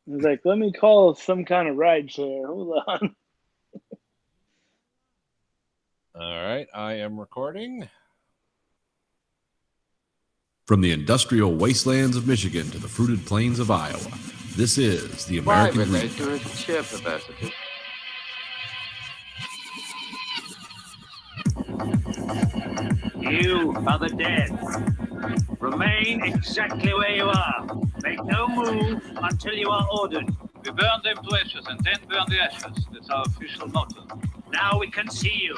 He's like, let me call some kind of ride share. Hold on. All right, I am recording. From the industrial wastelands of Michigan to the fruited plains of Iowa, this is the American Why, Reef. relator is shear perversity. You are the dead. Remain exactly where you are. Make no move until you are ordered. We burn them to ashes and then burn the ashes. That's our official motto. Now we can see you.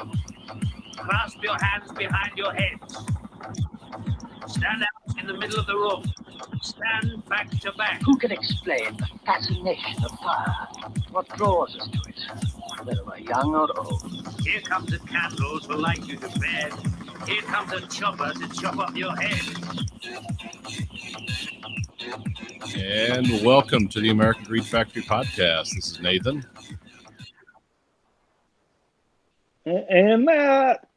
Clasp your hands behind your heads. Stand out in the middle of the room. Stand back to back. Who can explain the fascination of fire? What draws us to it, whether we're young or old? Here comes a candle to light you to bed. Here comes a chopper to chop off your head. And welcome to the American Greed Factory podcast. This is Nathan. And Matt.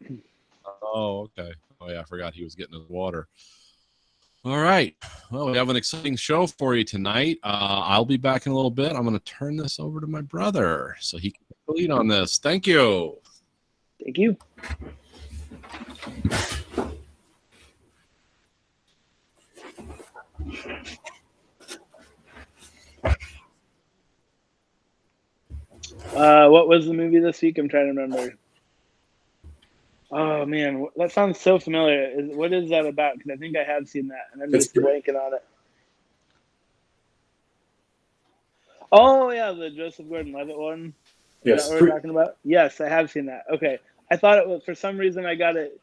Oh, okay. Oh, yeah, I forgot he was getting his water. All right. Well, we have an exciting show for you tonight. I'll be back in a little bit. I'm going to turn this over to my brother so he can take the lead on this. Thank you. Thank you. What was the movie this week? I'm trying to remember. Oh man, that sounds so familiar. What is that about? Because I think I have seen that, and I'm just blanking on it. Oh yeah, the Joseph Gordon-Levitt one. Yes, is that what we're talking about? Yes, I have seen that. Okay, I thought it was, for some reason I got it.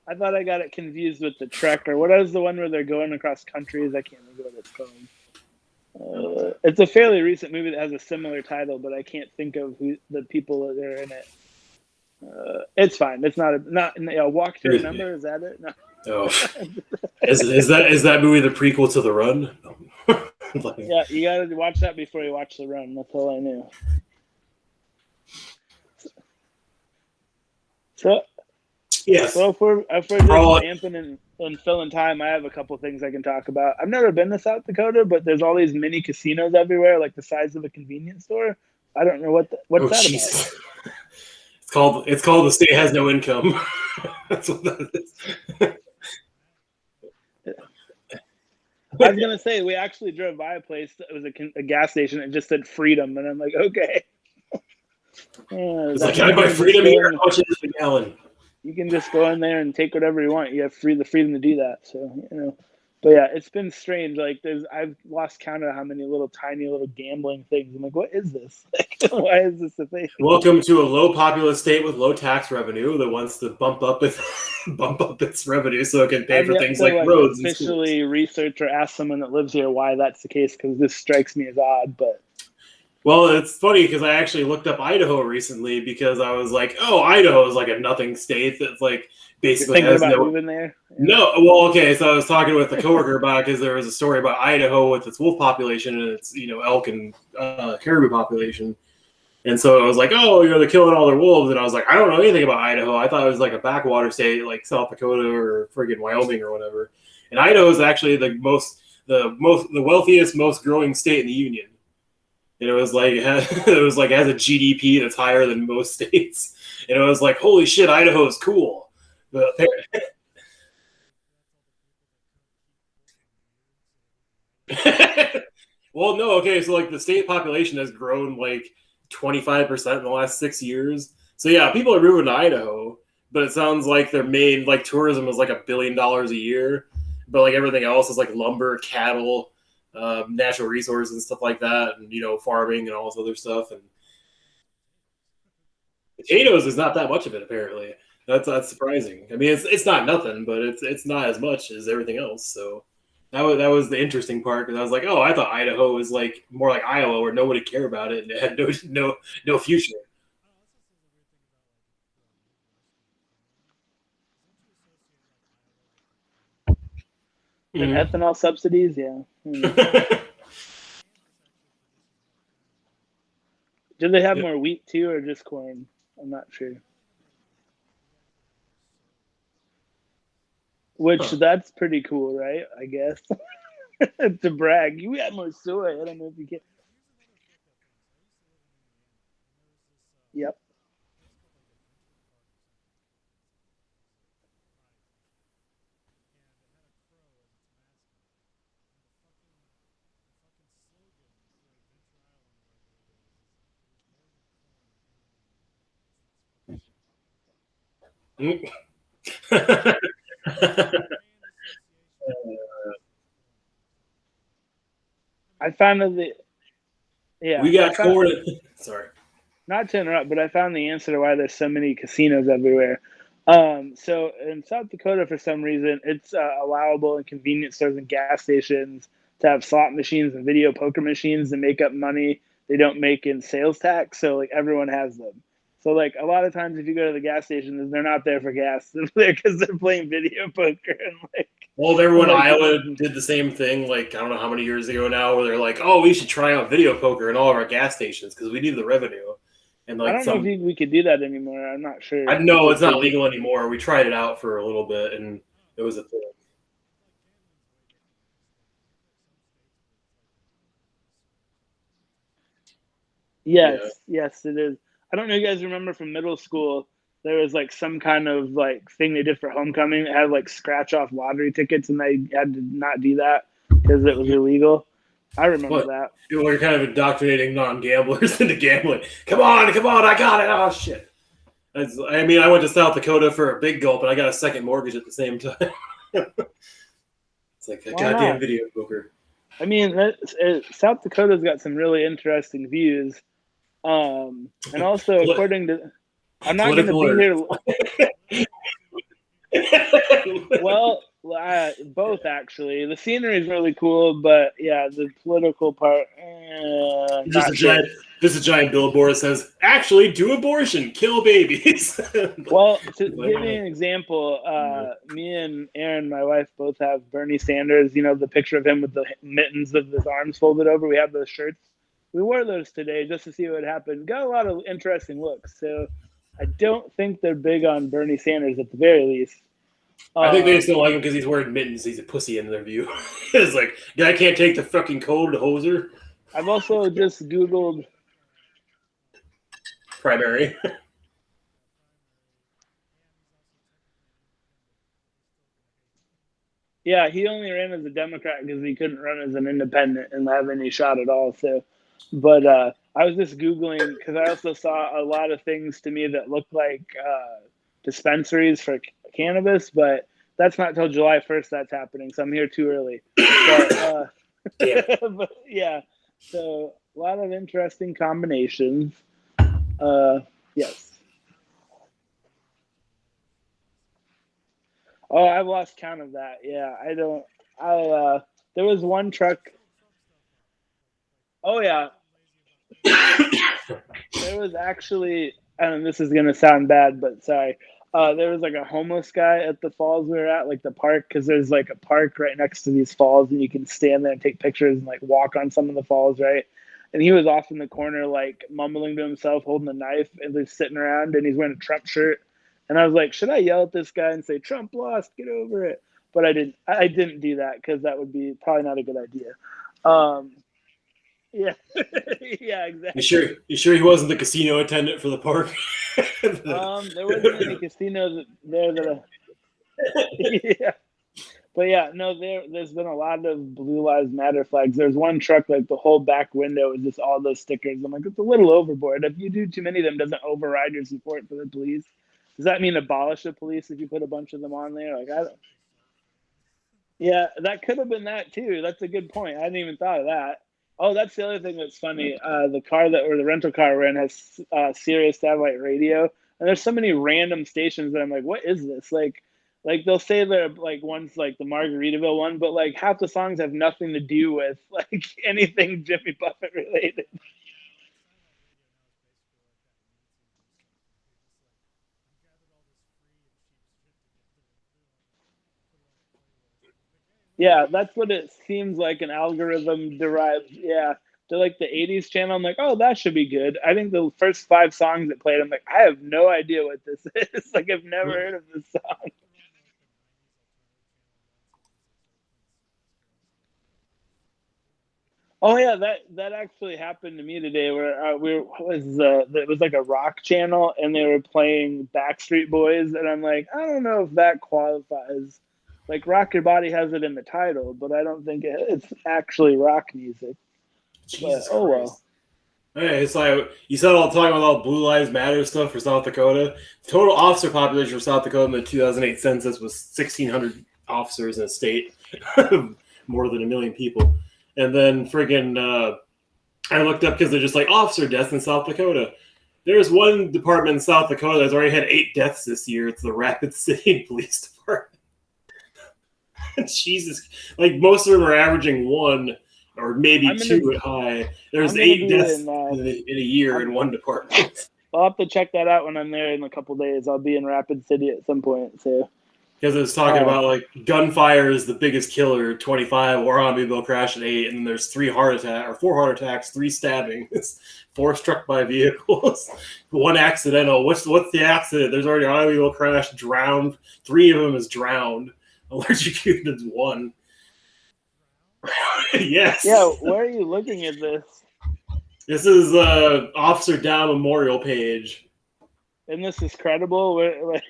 I thought I got it confused with the Trek, or what is the one where they're going across countries? I can't remember what it's called. It's a fairly recent movie that has a similar title, but I can't think of who the people that are in it. It's fine. It's not Walk to Remember. Is that it? No. Oh, is that movie the prequel to The Run? Yeah, you got to watch that before you watch The Run. That's all I knew. So, yes. So if we're just vamping and filling time, I have a couple things I can talk about. I've never been to South Dakota, but there's all these mini casinos everywhere, like the size of a convenience store. I don't know what's that Jesus. about. It's called The State Has No Income. That's what that is. I was gonna say we actually drove by a place that was a gas station and just said Freedom, and I'm like, okay. It's like, can I buy Freedom here? How much is a gallon? You can just go in there and take whatever you want. You have the freedom to do that. So but yeah, it's been strange. Like I've lost count of how many tiny little gambling things. I'm like, what is this? Why is this a thing? Welcome to a low populous state with low tax revenue that wants to bump up its revenue so it can pay for things like roads. Officially research or ask someone that lives here why that's the case, because this strikes me as odd. But well, it's funny because I actually looked up Idaho recently because I was like, oh, Idaho is like a nothing state that's like basically has no. Moving there? Yeah. No, well, okay. So I was talking with a coworker about it because there was a story about Idaho with its wolf population and its elk and caribou population, and so I was like, oh, they're killing all their wolves, and I was like, I don't know anything about Idaho. I thought it was like a backwater state like South Dakota or friggin' Wyoming or whatever. And Idaho is actually the wealthiest, most growing state in the union. And it was like it has a GDP that's higher than most states. And it was like, holy shit, Idaho is cool. But well, no, okay, so like the state population has grown like 25% in the last 6 years. So yeah, people are moving to Idaho, but it sounds like their main like tourism is like $1 billion a year, but like everything else is like lumber, cattle, natural resources and stuff like that, and farming and all this other stuff. And potatoes is not that much of it apparently. That's surprising. I mean, it's not nothing, but it's not as much as everything else. So that was the interesting part, because I was like, oh, I thought Idaho was like more like Iowa where nobody cared about it and it had no future. And ethanol subsidies, yeah. Do they have more wheat too, or just corn? I'm not sure. Which that's pretty cool, right? I guess. to brag. You got more soy. I don't know if you can. Yep. I found that We got corn. Sorry. not to interrupt, but I found the answer to why there's so many casinos everywhere. So in South Dakota, for some reason, it's allowable in convenience stores and gas stations to have slot machines and video poker machines to make up money they don't make in sales tax. So like everyone has them. So like a lot of times, if you go to the gas stations, they're not there for gas; they're there because they're playing video poker and like. Well, everyone in like, Iowa did the same thing. Like I don't know how many years ago now, where they're like, "Oh, we should try out video poker in all of our gas stations because we need the revenue." And I like don't know if we could do that anymore. I'm not sure. I know it's not legal anymore. We tried it out for a little bit, and it was a thing. Yes, it is. I don't know if you guys remember from middle school, there was like some kind of like thing they did for homecoming. It had like scratch off lottery tickets, and they had to not do that because it was illegal. I remember What? that. People are kind of indoctrinating non-gamblers into gambling. Come on, I got it. Oh shit! I mean, I went to South Dakota for a big gulp, and I got a second mortgage at the same time. It's like a Why goddamn not? video poker. I mean, South Dakota's got some really interesting views. And also, according to, I'm not going to be here. Well, both actually. The scenery is really cool, but yeah, the political part. Just a giant billboard that says, "Actually, do abortion, kill babies." Well, to give you an example, me and Aaron, my wife, both have Bernie Sanders. You know, the picture of him with the mittens with his arms folded over. We have those shirts. We wore those today just to see what happened. Got a lot of interesting looks. So I don't think they're big on Bernie Sanders at the very least. I think they just don't like him because he's wearing mittens. He's a pussy in their view. It's like, guy can't take the fucking cold hoser. I've also just Googled primary. Yeah, he only ran as a Democrat because he couldn't run as an independent and have any shot at all. So, but I was just Googling because I also saw a lot of things to me that looked like dispensaries for cannabis, but that's not till July 1st that's happening. So I'm here too early. But, but yeah, so a lot of interesting combinations. Yes. Oh, I've lost count of that. Yeah, I don't. There was one truck. Oh yeah. There was actually, and this is gonna sound bad, but sorry. There was like a homeless guy at the falls we were at, like the park, because there's like a park right next to these falls, and you can stand there and take pictures and like walk on some of the falls, right? And he was off in the corner, like mumbling to himself, holding a knife, and they're sitting around, and he's wearing a Trump shirt. And I was like, should I yell at this guy and say, Trump lost, get over it? But I didn't. I didn't do that because that would be probably not a good idea. Yeah, yeah, exactly. You sure he wasn't the casino attendant for the park? There wasn't any casinos there that. Yeah, but yeah, no, there's been a lot of Blue Lives Matter flags. There's one truck, like the whole back window is just all those stickers. I'm like, it's a little overboard. If you do too many of them, doesn't override your support for the police. Does that mean abolish the police if you put a bunch of them on there? Like, I don't. Yeah, that could have been that too. That's a good point. I hadn't even thought of that. Oh, that's the other thing that's funny. The car the rental car we're in has Sirius satellite radio, and there's so many random stations that I'm like, what is this? Like they'll say they're like one's like the Margaritaville one, but like half the songs have nothing to do with like anything Jimmy Buffett related. Yeah, that's what it seems like, an algorithm derived. Yeah, to like the 80s channel. I'm like, oh, that should be good. I think the first 5 songs that played, I'm like, I have no idea what this is. Like, I've never heard of this song. Oh yeah, that actually happened to me today. Where it was like a rock channel, and they were playing Backstreet Boys, and I'm like, I don't know if that qualifies. Like Rock Your Body has it in the title, but I don't think it's actually rock music. Jesus oh well. Christ. Hey, it's like you said all talking about all Blue Lives Matter stuff for South Dakota. The total officer population for South Dakota in the 2008 census was 1,600 officers in the state, more than 1 million people. And then friggin' I looked up because they're just like officer deaths in South Dakota. There's one department in South Dakota that's already had 8 deaths this year. It's the Rapid City Police Department. Jesus, like most of them are averaging 1 or maybe 2 at high. There's 8 deaths in a year in one department. I'll have to check that out when I'm there in a couple days. I'll be in Rapid City at some point. So because it's talking about like gunfire is the biggest killer, 25, or automobile crash at 8, and there's 4 heart attacks, 3 stabbings, 4 struck by vehicles, 1 accidental. What's the accident? There's already an automobile crash, drowned. 3 of them is drowned. Electrocuted 1. Yes. Yeah, where are you looking at this? This is Officer Down Memorial page. And this is credible?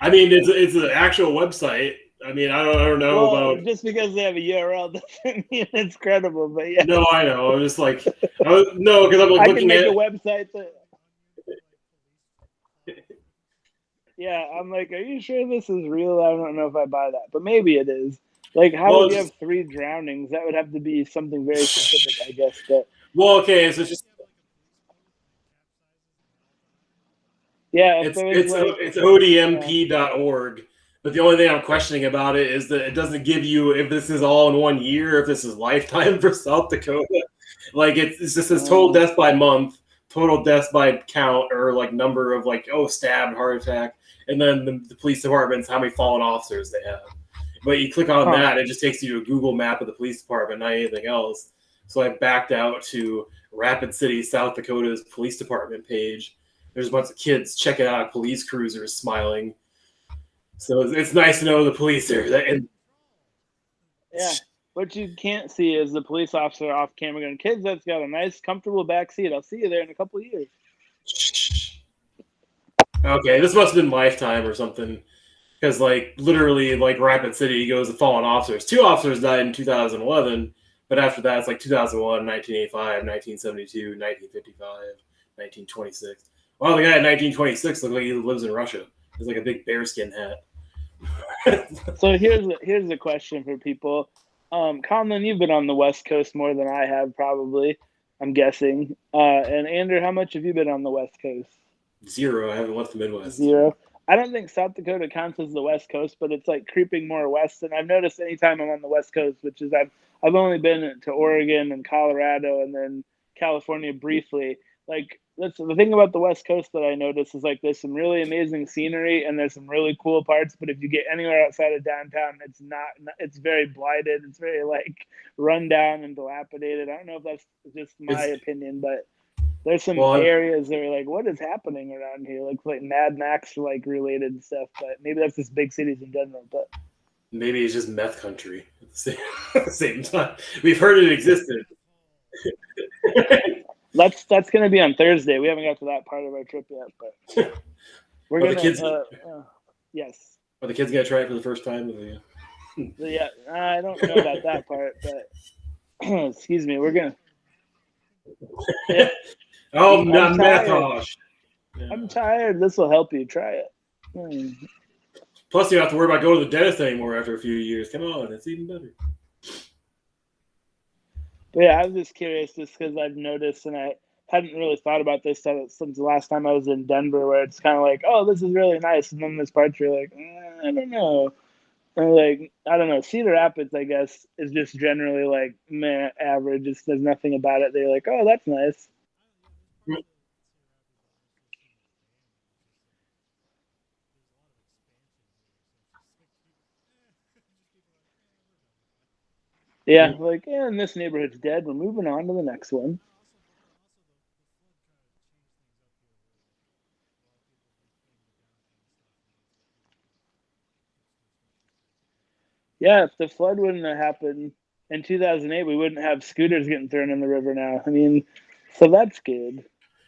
I mean, it's an actual website. I mean, I don't know about... Just because they have a URL doesn't mean it's credible, but yeah. No, I know. I'm just like... no, because I'm like looking at... I can make a website that... Yeah, I'm like, are you sure this is real? I don't know if I buy that, but maybe it is. Like, how would you have 3 drownings? That would have to be something very specific, I guess. But well, okay, so it's just... Yeah, it's odmp.org, but the only thing I'm questioning about it is that it doesn't give you if this is all in 1 year, if this is lifetime for South Dakota. Like, it just says total deaths by month, total deaths by count, or like number of like, stabbed, heart attack, and then the police departments, how many fallen officers they have. But you click on that, it just takes you to a Google map of the police department, not anything else. So I backed out to Rapid City, South Dakota's police department page. There's a bunch of kids checking out police cruisers smiling. So it's nice to know the police are. Yeah. What you can't see is the police officer off camera going, kids, that's got a nice, comfortable back seat. I'll see you there in a couple of years. Okay, this must have been Lifetime or something. Because, like, literally, like, Rapid City goes to fallen officers. 2 officers died in 2011, but after that, it's like 2001, 1985, 1972, 1955, 1926. Well, the guy in 1926 looks like he lives in Russia. He's like a big bearskin hat. So here's the question for people. Conlon, you've been on the West Coast more than I have, probably, I'm guessing. And Andrew, how much have you been on the West Coast? 0. I haven't left the Midwest. 0. I don't think South Dakota counts as the West Coast, but it's like creeping more west. And I've noticed anytime I'm on the West Coast, which is I've only been to Oregon and Colorado and then California briefly. Like, that's the thing about the West Coast that I notice is like there's some really amazing scenery and there's some really cool parts. But if you get anywhere outside of downtown, it's very blighted. It's very like run down and dilapidated. I don't know if that's just my opinion, but there's some areas that are like, what is happening around here? Like Mad Max like related stuff, but maybe that's just big cities in general. But maybe it's just meth country at the same time. We've heard it existed. That's going to be on Thursday. We haven't got to that part of our trip yet, but we're going to. Yes. Are the kids going to try it for the first time? Yeah, I don't know about that part, but excuse me, we're going to. Yeah. Oh, not meth. Yeah. I'm tired. This will help you. Try it. Plus, you don't have to worry about going to the dentist anymore after a few years. Come on, it's even better. But yeah, I was just curious just because I've noticed, and I hadn't really thought about this since the last time I was in Denver, where it's kind of like, oh, this is really nice. And then this part you're like, I don't know. And like, I don't know. Cedar Rapids, I guess, is just generally like, meh, average. There's nothing about it. They're like, oh, that's nice. Yeah, like, and this neighborhood's dead. We're moving on to the next one. Yeah, if the flood wouldn't have happened, in 2008, we wouldn't have scooters getting thrown in the river now. I mean, so that's good.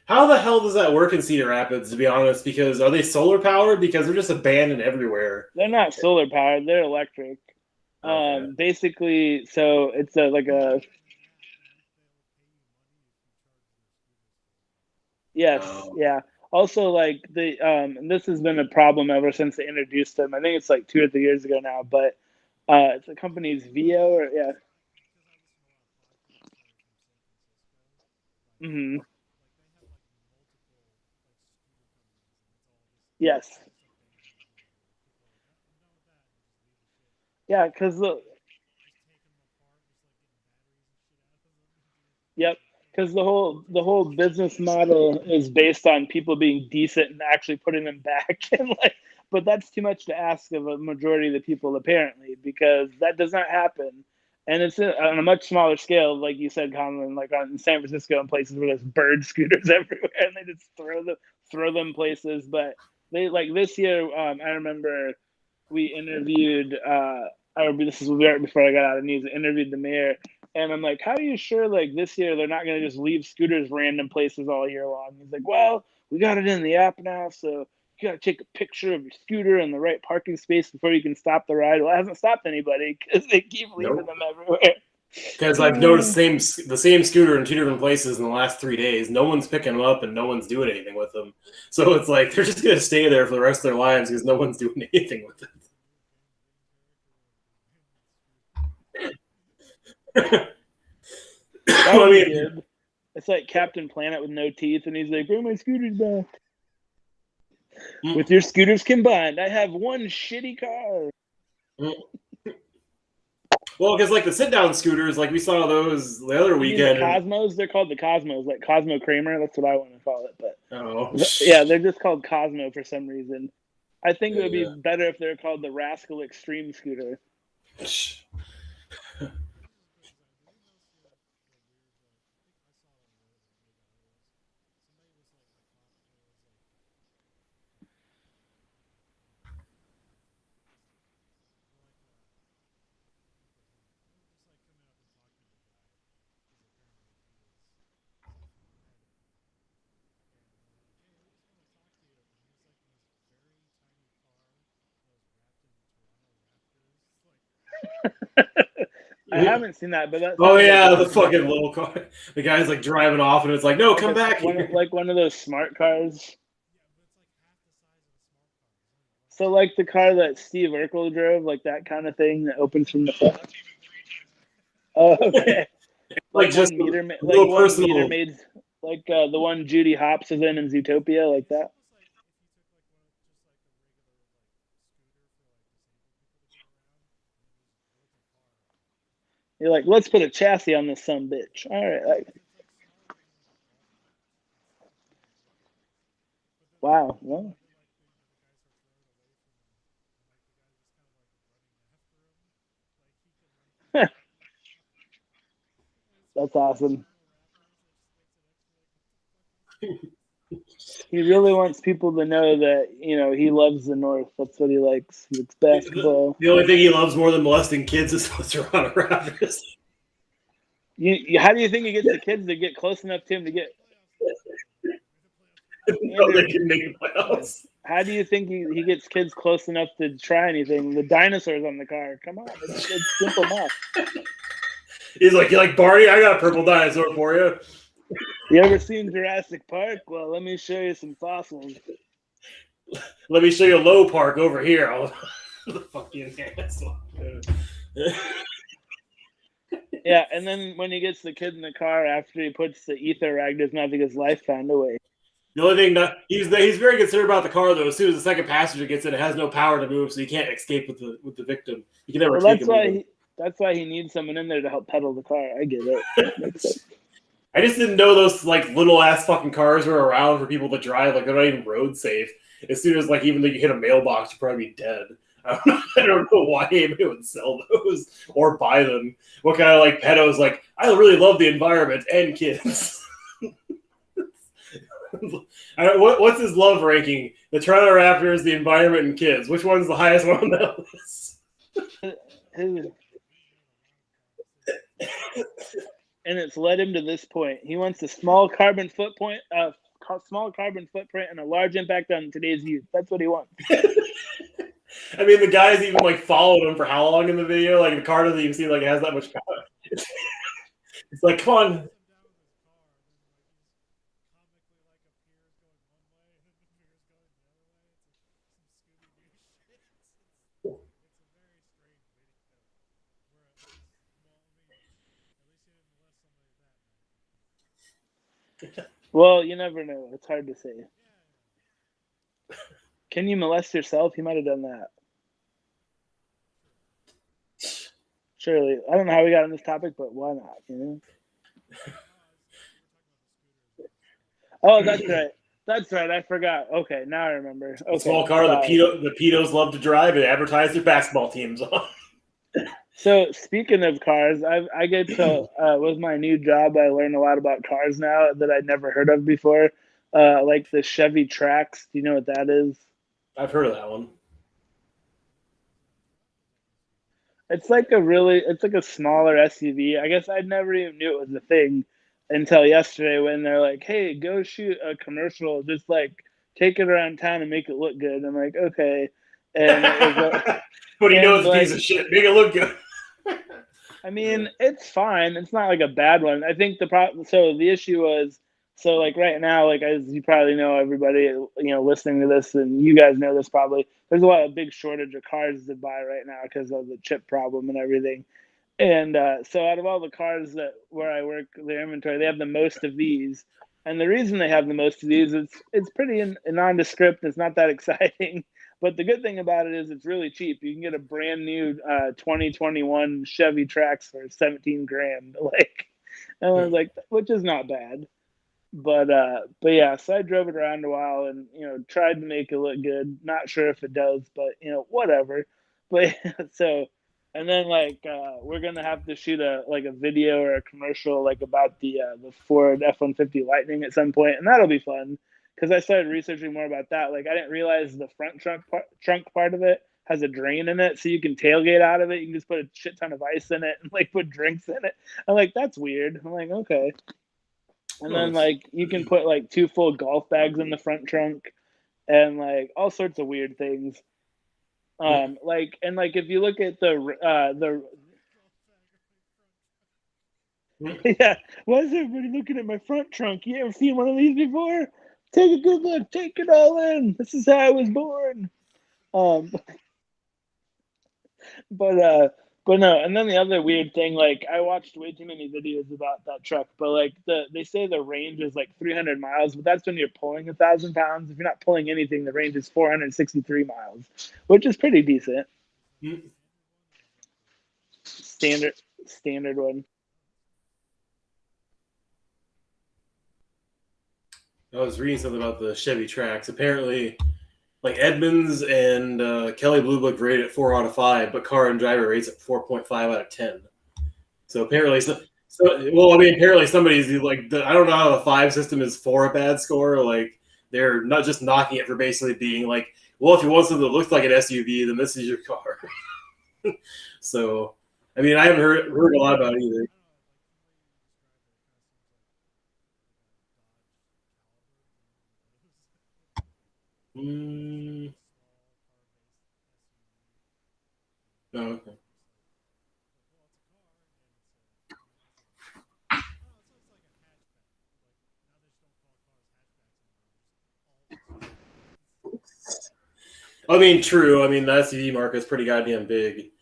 How the hell does that work in Cedar Rapids, to be honest? Because are they solar powered? Because they're just abandoned everywhere. They're not solar powered; they're electric. Okay. Basically, so it's like a yes, Oh. yeah. Also, like and this has been a problem ever since they introduced them. I think it's like 2 or 3 years ago now, but it's the company's Vio, or yeah. Mm-hmm. Yes. Yeah, because yep, because the whole business model is based on people being decent and actually putting them back, and like, but that's too much to ask of a majority of the people apparently, because that does not happen, and it's on a much smaller scale, like you said, Conlon, like in San Francisco and places where there's bird scooters everywhere, and they just throw them places. But they like this year, I remember we interviewed. This is right before I got out of news. I interviewed the mayor, and I'm like, "How are you sure? Like this year, they're not going to just leave scooters random places all year long?" He's like, "Well, we got it in the app now, so you got to take a picture of your scooter in the right parking space before you can stop the ride." Well, it hasn't stopped anybody because they keep leaving Nope. them everywhere. Because I've noticed the same scooter in 2 different places in the last 3 days. No one's picking them up and no one's doing anything with them. So it's like they're just going to stay there for the rest of their lives because no one's doing anything with it. That I was mean, good. It's like Captain Planet with no teeth, and he's like, "Bring my scooters back." With your scooters combined, I have one shitty car. well, because like the sit-down scooters, like we saw those the other You mean weekend. the Cosmos? They're called the Cosmos, like Cosmo Kramer. That's what I want to call it. But Oh, yeah, they're just called Cosmo for some reason. I think it would be Yeah. better if they're called the Rascal Extreme Scooter. I haven't seen that, but that Oh sounds yeah, like the fucking little car. The guy's like driving off, and it's like, no, come back here. like one of those smart cars. So like the car that Steve Urkel drove, like that kind of thing that opens from the front. Oh, okay. Like just one meter, a like little one personal. meter made, like the one Judy Hopps is in Zootopia, like that. You're like, let's put a chassis on this son bitch. All right. Like, wow. Well, that's awesome. He really wants people to know that, he loves the North. That's what he likes. He likes basketball. The only thing he loves more than molesting kids is those Toronto Raptors. How do you think he gets the kids to get close enough to him to get? No, they can make the playoffs. How do you think he gets kids close enough to try anything? The dinosaurs on the car. Come on, it's simple math. He's like, you like Barney? I got a purple dinosaur for you. You ever seen Jurassic Park? Well, let me show you some fossils. Let me show you Low Park over here. The fucking asshole. Yeah, and then when he gets the kid in the car after he puts the ether rag to his mouth, his life found a way. The only thing he's very concerned about the car though. As soon as the second passenger gets in, it has no power to move, so he can't escape with the victim. You can never. Well, take that's why he needs someone in there to help pedal the car. I get it. I just didn't know those like little ass fucking cars were around for people to drive. Like they're not even road safe. As soon as like even though you hit a mailbox, you'd probably be dead. I don't know why anybody would sell those or buy them. What kind of like pedos like? I really love the environment and kids. What's his love ranking? The Toronto Raptors, the environment, and kids. Which one's the highest one on that list? and it's led him to this point. He wants a small carbon footprint, and a large impact on today's youth. That's what he wants. I mean, the guys even like followed him for how long in the video? Like the car doesn't even seem like it has that much power. It's like, come on. Well, you never know. It's hard to say. Can you molest yourself? He might have done that. Surely. I don't know how we got on this topic, but why not? You know? Oh, that's right. That's right. I forgot. Okay, now I remember. Okay, A small car the pedos love to drive and advertise their basketball teams on. So speaking of cars, I get to with my new job, I learn a lot about cars now that I'd never heard of before. Like the Chevy Trax. Do you know what that is? I've heard of that one. It's like a smaller SUV. I guess I never even knew it was a thing until yesterday when they're like, "Hey, go shoot a commercial. Just like take it around town and make it look good." I'm like, "Okay." And it was But he knows and, a piece of shit. Make it look good. I mean, it's fine. It's not like a bad one. I think the issue was, so like right now, like as you probably know, everybody, listening to this, and you guys know this probably, there's a big shortage of cars to buy right now because of the chip problem and everything. And so out of all the cars where I work, their inventory, they have the most of these. And the reason they have the most of these, it's pretty nondescript. It's not that exciting. But the good thing about it is it's really cheap. You can get a brand new 2021 Chevy Trax for $17,000, and I was like, which is not bad. But yeah, so I drove it around a while and tried to make it look good. Not sure if it does, but whatever. But so, and then we're gonna have to shoot a video or a commercial about the Ford F-150 Lightning at some point, and that'll be fun. Because I started researching more about that. I didn't realize the front trunk part of it has a drain in it, so you can tailgate out of it. You can just put a shit ton of ice in it and put drinks in it. I'm like, that's weird. I'm like, okay. And then you can put 2 full golf bags in the front trunk, and all sorts of weird things. If you look at the yeah, why is everybody looking at my front trunk? You ever seen one of these before? Take a good look. Take it all in. This is how I was born. But no. And then the other weird thing, I watched way too many videos about that truck. But they say the range is 300 miles, but that's when you're pulling 1,000 pounds. If you're not pulling anything, the range is 463 miles, which is pretty decent. Standard one. I was reading something about the Chevy Trax. Apparently, Edmonds and Kelly Blue Book rated it 4 out of 5, but Car and Driver rates it 4.5 out of 10. So apparently, apparently somebody's I don't know how the 5 system is for a bad score. They're not just knocking it for basically being well, if you want something that looks like an SUV, then this is your car. So, I mean, I haven't heard a lot about it either. Oh, okay. I mean, true. I mean, the SUV market is pretty goddamn big.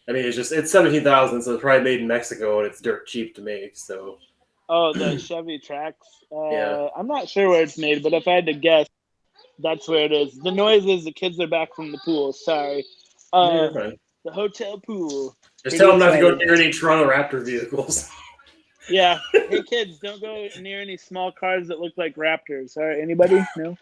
I mean, it's 17,000, so it's probably made in Mexico, and it's dirt cheap to make. So. Oh, the Chevy Trax. Yeah. I'm not sure where it's made, but if I had to guess, that's where it is. The noise is the kids are back from the pool. Sorry. You're fine. The hotel pool. Just tell them not to go near any Toronto Raptor vehicles. Yeah. Hey, kids, don't go near any small cars that look like Raptors. All right, anybody? No?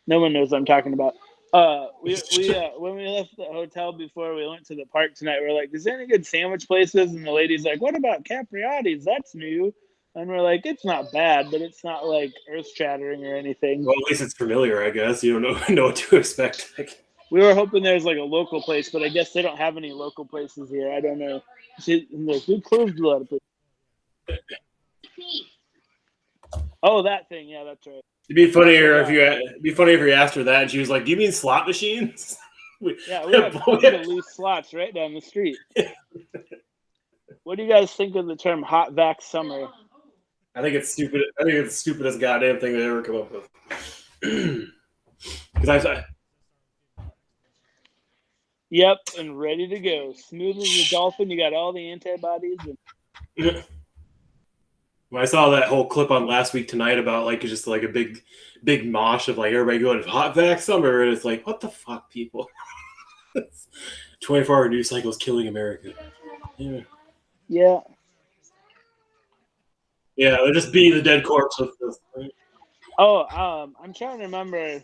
No one knows what I'm talking about. When we left the hotel before we went to the park tonight, we're like, is there any good sandwich places? And the lady's like, what about Capriati's? That's new. And we're like, it's not bad, but it's not earth-shattering or anything. Well, at least it's familiar, I guess. You don't know what to expect. We were hoping there's a local place, but I guess they don't have any local places here. I don't know. We closed a lot of places. Oh, that thing. Yeah, that's right. It'd be funnier if you asked her that and she was like, "Do you mean slot machines?" Yeah, we have tons of loose slots right down the street. What do you guys think of the term hot vac summer? I think it's stupid. I think it's the stupidest goddamn thing they ever come up with. Because Yep, and ready to go. Smooth as a dolphin. You got all the antibodies. And... When I saw that whole clip on Last Week Tonight about like just like a big mosh of like everybody going hot vac summer, and it's like, what the fuck, people? 24-hour news cycle is killing America. Yeah. Yeah, they're just beating the dead corpse with this. Oh, I'm trying to remember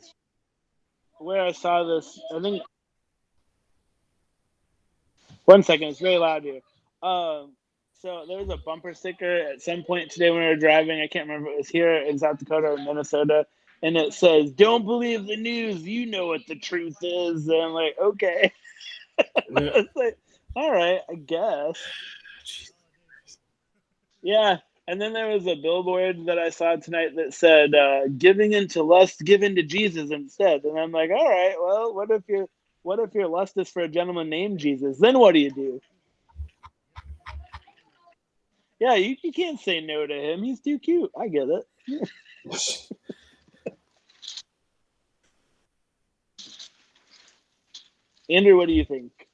where I saw this. I think. One second, it's very loud here. So there was a bumper sticker at some point today when we were driving. I can't remember if it was here in South Dakota or Minnesota, and it says, "Don't believe the news. You know what the truth is." And I'm like, okay. It's like, all right, I guess. Yeah. And then there was a billboard that I saw tonight that said, "Giving into lust, give into Jesus instead." And I'm like, all right, well, what if your lust is for a gentleman named Jesus? Then what do you do? Yeah, you can't say no to him. He's too cute. I get it. Andrew, what do you think?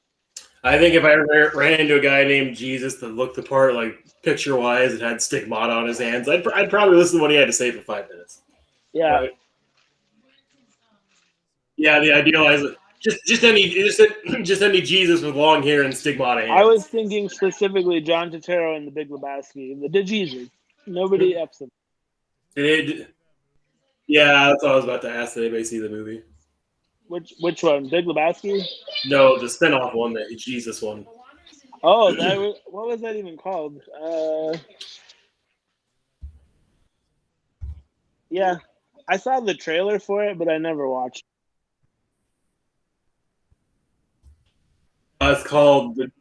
I think if I ever ran into a guy named Jesus that looked the part, like picture-wise, and had stigmata on his hands, I'd probably listen to what he had to say for 5 minutes. Yeah. Yeah, the idealize it. Just any Jesus with long hair and stigmata hands. I was thinking specifically John Turturro and the Big Lebowski. The Jesus. Nobody F's him. Yeah, that's what I was about to ask. Did anybody see the movie? Which one? Big Lebowski? No, the spinoff one, the Jesus one. Oh, what was that even called? Yeah, I saw the trailer for it, but I never watched. It's called the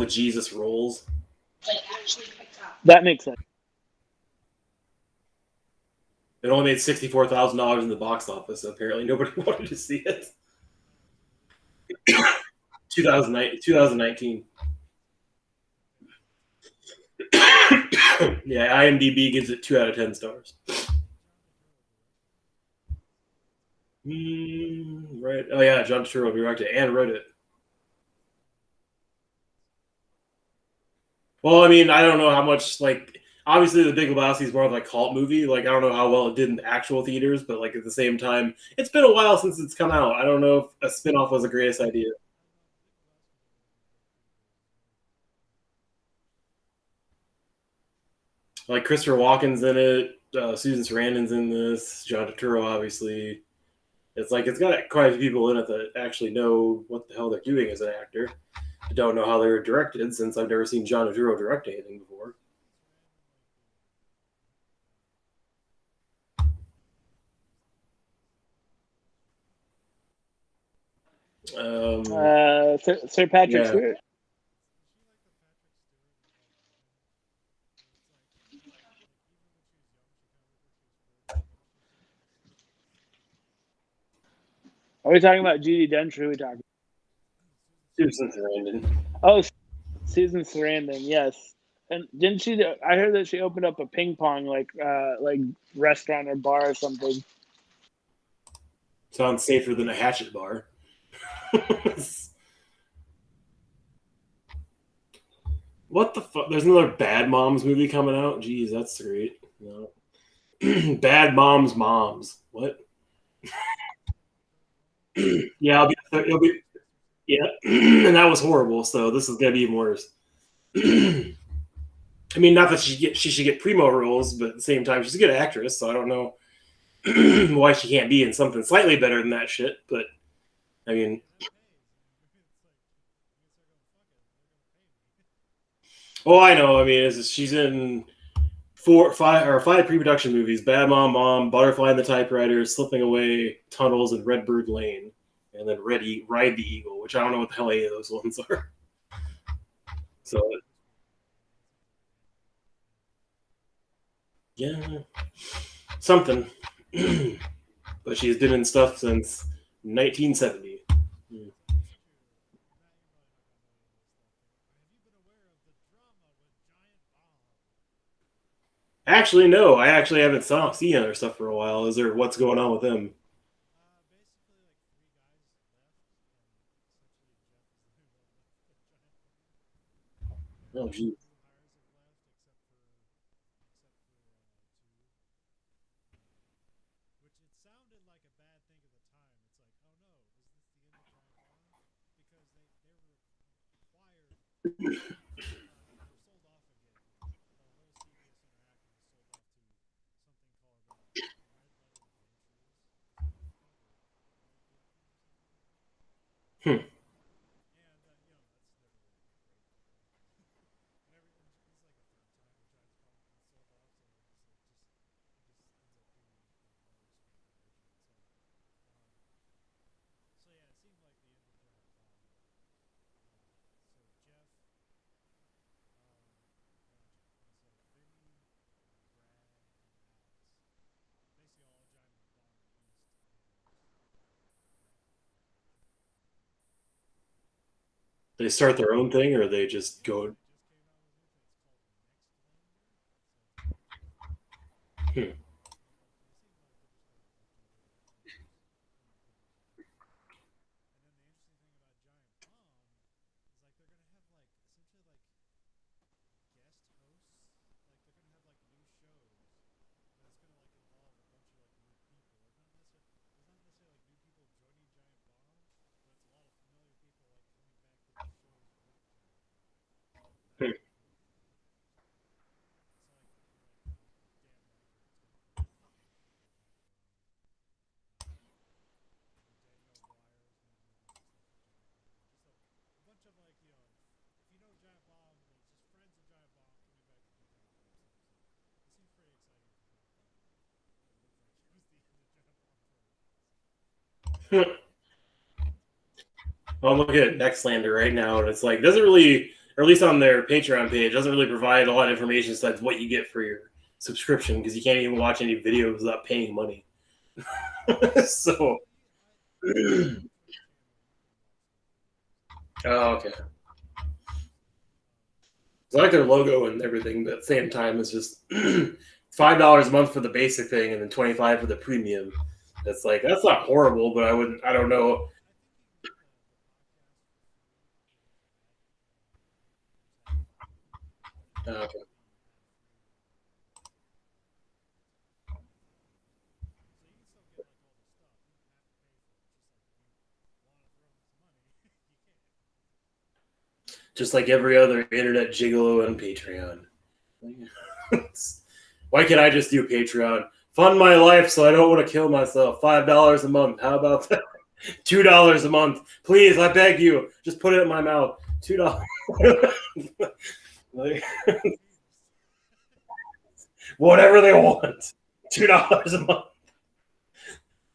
Jesus Rolls. That makes sense. It only made $64,000 in the box office. So apparently, nobody wanted to see it. 2019. Yeah, IMDb gives it 2 out of 10 stars. Right. Oh yeah, John Turturro directed and wrote it. Well, I mean, I don't know how much, like, obviously The Big Lebowski is more of like a cult movie. Like, I don't know how well it did in actual theaters, but like at the same time, it's been a while since it's come out. I don't know if a spinoff was the greatest idea. Like Christopher Walken's in it, Susan Sarandon's in this, John Turturro, obviously. It's like it's got quite a few people in it that actually know what the hell they're doing as an actor. I don't know how they were directed, since I've never seen John Turturro direct anything before. Sir Patrick Stewart. Are we talking about Judi Dench? Or are we talking? Susan Sarandon. Oh, Susan Sarandon. Yes, and didn't she? I heard that she opened up a ping pong like restaurant or bar or something. Sounds safer than a hatchet bar. What the fuck? There's another Bad Moms movie coming out. Jeez, that's great. No. Bad Moms. What? Yeah, it'll be. Yeah, and that was horrible. So this is gonna be even worse. I mean, not that she should get primo roles, but at the same time, she's a good actress. So I don't know why she can't be in something slightly better than that shit. But I mean, oh, I know. I mean, she's in 5 pre-production movies: Bad Mom, Butterfly and the Typewriter, Slipping Away, Tunnels, and Redbird Lane. And then Ride the Eagle, which I don't know what the hell any of those ones are. So yeah, something. But she's been in stuff since 1970. Actually, no. I actually haven't seen other stuff for a while. Is there what's going on with them? Oh, geez. Hmm. They start their own thing, or they just go. Hmm. Hmm. I'm looking at Nextlander right now, and it's like doesn't really, or at least on their Patreon page, doesn't really provide a lot of information besides what you get for your subscription because you can't even watch any videos without paying money. So, oh, okay. So I like their logo and everything, but at the same time, it's just $5 a month for the basic thing, and then 25 for the premium. It's like that's not horrible, but I wouldn't. I don't know. Okay. Just like every other internet gigolo and Patreon. Why can't I just do Patreon? Fund my life so I don't want to kill myself. $5 a month. How about that? $2 a month. Please, I beg you. Just put it in my mouth. $2. Like, whatever they want. $2 a month.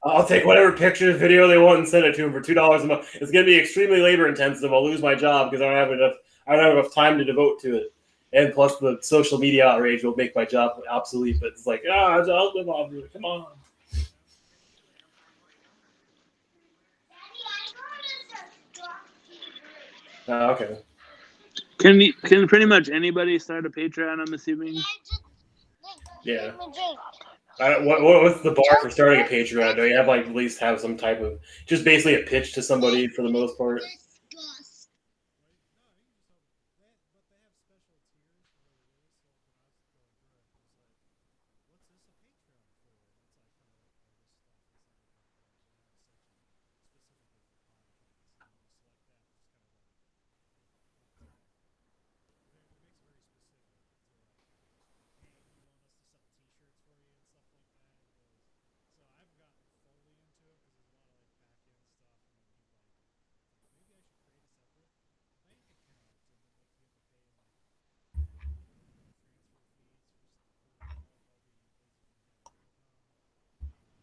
I'll take whatever picture, video they want and send it to them for $2 a month. It's going to be extremely labor intensive. I'll lose my job because I don't have enough. I don't have enough time to devote to it. And plus, the social media outrage will make my job obsolete. But it's like, I'll live off of it. Come on. Okay. Can pretty much anybody start a Patreon? I'm assuming. Yeah. What's the bar for starting a Patreon? Do you have like at least have some type of just basically a pitch to somebody for the most part?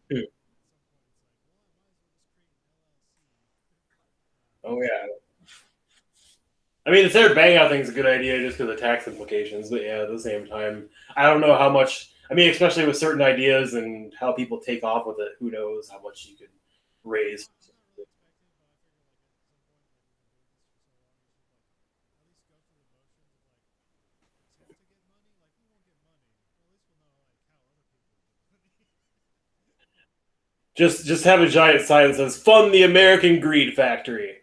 Hmm. Oh yeah. I mean, instead of bang out things, a good idea just because of tax implications. But yeah, at the same time, I don't know how much. I mean, especially with certain ideas and how people take off with it, who knows how much you could raise. Just have a giant sign that says "Fund the American Greed Factory."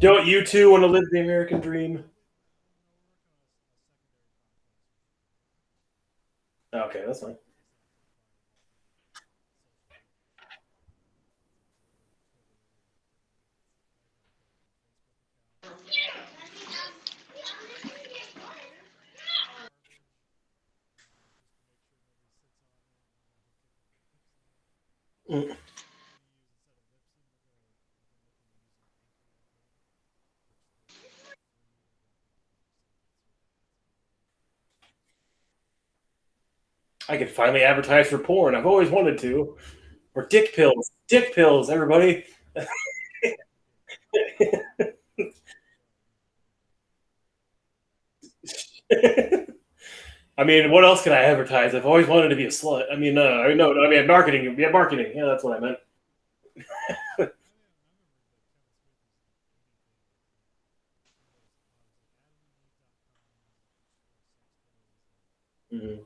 Don't you too want to live the American dream? Okay, that's fine. I could finally advertise for porn. I've always wanted to. Or dick pills. Dick pills, everybody. I mean, what else can I advertise? I've always wanted to be a slut. I mean, no, I mean marketing. Yeah, marketing. Yeah, that's what I meant. Mhm.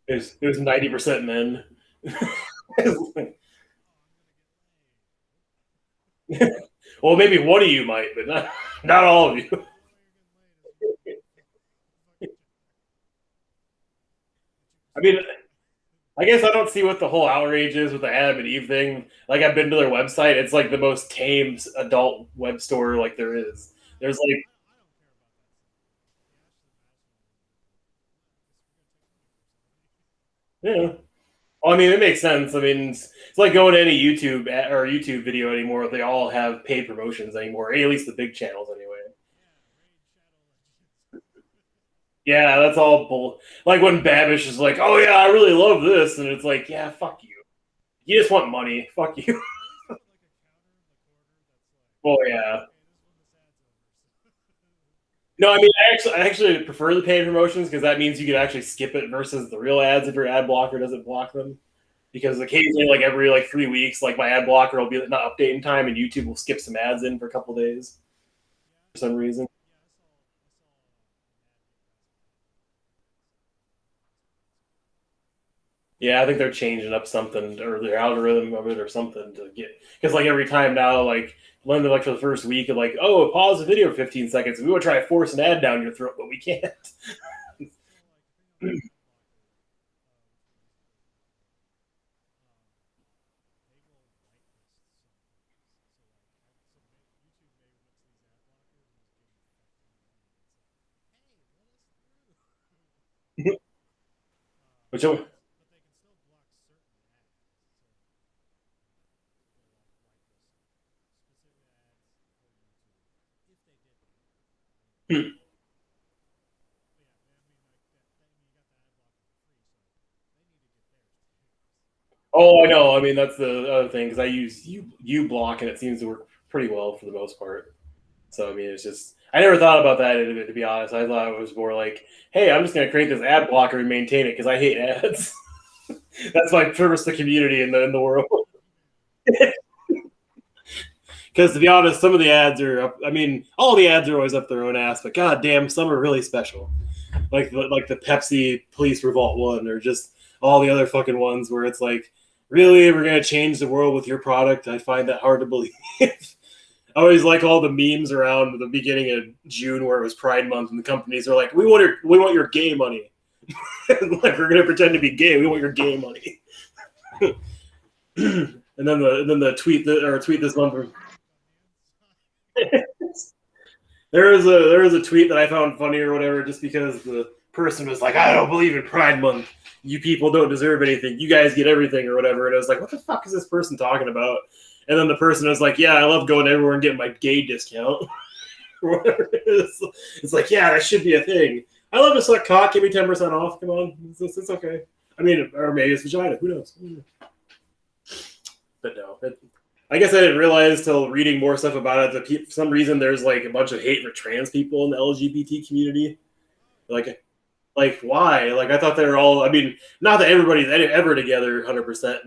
There's 90% men. Well, maybe one of you might, but not all of you. I mean, I guess I don't see what the whole outrage is with the Adam and Eve thing. Like, I've been to their website; it's like the most tame adult web store like there is. There's like, yeah. Well, I mean, it makes sense. I mean, it's like going to any or YouTube video anymore. They all have paid promotions anymore. At least the big channels, anyway. Yeah, that's all bull. Like when Babish is like, "Oh yeah, I really love this," and it's like, "Yeah, fuck you. You just want money. Fuck you." Well, yeah. No, I mean, I actually prefer the paid promotions because that means you can actually skip it versus the real ads if your ad blocker doesn't block them. Because occasionally, like every 3 weeks, like my ad blocker will be not updating time, and YouTube will skip some ads in for a couple days for some reason. Yeah, I think they're changing up something or their algorithm of it or something to get because like every time now, like London, like for the first week, of like, oh, pause the video for 15 seconds. We want to try to force an ad down your throat, but we can't. Which oh, I know. I mean, that's the other thing because I use you block and it seems to work pretty well for the most part. So I mean, it's just I never thought about that to be honest. I thought it was more like, hey, I'm just going to create this ad blocker and maintain it because I hate ads. That's my service to the community in the world. Because to be honest, some of the ads are up. I mean, all the ads are always up their own ass, but god damn, some are really special. Like the Pepsi Police Revolt one, or just all the other fucking ones where it's like, really, we're gonna change the world with your product? I find that hard to believe. I always like all the memes around the beginning of June where it was Pride Month, and the companies are like, we want your gay money. Like we're gonna pretend to be gay. We want your gay money. And then the tweet this month. There was a tweet that I found funny or whatever, just because the person was like, "I don't believe in Pride Month. You people don't deserve anything. You guys get everything or whatever." And I was like, "What the fuck is this person talking about?" And then the person was like, "Yeah, I love going everywhere and getting my gay discount." Or whatever it is. It's like, yeah, that should be a thing. I love to suck cock. Give me 10% off. Come on, it's okay. I mean, or maybe it's vagina. Who knows? but no. I guess I didn't realize till reading more stuff about it that for some reason there's like a bunch of hate for trans people in the LGBT community. Like why? Like I thought they were all. I mean, not that everybody's ever together 100%.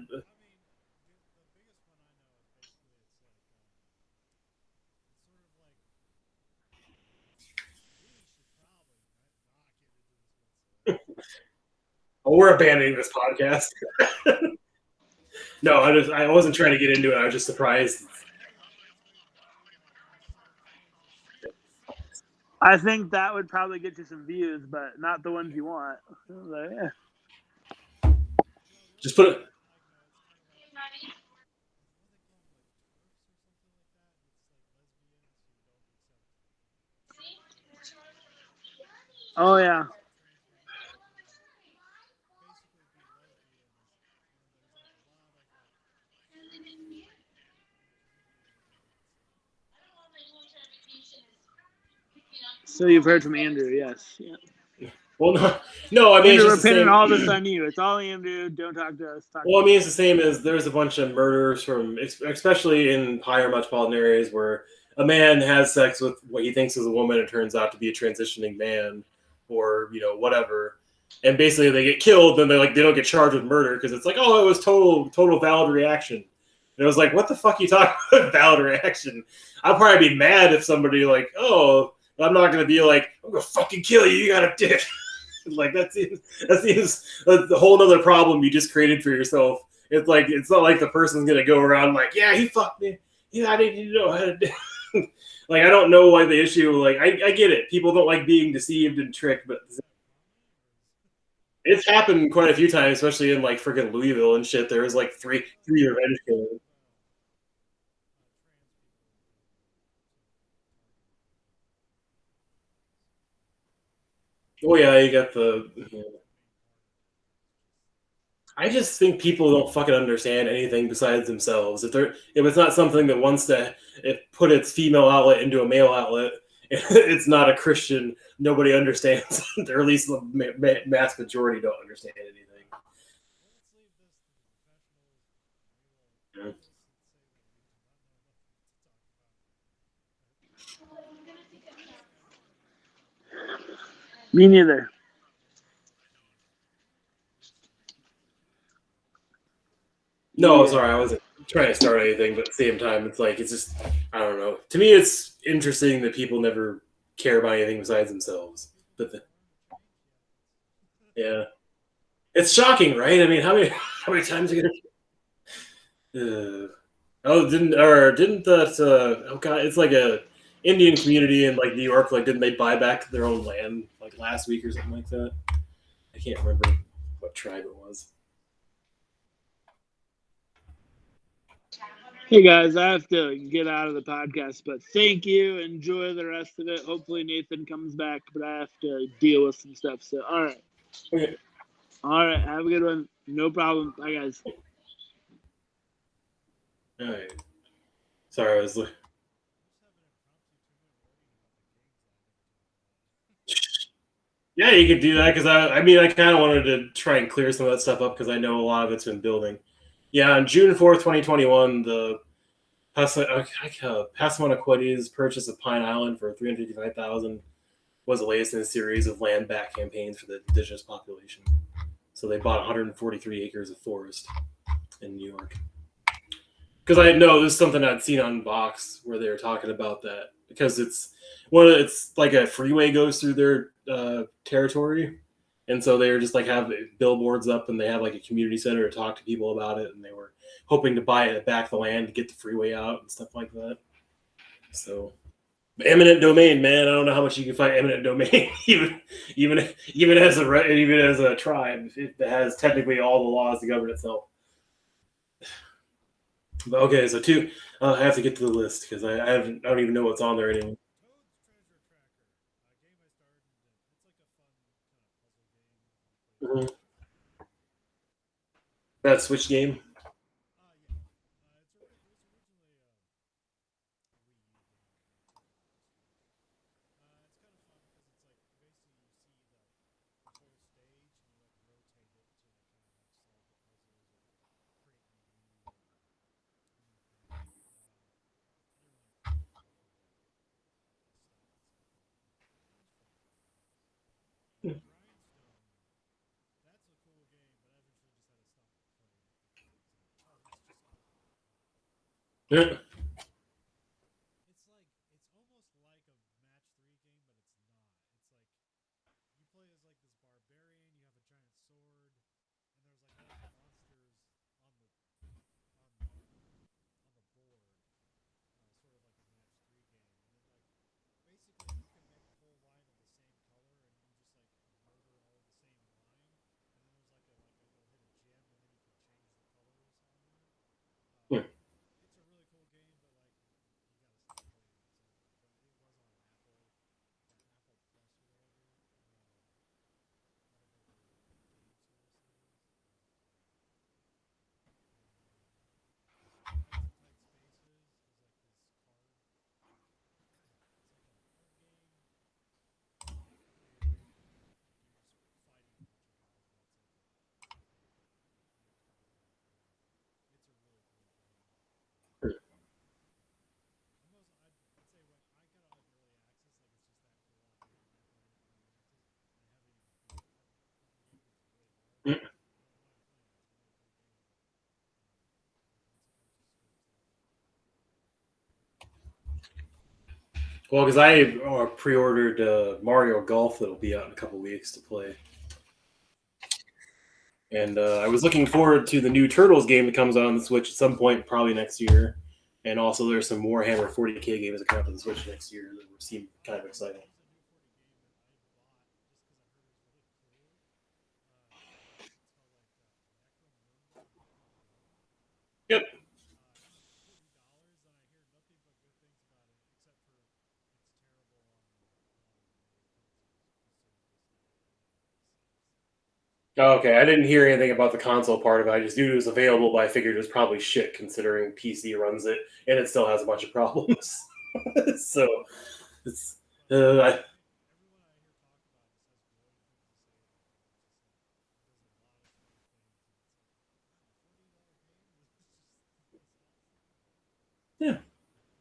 Oh, we're abandoning this podcast. No, I wasn't trying to get into it. I was just surprised. I think that would probably get you some views, but not the ones you want. Like, yeah. Just put it. Oh yeah. So you've heard from Andrew, yes. Yeah. Well, no. I mean, Andrew, it's we're just the pinning same. all this on you. It's all Andrew. Don't talk to us. Well, I mean, it's the same as there's a bunch of murders from, especially in higher metropolitan areas, where a man has sex with what he thinks is a woman and turns out to be a transitioning man, or whatever, and basically they get killed. Then they don't get charged with murder because it's like, oh, it was total valid reaction. And it was like, what the fuck are you talking about, valid reaction? I'll probably be mad if somebody like, oh, I'm not gonna be like, I'm gonna fucking kill you. You got a dick. Like that seems the whole other problem you just created for yourself. It's like it's not like the person's gonna go around like, yeah, he fucked me. Yeah, I didn't know how to do. Like I don't know why the issue. Like I get it. People don't like being deceived and tricked, but it's happened quite a few times, especially in like freaking Louisville and shit. There was like three revenge killings. Oh yeah, you got the. I just think people don't fucking understand anything besides themselves. If it's not something that wants to put its female outlet into a male outlet, it's not a Christian. Nobody understands, or at least the mass majority don't understand anything. Yeah. Me neither. No, Yeah. sorry, I wasn't trying to start anything, but at the same time, it's like it's just I don't know. To me, it's interesting that people never care about anything besides themselves. Yeah, it's shocking, right? I mean, how many times are you gonna? Didn't that? Oh god, it's like a Indian community in like New York. Like, didn't they buy back their own land like last week or something like that? I can't remember what tribe it was. Hey guys, I have to get out of the podcast, but thank you. Enjoy the rest of it. Hopefully Nathan comes back, but I have to deal with some stuff. So, all right. Okay. All right. Have a good one. No problem. Bye, guys. All right. Sorry, I was. Yeah, you could do that because I mean, I kind of wanted to try and clear some of that stuff up because I know a lot of it's been building. Yeah, on June 4th, 2021, the Passamaquoddy's purchase of Pine Island for $355,000 was the latest in a series of land back campaigns for the indigenous population. So they bought 143 acres of forest in New York. Because I know this is something I'd seen on Vox where they were talking about that because it's like a freeway goes through their territory, and so they were just like have billboards up and they have like a community center to talk to people about it, and they were hoping to buy it back the land to get the freeway out and stuff like that. So eminent domain, man. I don't know how much you can find eminent domain, even as a tribe that has technically all the laws to govern itself. Okay, so I have to get to the list because I don't even know what's on there anymore. Mm-hmm. That Switch game. Yeah. Hmm. Well, because I pre-ordered Mario Golf that'll be out in a couple weeks to play, and I was looking forward to the new Turtles game that comes out on the Switch at some point, probably next year. And also, there's some Warhammer 40K games that come out on the Switch next year that seem kind of exciting. Yep. Okay, I didn't hear anything about the console part of it. I just knew it was available, but I figured it was probably shit considering PC runs it and it still has a bunch of problems. So it's yeah.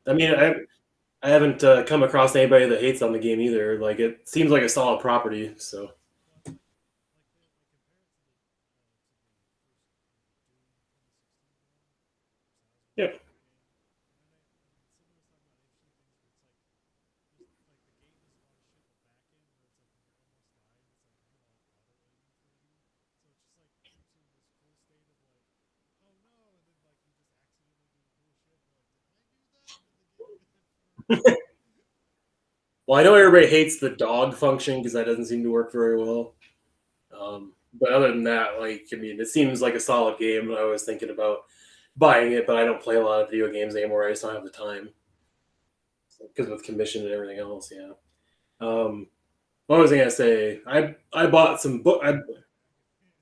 I mean, I haven't come across anybody that hates on the game either. Like it seems like a solid property. So yeah. Well, I know everybody hates the dog function because that doesn't seem to work very well. But other than that, like, I mean, it seems like a solid game. I was thinking about buying it, but I don't play a lot of video games anymore. I just don't have the time because with commission and everything else. Yeah. What was I gonna say? I bought some book.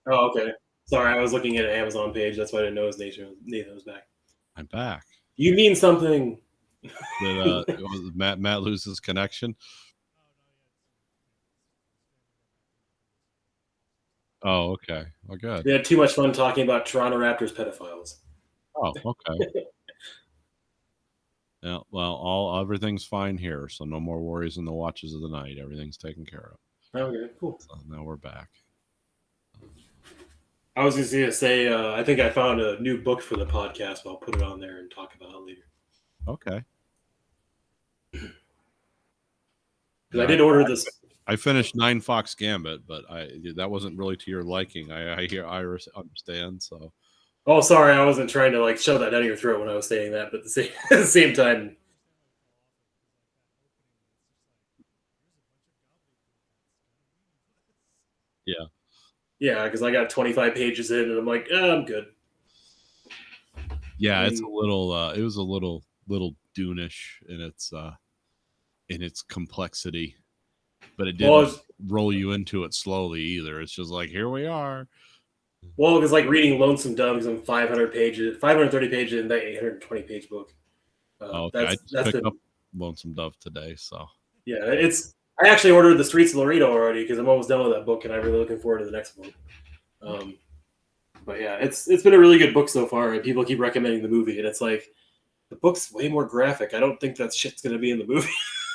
Oh, okay. Sorry, I was looking at an Amazon page. That's why I didn't know his Nathan was back. I'm back. You mean something? Did Matt lose his connection? Oh, okay. Well, good. They had too much fun talking about Toronto Raptors pedophiles. Oh, okay. Yeah. Well, everything's fine here, so no more worries in the watches of the night. Everything's taken care of. Okay, cool. So now we're back. I was just gonna say, I think I found a new book for the podcast, but I'll put it on there and talk about it later. Okay. Because I did order this. I finished 9 Fox Gambit, but that wasn't really to your liking. I understand. So. Oh, sorry, I wasn't trying to like shove that down your throat when I was saying that, but at the same time. Yeah. Yeah, because I got 25 pages in, and I'm like, I'm good. Yeah, it's a little. It was a little Dune-ish in its complexity, but it didn't roll you into it slowly either. It's just like, here we are. Well, it's like reading Lonesome Dove because I'm 530 pages in that 820 page book. Okay, I just picked up Lonesome Dove today, so yeah, I actually ordered The Streets of Laredo already because I'm almost done with that book, and I'm really looking forward to the next one. But yeah, it's been a really good book so far, and people keep recommending the movie, and it's like the book's way more graphic. I don't think that shit's gonna be in the movie.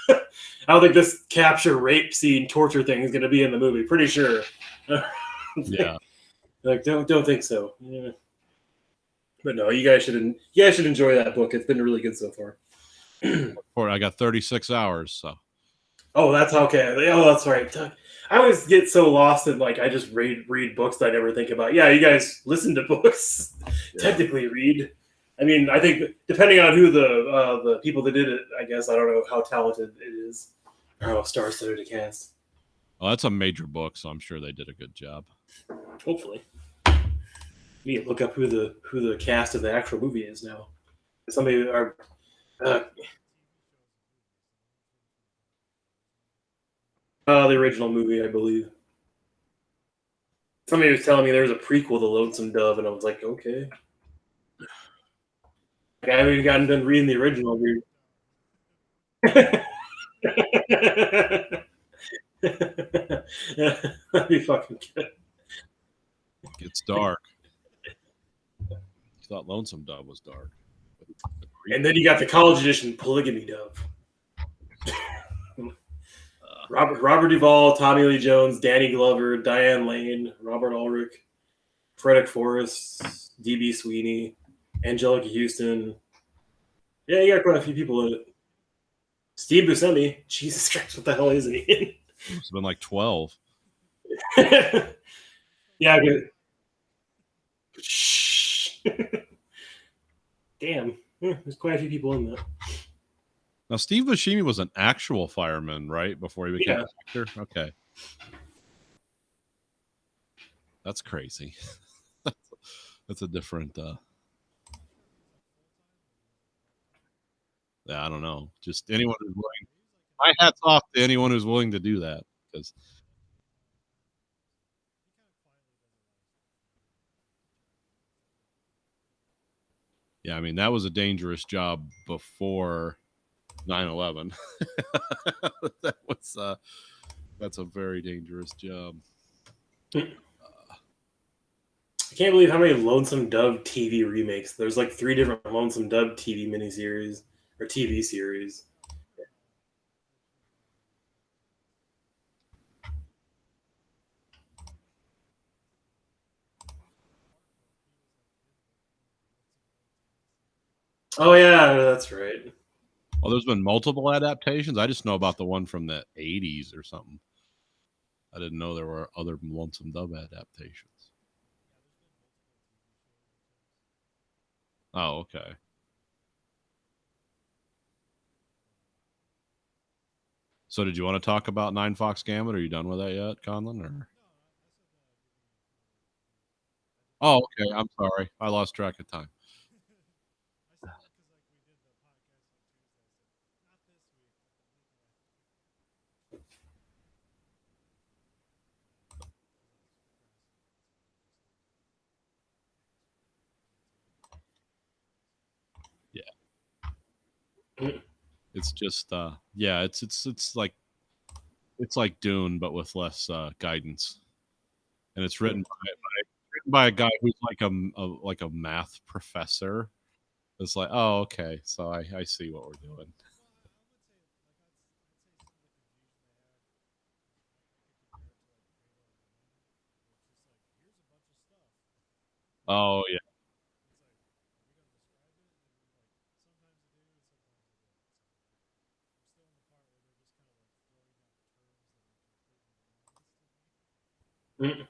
I don't think this capture, rape scene, torture thing is gonna be in the movie. Pretty sure. Yeah. Like don't think so. Yeah. But no, you guys should enjoy that book. It's been really good so far. I got 36 hours, so. Oh, that's okay. Oh, that's right. I always get so lost in like I just read books that I never think about. Yeah, you guys listen to books, technically read. I mean, I think depending on who the people that did it, I guess I don't know how talented it is or how star-studded a cast. Well, that's a major book, so I'm sure they did a good job. Hopefully, we need to look up who the cast of the actual movie is now. Somebody are. The original movie, I believe. Somebody was telling me there was a prequel to Lonesome Dove, and I was like, okay. Like, I haven't even gotten done reading the original. That'd be fucking good. It gets dark. I thought Lonesome Dove was dark. And then you got the college edition Polygamy Dove. Robert Duvall, Tommy Lee Jones, Danny Glover, Diane Lane, Robert Ulrich, Frederick Forrest, D.B. Sweeney, Angelica Houston. Yeah, you got quite a few people in it. Steve Buscemi. Jesus Christ, what the hell isn't he in? It's been like 12. Yeah, good. Shh. Damn. There's quite a few people in that. Now, Steve Buscemi was an actual fireman, right? Before he became an actor? Okay. That's crazy. That's a different... Yeah, I don't know. Just anyone who's willing... My hat's off to anyone who's willing to do that. Because... Yeah, I mean, that was a dangerous job before 9/11. That's a very dangerous job. I can't believe how many Lonesome Dove TV remakes. There's like 3 different Lonesome Dove TV miniseries or TV series. Oh yeah, that's right. Well, there's been multiple adaptations. I just know about the one from the 80s or something. I didn't know there were other Lonesome Dove adaptations. Oh, okay. So did you want to talk about 9 Fox Gambit? Are you done with that yet, Conlon? Or... Oh, okay. I'm sorry. I lost track of time. It's just yeah, it's like Dune but with less guidance, and it's written by a guy who's like a math professor. It's like, oh, okay, so I see what we're doing. Oh yeah. Mm.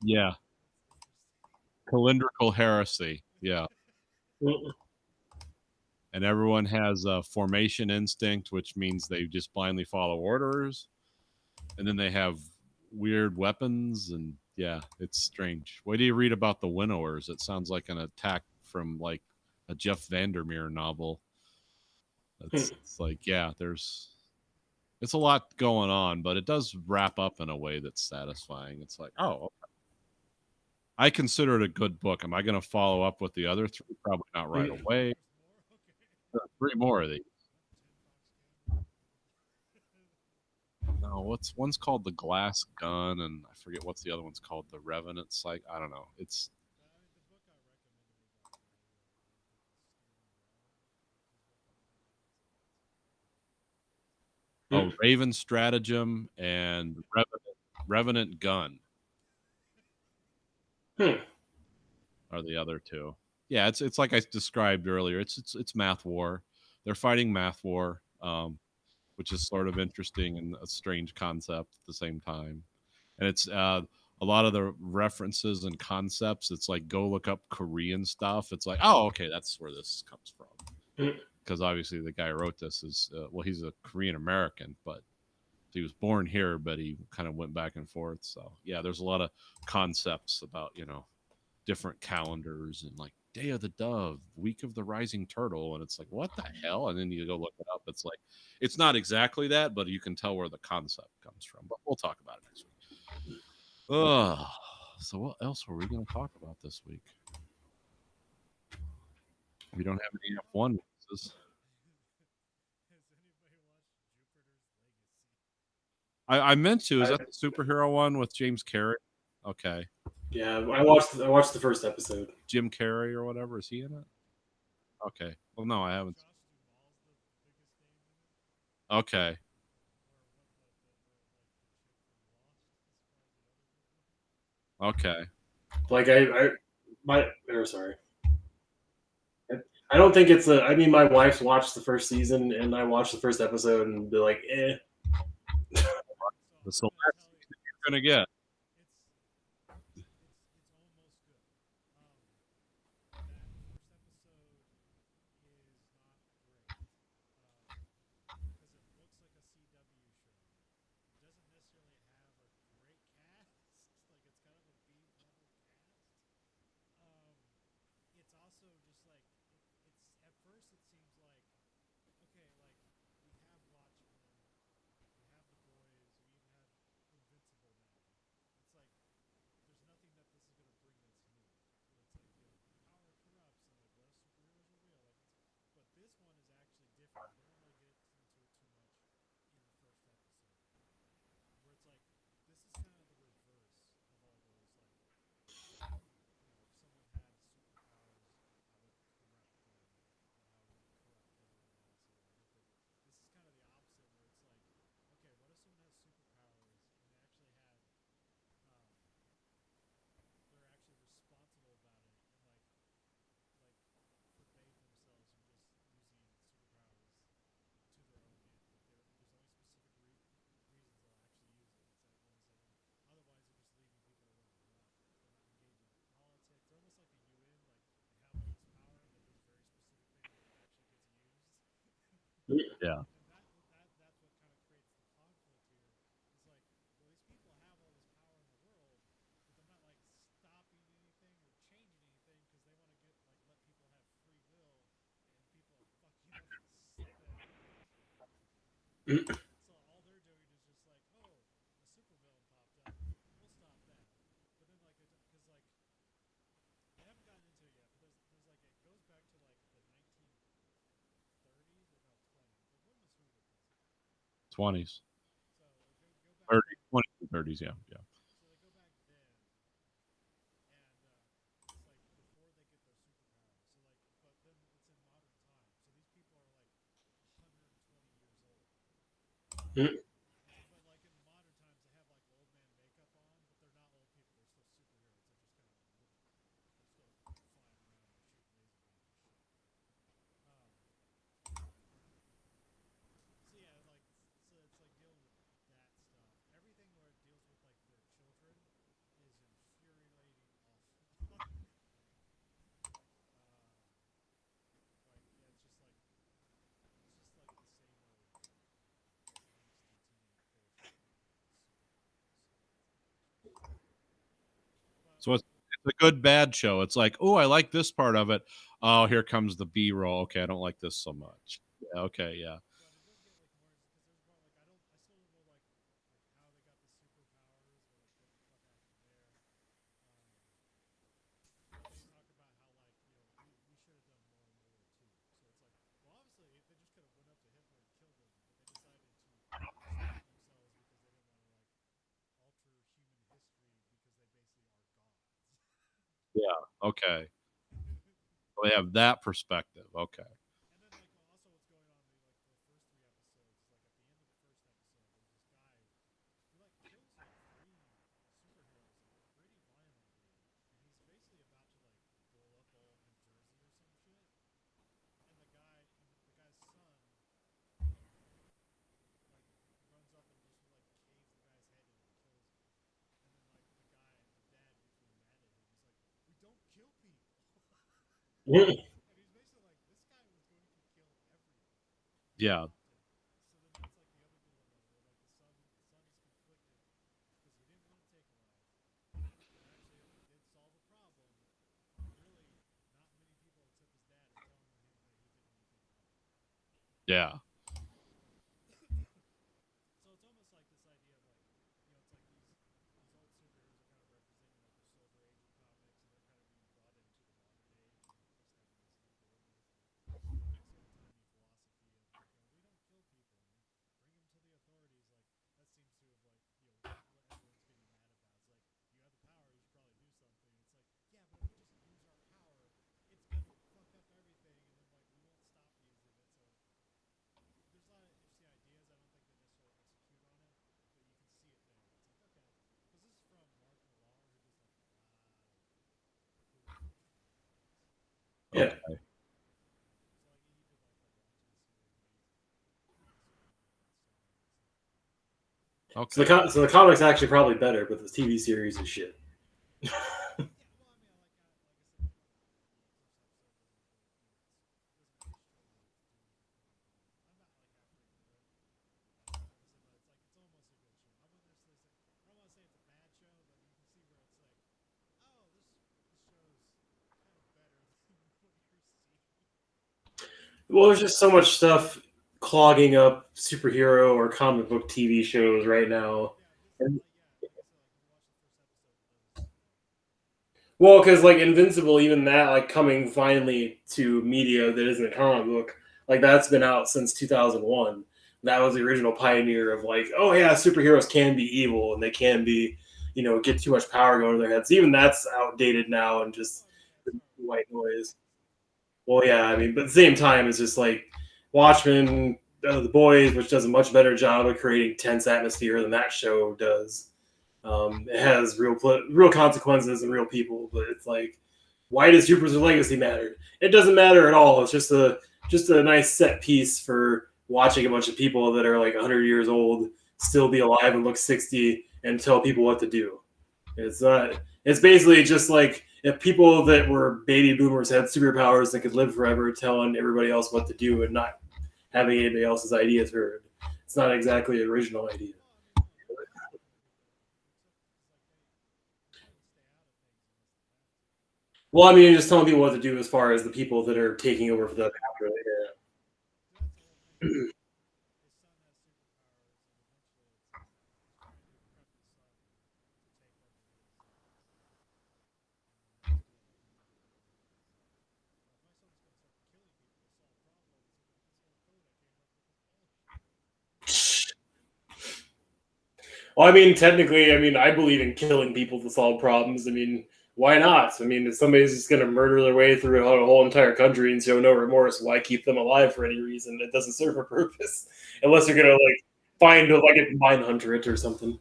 Yeah. Calendrical heresy. Yeah. Mm. And everyone has a formation instinct, which means they just blindly follow orders. And then they have weird weapons, and yeah, it's strange. Wait till you read about the Winnowers. It sounds like an attack from like a Jeff Vandermeer novel. It's like, yeah, it's a lot going on, but it does wrap up in a way that's satisfying. It's like, oh, okay. I consider it a good book. Am I going to follow up with the other 3? Probably not right away. 3 more of these. No, Oh, what's one's called the Glass Gun, and I forget what's the other one's called, the Revenant Psych. I don't know. It's Raven Stratagem and Revenant Gun Hmm. are the other two. Yeah, it's like I described earlier. It's Math War. They're fighting Math War, which is sort of interesting and a strange concept at the same time. And it's a lot of the references and concepts. It's like go look up Korean stuff. It's like, oh, okay, that's where this comes from. Hmm. Because obviously the guy who wrote this is he's a Korean American, but he was born here, but he kind of went back and forth. So yeah, there's a lot of concepts about different calendars and like Day of the Dove, Week of the Rising Turtle, and it's like what the hell? And then you go look it up. It's like it's not exactly that, but you can tell where the concept comes from. But we'll talk about it next week. So what else were we going to talk about this week? We don't have any F1 races. I meant to. Is that the superhero one with James Carrey? Okay. Yeah, I watched the first episode. Jim Carrey or whatever. Is he in it? Okay. Well, no, I haven't. Okay. Okay. Like sorry. I don't think it's I mean, my wife's watched the first season, and I watched the first episode, and they're like, eh. That's the last season you're gonna get. Yeah. '20s, 30s, 20s, and 30s. Yeah, yeah. Hmm. So it's a good bad show. It's like, oh, I like this part of it. Oh, here comes the B roll. Okay, I don't like this so much. Yeah, okay, yeah. Okay. So they have that perspective. Okay. Yeah. Yeah. Yeah. Okay. So Okay. so the comic's actually probably better, but the TV series is shit. Well, there's just so much stuff clogging up superhero or comic book TV shows right now. And, well, because like Invincible, even that like coming finally to media that isn't a comic book, like that's been out since 2001. That was the original pioneer of like, oh yeah, superheroes can be evil and they can be, get too much power going to their heads. Even that's outdated now and just white noise. Well, yeah, I mean, but at the same time, it's just like Watchmen, The Boys, which does a much better job of creating tense atmosphere than that show does. It has real consequences and real people, but it's like, why does Jupiter's Legacy matter? It doesn't matter at all. It's just a nice set piece for watching a bunch of people that are like 100 years old still be alive and look 60 and tell people what to do. It's not. It's basically just like if people that were baby boomers had superpowers and could live forever, telling everybody else what to do and not having anybody else's ideas heard. It's not exactly an original idea. Well, I mean, just telling people what to do as far as the people that are taking over for them after. Yeah. Well, I mean, technically, I mean, I believe in killing people to solve problems. I mean, why not? I mean, if somebody's just going to murder their way through a whole entire country and show no remorse, why keep them alive for any reason? It doesn't serve a purpose unless you're going to like find like a mine hunter it or something.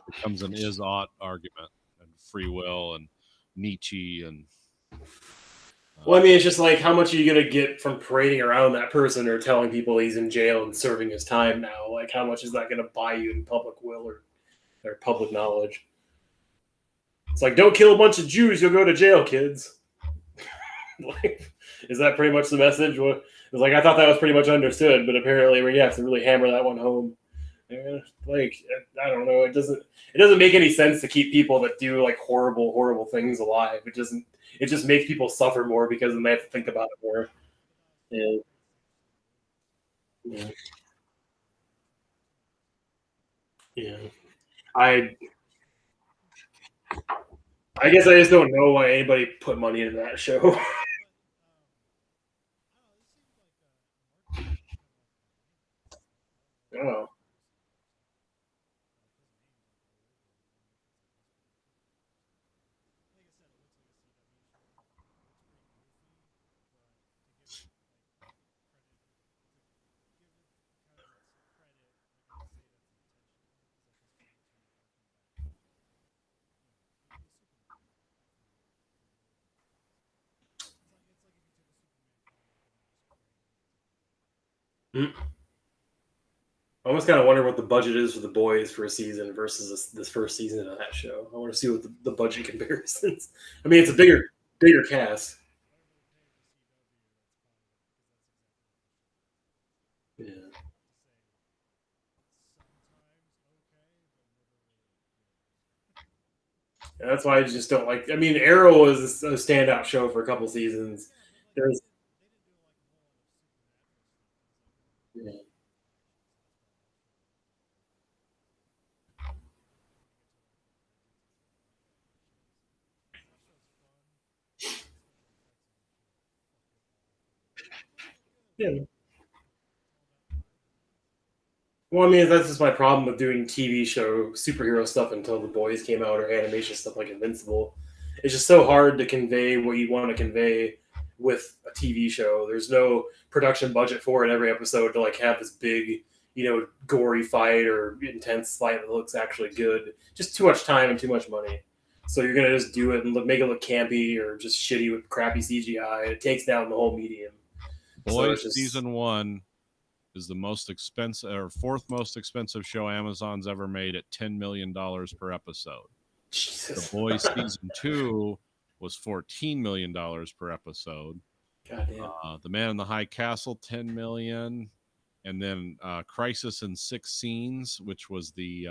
Becomes an is-ought argument and free will and Nietzsche and Well, I mean, it's just like how much are you going to get from parading around that person or telling people he's in jail and serving his time now? Like, how much is that going to buy you in public will or public knowledge? It's like, don't kill a bunch of Jews, you'll go to jail, kids. Like, is that pretty much the message? It's like I thought that was pretty much understood, but apparently we have to really hammer that one home. Yeah, like I don't know, it doesn't make any sense to keep people that do like horrible things alive. It just makes people suffer more because then they have to think about it more. Yeah. Yeah. Yeah. I I guess I just don't know why anybody put money into that show. Oh. I almost kind of wonder what the budget is for The Boys for a season versus this first season of that show. I want to see what the budget comparisons. I mean, it's a bigger cast. Yeah. And that's why I just don't like. I mean, Arrow was a standout show for a couple seasons. There's, yeah. Yeah. Well, I mean, that's just my problem with doing TV show superhero stuff until The Boys came out or animation stuff like Invincible. It's just so hard to convey what you want to convey with a TV show. There's no production budget for it every episode to like have this big, gory fight or intense fight that looks actually good. Just too much time and too much money. So you're gonna just do it and make it look campy or just shitty with crappy CGI. It takes down the whole medium. Boys season 1 is the most expensive or fourth most expensive show Amazon's ever made at $10 million per episode. Jesus. The Boys season 2 was $14 million per episode. Goddamn. The Man in the High Castle, $10 million. And then Crisis in 6 Scenes, which was the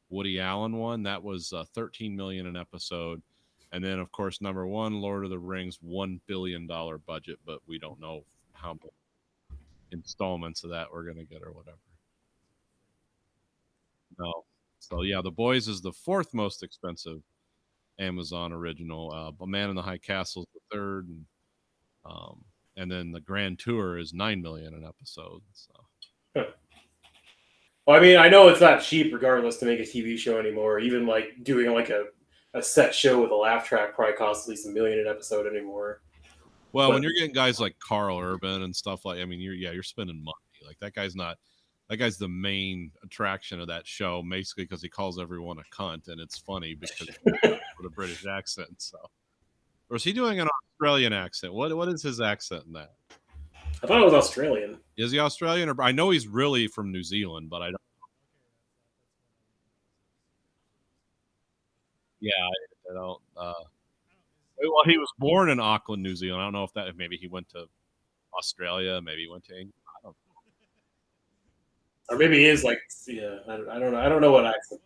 Woody Allen one, that was $13 million an episode. And then, of course, number 1, Lord of the Rings, $1 billion budget, but we don't know how many installments of that we're going to get or whatever. No. So, yeah, The Boys is the 4th most expensive Amazon original. Man in the High Castle is the 3rd. And then the Grand Tour is $9 million an episode. So. Well, I mean, I know it's not cheap regardless to make a TV show anymore. Even like doing like a set show with a laugh track probably costs at least $1 million an episode anymore. Well, when you're getting guys like Carl Urban and stuff like, I mean, you're spending money. Like that guy's the main attraction of that show, basically because he calls everyone a cunt, and it's funny because with a British accent. So, or is he doing an Australian accent? What is his accent in that? I thought it was Australian. Is he Australian? Or I know he's really from New Zealand, but I don't. Yeah, I don't. Well, he was born in Auckland, New Zealand. I don't know if maybe he went to Australia, maybe he went to England. I don't know. Or maybe he is like, yeah, I don't know. I don't know what accent.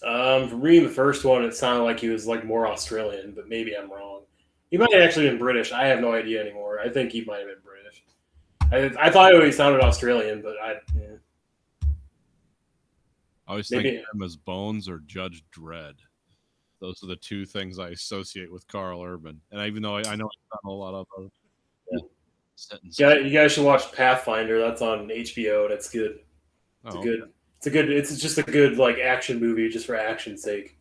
From reading the first one, it sounded like he was like more Australian, but maybe I'm wrong. He might have actually been British. I have no idea anymore. I think he might have been British. I thought he sounded Australian, but yeah. I always think of him as Bones or Judge Dredd. Those are the two things I associate with Carl Urban. And even though I know I've done a lot of other sentences. Yeah, you guys should watch Pathfinder. That's on HBO, and it's good. It's just a good like action movie just for action's sake.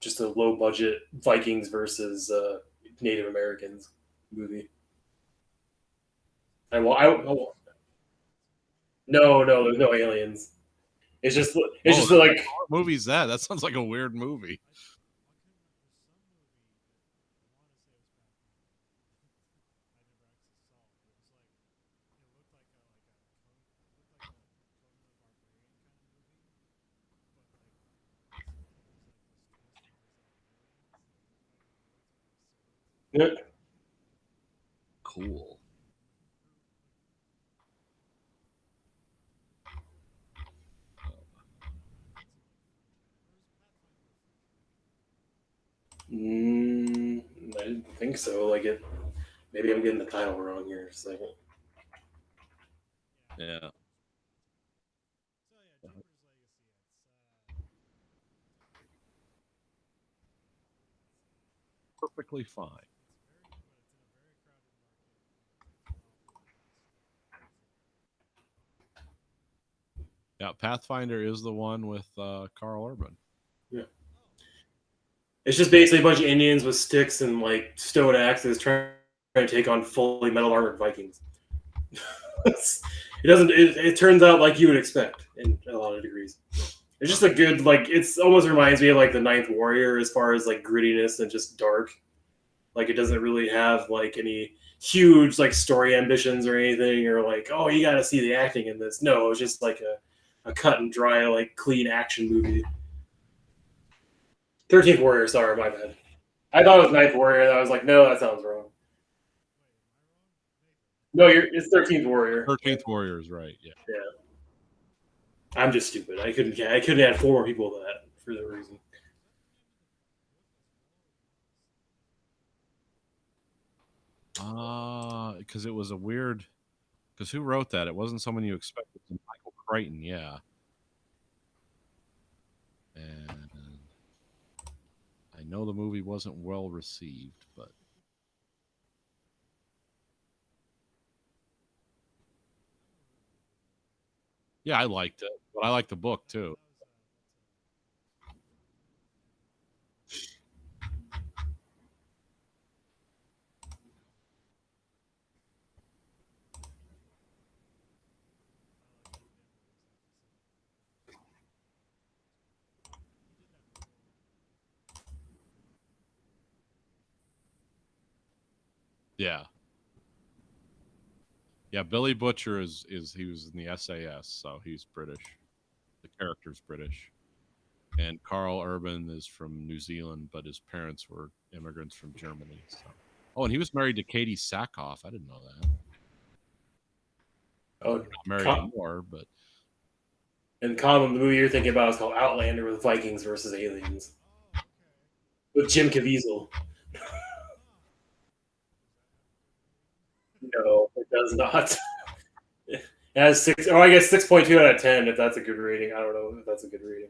Just a low budget Vikings versus Native Americans movie. No, there's no aliens. It's just like what movie is that? That sounds like a weird movie. yeah. Cool. I didn't think so. Maybe I'm getting the title wrong here. Just a second. Yeah. Perfectly fine. Yeah, Pathfinder is the one with Carl Urban. It's just basically a bunch of Indians with sticks and like stone axes trying to take on fully metal armored Vikings. It turns out like you would expect in a lot of degrees. It's just a good, like, it's almost reminds me of like the Ninth Warrior as far as like grittiness and just dark. Like it doesn't really have like any huge like story ambitions or anything, or like, oh, you got to see the acting in this. No, it's just like a cut and dry, like clean action movie. 13th Warrior, sorry, my bad. I thought it was Ninth Warrior, and I was like, no, that sounds wrong. No, it's 13th Warrior. 13th Warrior is right. Yeah. I'm just stupid. I couldn't add 4 more people to that for that reason. Because it was a weird. Because who wrote that? It wasn't someone you expected. Michael Crichton, yeah. And I know the movie wasn't well received, but yeah, I liked it. But I liked the book too. Yeah. Yeah, Billy Butcher is he was in the SAS, so he's British. The character's British. And Carl Urban is from New Zealand, but his parents were immigrants from Germany. So. Oh, and he was married to Katie Sackhoff. I didn't know that. Oh, not married anymore, but. And Colin, the movie you're thinking about is called Outlander with Vikings versus aliens. With Jim Caviezel. No, it does not. It has 6. Oh, I guess 6.2 out of 10. If that's a good rating, I don't know if that's a good rating.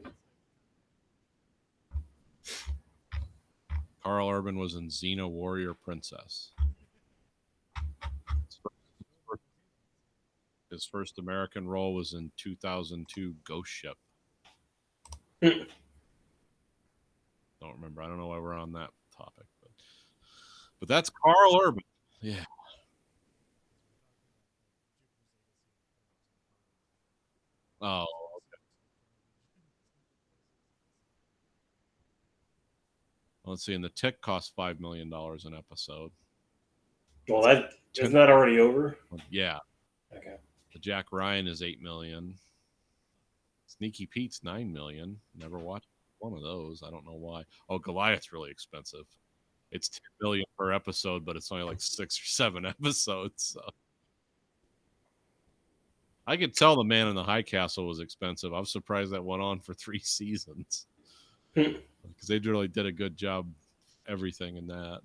Carl Urban was in Xena Warrior Princess. His first American role was in 2002 Ghost Ship. Don't remember. I don't know why we're on that topic, but that's Carl Urban. Yeah. Oh, okay. Let's see. And the Tick cost $5 million an episode. Well, isn't that already over? Yeah. Okay. The Jack Ryan is $8 million. Sneaky Pete's $9 million. Never watched one of those. I don't know why. Oh, Goliath's really expensive. It's $10 million per episode, but it's only like 6 or 7 episodes. So. I could tell The Man in the High Castle was expensive. I was surprised that went on for 3 seasons because they really did a good job everything in that.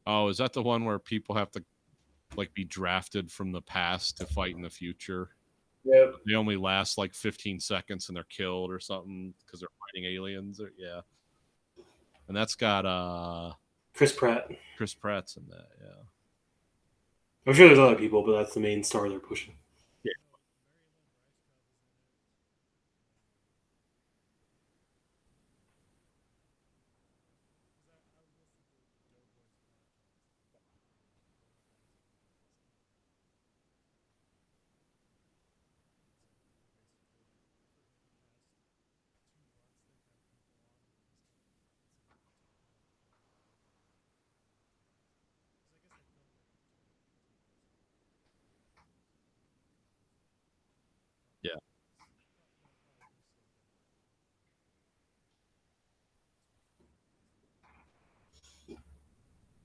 Oh, is that the one where people have to like be drafted from the past to fight in the future? Yep. They only last like 15 seconds and they're killed or something because they're fighting aliens. Yeah. And that's got Chris Pratt. Chris Pratt's in that, yeah. I'm sure there's other people, but that's the main star they're pushing. Yeah. Yeah.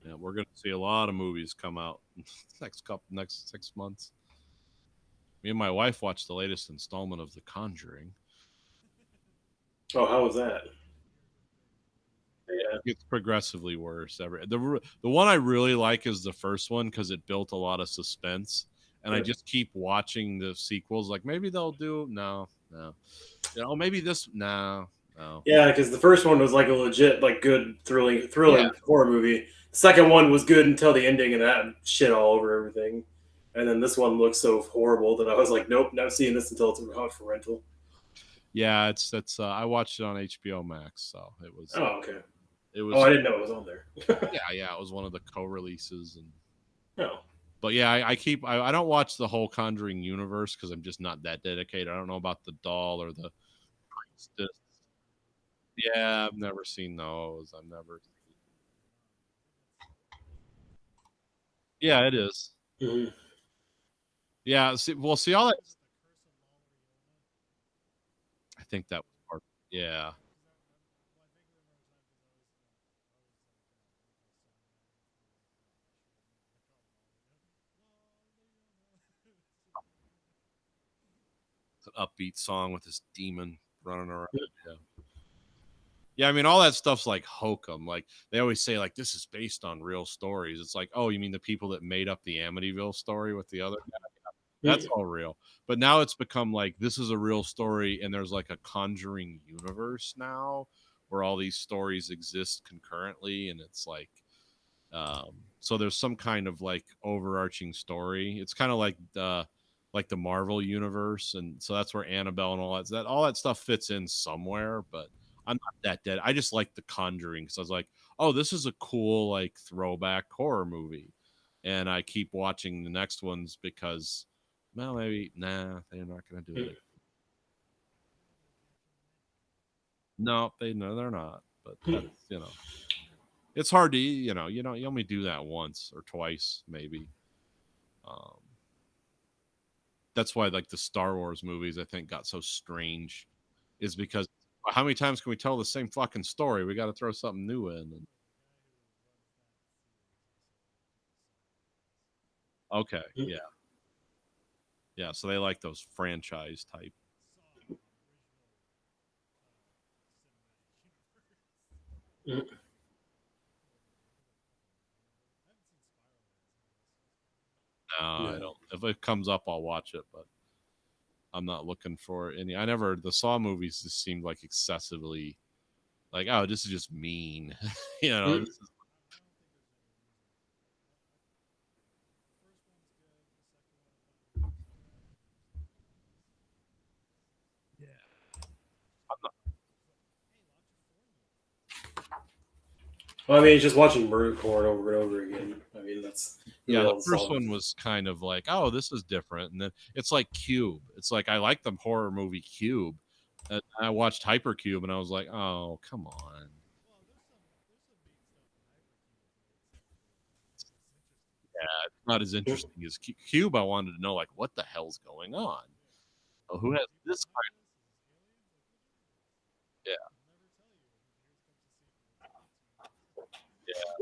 Yeah, we're going to see a lot of movies come out next 6 months. Me and my wife watched the latest installment of The Conjuring. Oh, how was that? Yeah. It's progressively worse. The one I really like is the first one because it built a lot of suspense. And I just keep watching the sequels. Like maybe they'll do no. You know, maybe this no. Oh. Yeah, because the first one was like a legit, like good, thrilling Yeah. horror movie. The second one was good until the ending, and that shit all over everything. And then this one looks so horrible that I was like, nope, not seeing this until it's out for rental. Yeah, it's I watched it on HBO Max, so it was Oh, okay. it was Oh, I didn't know it was on there. yeah, it was one of the co-releases. And No. but yeah, I don't watch the whole Conjuring universe because I'm just not that dedicated. I don't know about the doll or the priestess. Yeah, I've never seen those. I've never. Yeah, it is. Mhm. Yeah, see all that. I think that was part. Yeah, it's an upbeat song with this demon running around. Yeah. Yeah, I mean, all that stuff's like hokum. Like they always say, like this is based on real stories. It's like, oh, you mean the people that made up the Amityville story with the other guy? That's all real. But now it's become like this is a real story, and there's like a Conjuring universe now where all these stories exist concurrently, and it's so there's some kind of like overarching story. It's kind of like the Marvel universe, and so that's where Annabelle and all that stuff fits in somewhere. But I'm not that dead. I just like the Conjuring because I was like, oh, this is a cool like throwback horror movie, and I keep watching the next ones because, well, maybe they're not gonna do it. No, they're not. But that's it's hard to you only do that once or twice maybe. Um, that's why like the Star Wars movies I think got so strange, is because how many times can we tell the same fucking story? We got to throw something new in. And, okay, yeah. So they like those franchise type. No, I don't. If it comes up, I'll watch it, but I'm not looking for any. The Saw movies just seemed like excessively, like, oh, this is just mean, This is, Well, I mean, it's just watching murder porn over and over again. I mean, that's yeah. really The all first solid. one was kind of like, oh, this is different, and then it's like Cube. It's like I like the horror movie Cube. And I watched Hypercube, and I was like, oh, come on. Yeah, it's not as interesting as Cube. I wanted to know, like, what the hell's going on? Oh, who has this kind? Yeah,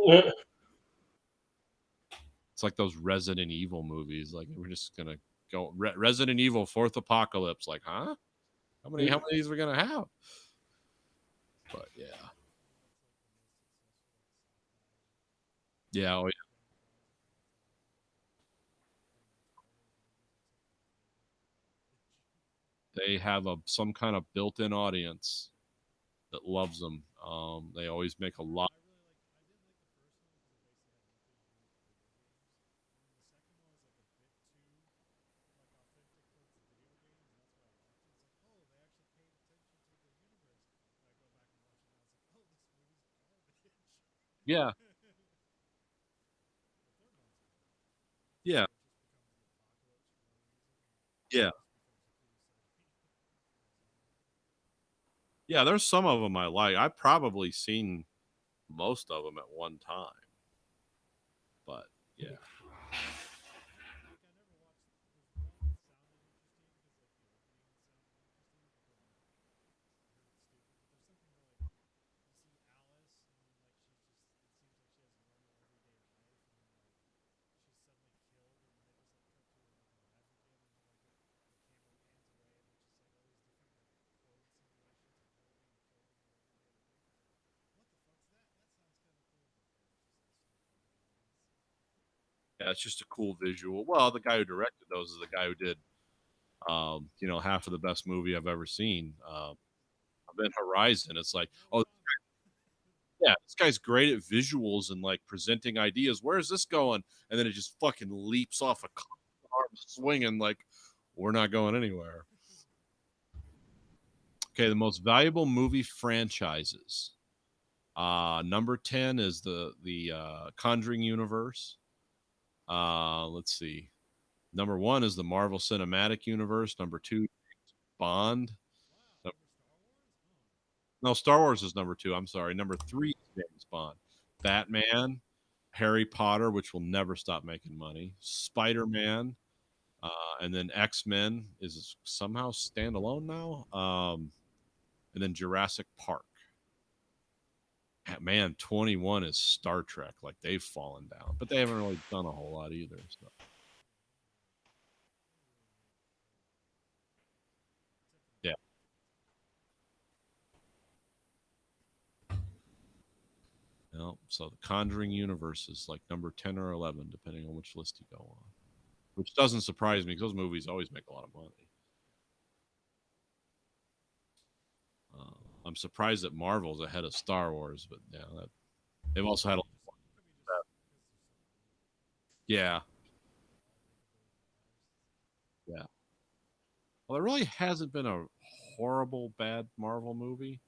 yeah. It's like those Resident Evil movies. Like we're just gonna go Resident Evil Fourth Apocalypse. Like, huh? How many of these are we gonna have? But yeah, oh, yeah. They have some kind of built-in audience that loves them. They always make a lot. Yeah, yeah, yeah, yeah. There's some of them I like. I've probably seen most of them at one time. But yeah, yeah. It's just a cool visual. Well, the guy who directed those is the guy who did half of the best movie I've ever seen. Event Horizon. It's like, oh, yeah, this guy's great at visuals and like presenting ideas. Where's this going? And then it just fucking leaps off a arm swinging like we're not going anywhere. Okay, the most valuable movie franchises. Number 10 is the Conjuring universe. Let's see. Number 1 is the Marvel Cinematic Universe. Number 2, Bond. No, Star Wars is number 2. I'm sorry. Number 3 is James Bond. Batman, Harry Potter, which will never stop making money. Spider-Man, and then X-Men is somehow standalone now. And then Jurassic Park. Man, 21 is Star Trek. Like they've fallen down, but they haven't really done a whole lot either. So. Yeah. No, so the Conjuring universe is like number 10 or 11, depending on which list you go on. Which doesn't surprise me because those movies always make a lot of money. I'm surprised that Marvel's ahead of Star Wars, but yeah, they've also had a yeah. Yeah. Well, there really hasn't been a horrible bad Marvel movie.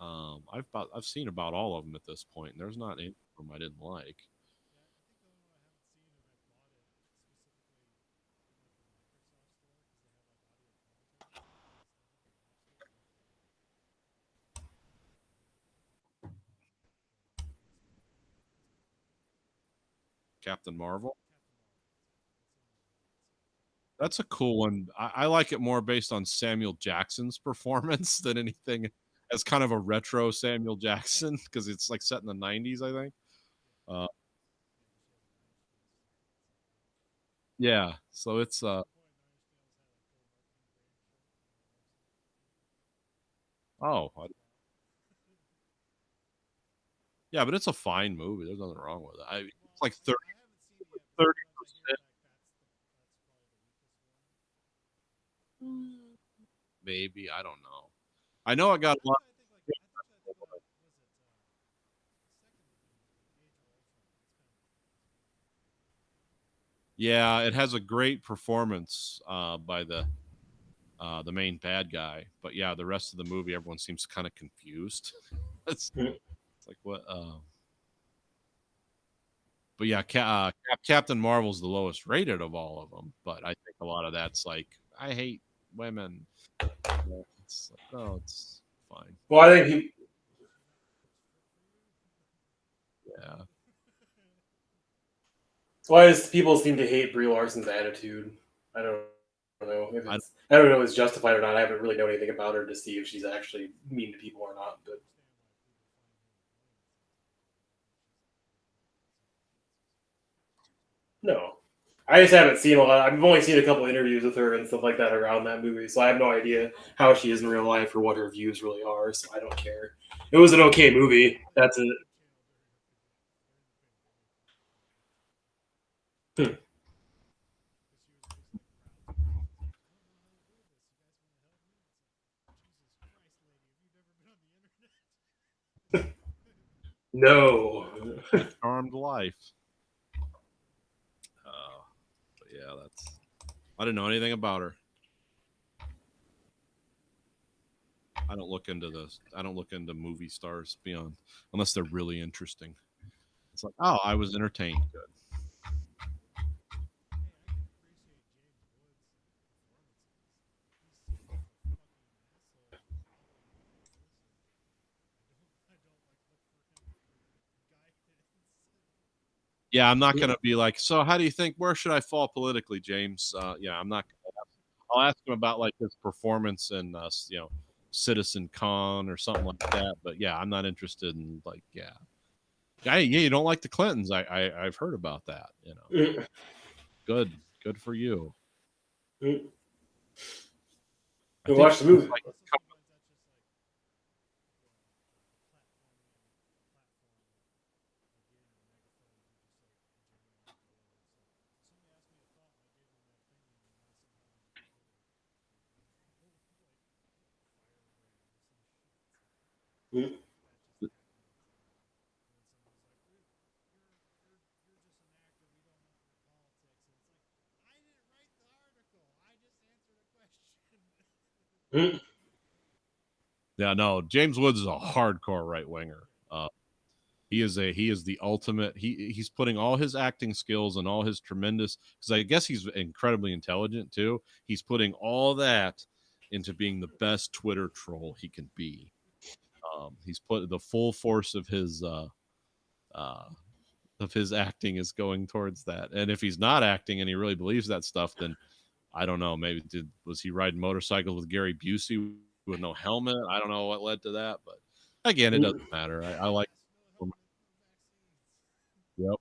I've seen about all of them at this point, and there's not any of them I didn't like. Captain Marvel. That's a cool one. I like it more based on Samuel Jackson's performance than anything as kind of a retro Samuel Jackson because it's like set in the 90s, I think. Yeah, so it's oh yeah, but it's a fine movie. There's nothing wrong with it. It's like 30%. Maybe I don't know. I know I got a lot. Yeah, it has a great performance by the main bad guy, but yeah, the rest of the movie, everyone seems kind of confused. It's like what? But yeah, Captain Marvel's the lowest rated of all of them, but I think a lot of that's like I hate women. It's like, oh, it's fine. Well, I think Yeah. Why does people seem to hate Brie Larson's attitude? I don't know if it's, I don't know if it's justified or not. I haven't really known anything about her to see if she's actually mean to people or not. But no, I just haven't seen a lot. I've only seen a couple interviews with her and stuff like that around that movie, so I have no idea how she is in real life or what her views really are. So I don't care. It was an okay movie. That's it. No. Charmed life. But yeah, I didn't know anything about her. I don't look into this. I don't look into movie stars beyond unless they're really interesting. It's like, oh, I was entertained. Good. Yeah, I'm not going to be like, so how do you think, where should I fall politically, James? Yeah, I'm not. I'll ask him about like his performance in, Citizen Khan or something like that. But yeah, I'm not interested in like, yeah, you don't like the Clintons. I've heard about that. Good for you. We watched the movie. Mm. Mm. Yeah, no, James Woods is a hardcore right winger. He is the ultimate. He's putting all his acting skills and all his tremendous, because I guess he's incredibly intelligent too. He's putting all that into being the best Twitter troll he can be. He's put the full force uh, of his acting is going towards that. And if he's not acting and he really believes that stuff, then I don't know. Maybe was he riding motorcycles with Gary Busey with no helmet? I don't know what led to that, but again, it doesn't matter. I like. Yep.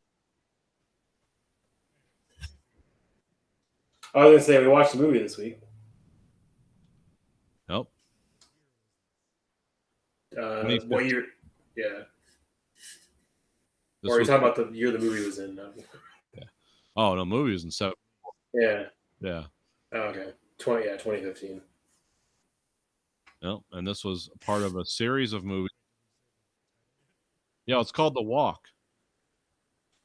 I was gonna say we watched the movie this week. Nope. What year? Yeah. This Or are you was- talking about the year the movie was in? No. Oh no, movie was in seven. Yeah. Yeah. Oh, okay. 2015. No, and this was part of a series of movies. Yeah, it's called The Walk,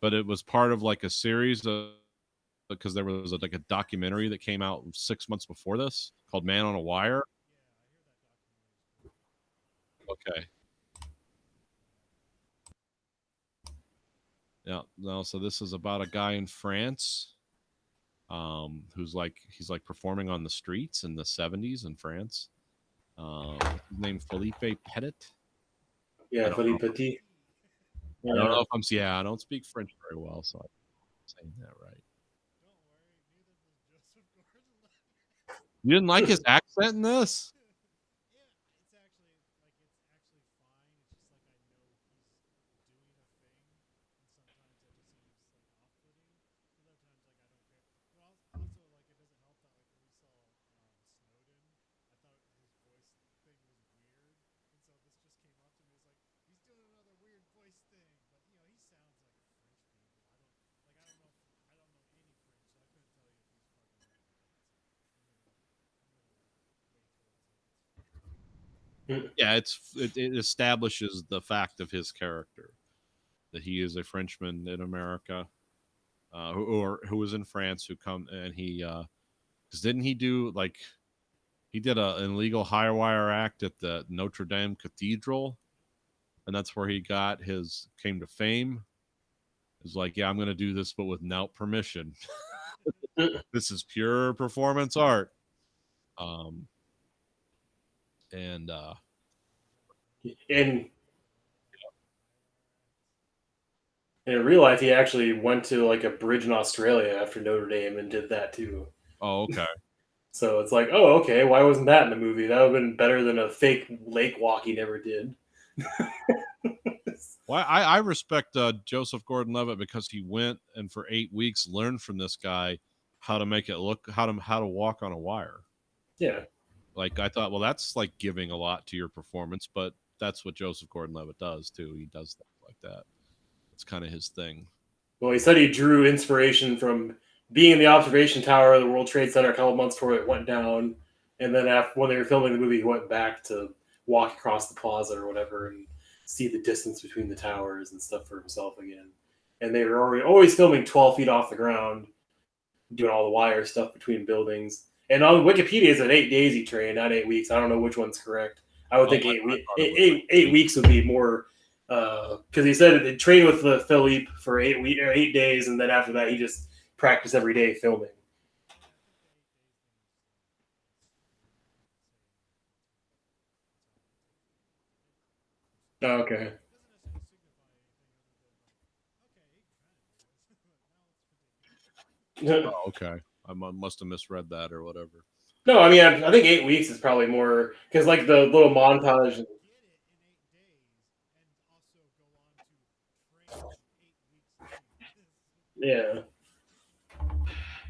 but it was part of like a series of, because there was like a documentary that came out 6 months before this called Man on a Wire. Okay. Yeah. No. So this is about a guy in France, who's like he's like performing on the streets in the 70s in France. His name Philippe Petit. Yeah, don't Philippe know. Petit. I don't know if I'm. Yeah, I don't speak French very well, so I'm saying that right. You didn't like his accent in this? Yeah, it establishes the fact of his character that he is a Frenchman in America, who was in France, who come and he because didn't he do like he did an illegal high wire act at the Notre Dame Cathedral, and that's where he got his came to fame. It's like, yeah, I'm going to do this, but without permission. This is pure performance art. Um, and In real life, he actually went to like a bridge in Australia after Notre Dame and did that too. oh, okay. So it's like, oh, okay, why wasn't that in the movie? That would have been better than a fake lake walk he never did. Well, I respect Joseph Gordon-Levitt because he went and for 8 weeks learned from this guy how to make it look how to walk on a wire. Yeah. Like I thought, well, that's like giving a lot to your performance, but that's what Joseph Gordon-Levitt does too. He does things like that. It's kind of his thing. Well, he said he drew inspiration from being in the observation tower of the World Trade Center a couple months before it went down, and then when they were filming the movie, he went back to walk across the plaza or whatever and see the distance between the towers and stuff for himself again. And they were always filming 12 feet off the ground, doing all the wire stuff between buildings. And on Wikipedia, it's at 8 days he trained, not 8 weeks. I don't know which one's correct. I would think 8 weeks would be more, because he said they trained with the Philippe for 8 days, and then after that he just practiced every day filming. Oh, okay. Oh, okay. I must have misread that or whatever. No, I mean, I think 8 weeks is probably more, because like the little montage. Yeah.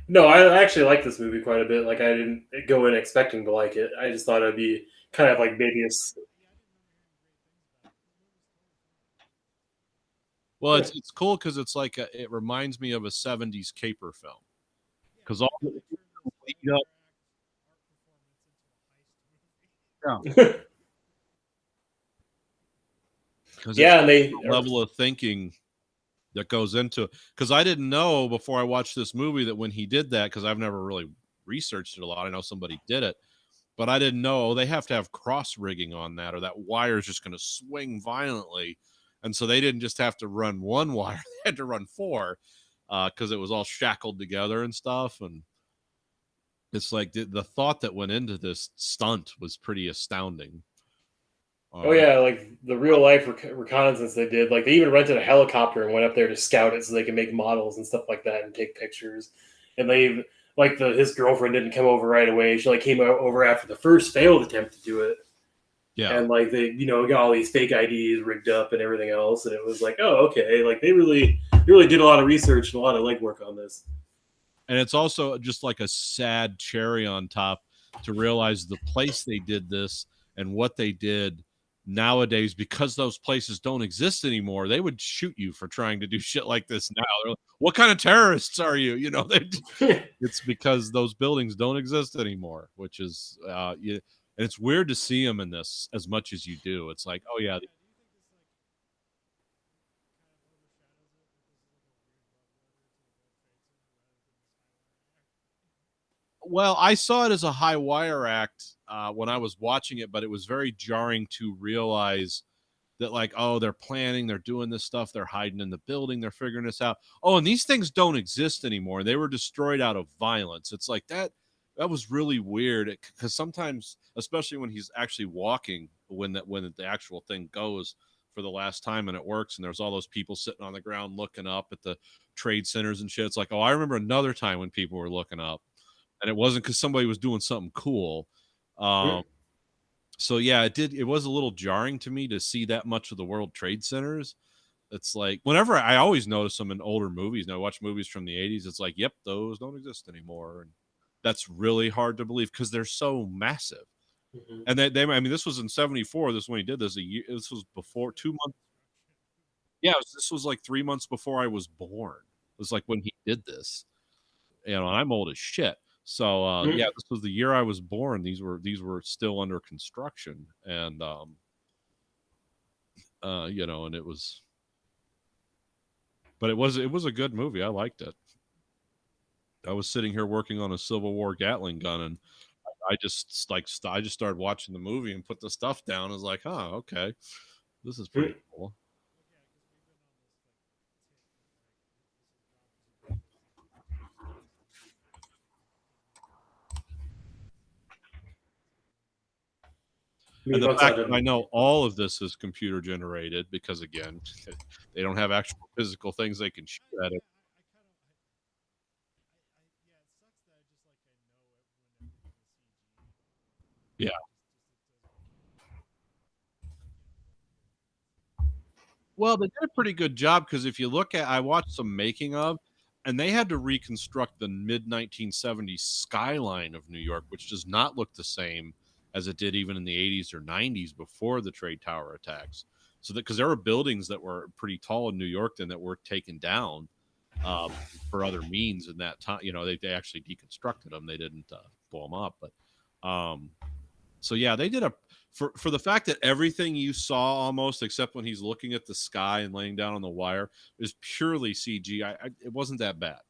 No, I actually like this movie quite a bit. Like, I didn't go in expecting to like it. I just thought it'd be kind of like maybe Well, it's cool because it's like it reminds me of a 70s caper film. Because all the lead up. Yeah. because Yeah, and they level of thinking that goes into it. Because I didn't know before I watched this movie that when he did that, because I've never really researched it a lot. I know somebody did it, but I didn't know they have to have cross rigging on that, or that wire is just going to swing violently. And so they didn't just have to run one wire; they had to run four because it was all shackled together and stuff. And it's like the thought that went into this stunt was pretty astounding. Oh yeah, like the real life reconnaissance they did. Like they even rented a helicopter and went up there to scout it so they could make models and stuff like that and take pictures. And they like his girlfriend didn't come over right away. She like came over after the first failed attempt to do it. Yeah, and like they got all these fake IDs rigged up and everything else, and it was like, oh okay, like they really did a lot of research and a lot of legwork on this. And it's also just like a sad cherry on top to realize the place they did this and what they did nowadays, because those places don't exist anymore. They would shoot you for trying to do shit like this now. They're like, what kind of terrorists are you? You know, it's because those buildings don't exist anymore, which is and it's weird to see them in this as much as you do. It's like, oh yeah. Well, I saw it as a high wire act when I was watching it, but it was very jarring to realize that, like, oh, they're planning, they're doing this stuff, they're hiding in the building, they're figuring this out. Oh, and these things don't exist anymore. They were destroyed out of violence. It's like that was really weird, because sometimes, especially when he's actually walking, when the actual thing goes for the last time and it works, and there's all those people sitting on the ground looking up at the trade centers and shit. It's like, oh, I remember another time when people were looking up. And it wasn't because somebody was doing something cool. So yeah, it was a little jarring to me to see that much of the World Trade Centers. It's like, whenever I always notice them in older movies, and I watch movies from the 80s, it's like, yep, those don't exist anymore. And that's really hard to believe because they're so massive. Mm-hmm. And they I mean, this was in 74. This is when he did this. This was before 2 months. Yeah, this was like 3 months before I was born. It was like when he did this. You know, I'm old as shit. So yeah, this was the year I was born. These were still under construction, and you know, and it was a good movie. I liked it. I was sitting here working on a Civil War Gatling gun, and I just started watching the movie and put the stuff down. I was like, oh, okay, this is pretty cool. And the fact that I know all of this is computer generated, because again, they don't have actual physical things they can shoot at it. Yeah. Well, they did a pretty good job, because if you look at, I watched some making of, and they had to reconstruct the mid 1970s skyline of New York, which does not look the same as it did even in the 80s or 90s before the trade tower attacks. So that, because there were buildings that were pretty tall in New York then that were taken down for other means in that time. You know, they actually deconstructed them. They didn't blow them up. But so yeah, they did for the fact that everything you saw, almost except when he's looking at the sky and laying down on the wire, is purely CG. It wasn't that bad,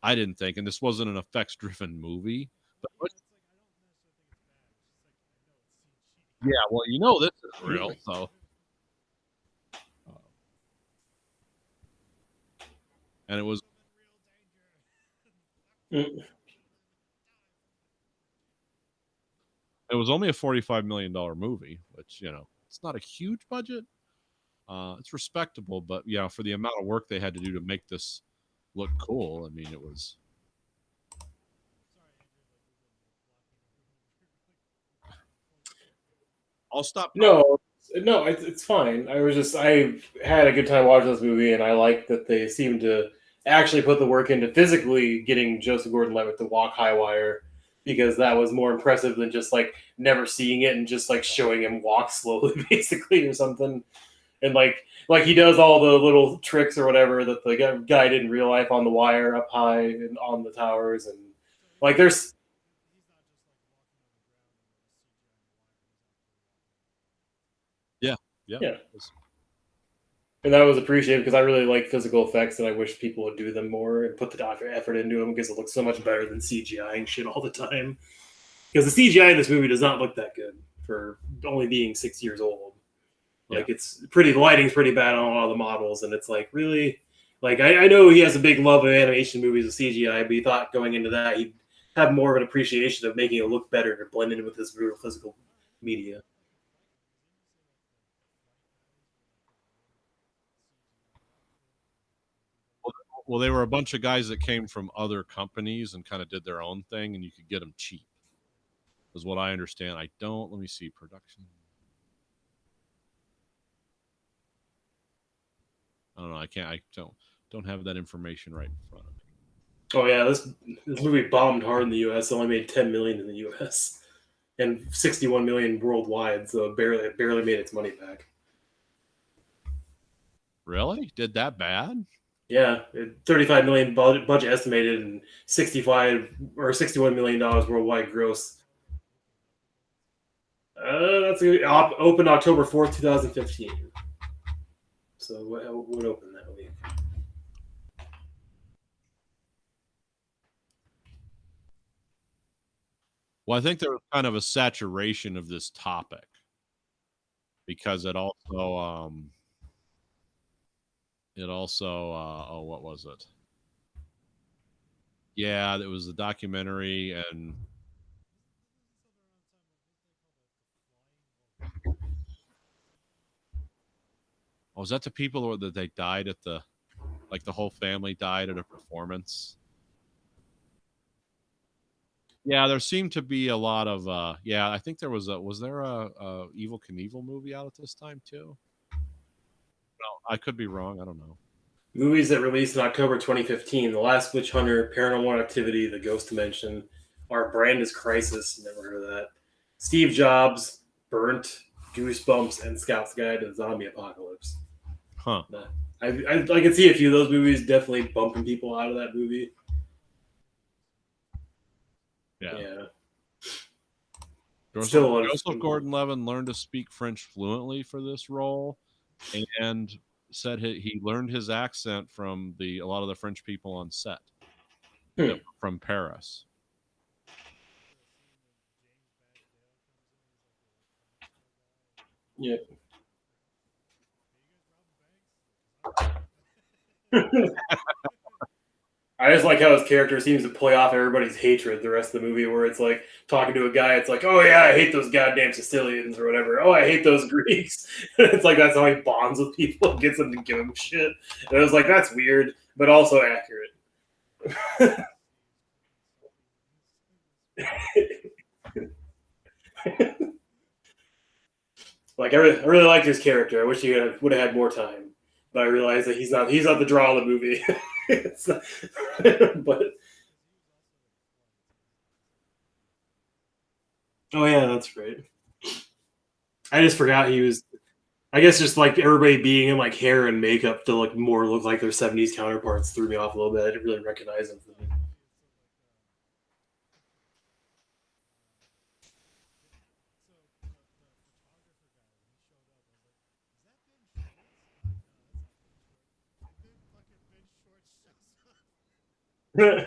I didn't think. And this wasn't an effects driven movie. But yeah, well, you know, this is real, so. And it was. It was only a $45 million movie, which, you know, it's not a huge budget. It's respectable, but yeah, for the amount of work they had to do to make this look cool, I mean, it was. I'll stop. No, it's fine. I had a good time watching this movie, and I like that they seem to actually put the work into physically getting Joseph Gordon-Levitt to walk high wire, because that was more impressive than just like never seeing it and just like showing him walk slowly, basically, or something. And like he does all the little tricks or whatever that the guy did in real life on the wire up high and on the towers, and like there's. Yeah. Yeah. Yeah. And that was appreciated because I really like physical effects, and I wish people would do them more and put the effort into them because it looks so much better than CGI and shit all the time. Because the CGI in this movie does not look that good for only being 6 years old. Like it's pretty, the lighting's pretty bad on all the models, and it's like really, like I know he has a big love of animation movies with CGI, but he thought going into that he'd have more of an appreciation of making it look better to blend in with this real physical media. Well, they were a bunch of guys that came from other companies and kind of did their own thing, and you could get them cheap, is what I understand. I don't. Let me see production. I don't know. I can't. I don't have that information right in front of me. Oh yeah, this movie bombed hard in the U.S. It only made 10 million in the U.S. and 61 million worldwide, so it barely made its money back. Really? Did that bad? Yeah, 35 million budget estimated and 65 or 61 million dollars worldwide gross. That's opened October 4th, 2015. So what opened that week? Well, I think there was kind of a saturation of this topic because it also oh, what was it? Yeah, it was a documentary, and was that the people that they died at the, like the whole family died at a performance? Yeah, there seemed to be a lot of yeah, I think there was there a Evil Knievel movie out at this time too? No, I could be wrong. I don't know. Movies that released in October 2015: The Last Witch Hunter, Paranormal Activity, The Ghost Dimension, Our Brand is Crisis. Never heard of that. Steve Jobs, Burnt, Goosebumps, and Scout's Guide to the Zombie Apocalypse. Huh. I can see a few of those movies definitely bumping people out of that movie. Yeah. Still, Joseph Gordon-Levitt learned to speak French fluently for this role, and said he learned his accent from a lot of the French people on set from Paris. Yep. I just like how his character seems to play off everybody's hatred the rest of the movie, where it's like talking to a guy, it's like, oh yeah, I hate those goddamn Sicilians or whatever. Oh, I hate those Greeks. It's like that's how he bonds with people and gets them to give him shit. And I was like, that's weird, but also accurate. Like I really liked his character. I wish he would have had more time, but I realized that he's not the draw of the movie. But oh yeah, that's right. I just forgot he was. I guess just like everybody being in like hair and makeup to look like their 70s counterparts threw me off a little bit. I didn't really recognize him. No,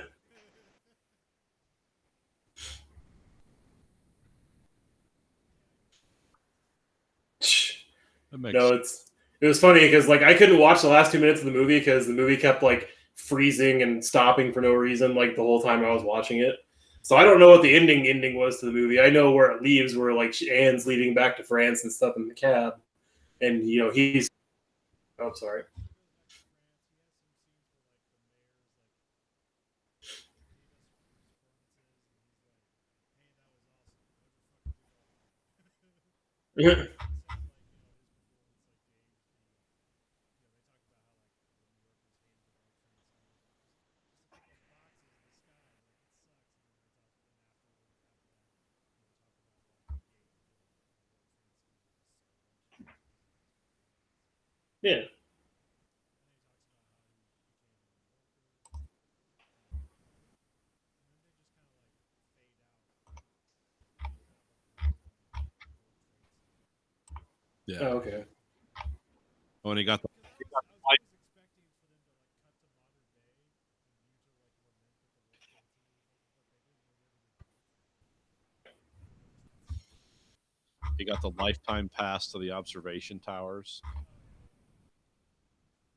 it was funny because like I couldn't watch the last 2 minutes of the movie because the movie kept like freezing and stopping for no reason like the whole time I was watching it. So I don't know what the ending was to the movie. I know where it leaves, where like Anne's leaving back to France and stuff in the cab, and he's. Oh, sorry. Yeah. Yeah. Oh, okay. When he got the he got the lifetime pass to the observation towers.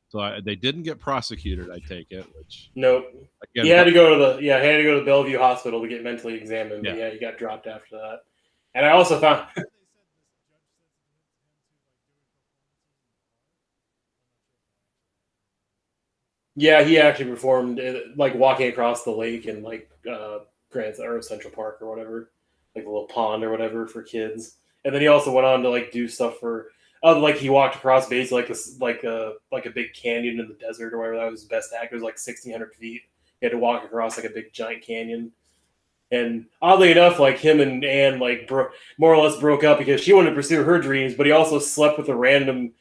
So they didn't get prosecuted, I take it. Which Nope. again, He had to go to he had to go to Bellevue Hospital to get mentally examined. But Yeah. yeah, he got dropped after that. And I also found yeah, he actually performed like walking across the lake in like Grand or Central Park or whatever, like a little pond or whatever for kids. And then he also went on to like do stuff for like he walked across basically like a big canyon in the desert or whatever. That was his best act. It was like 1,600 feet. He had to walk across like a big giant canyon. And oddly enough, like him and Anne like more or less broke up because she wanted to pursue her dreams, but he also slept with a random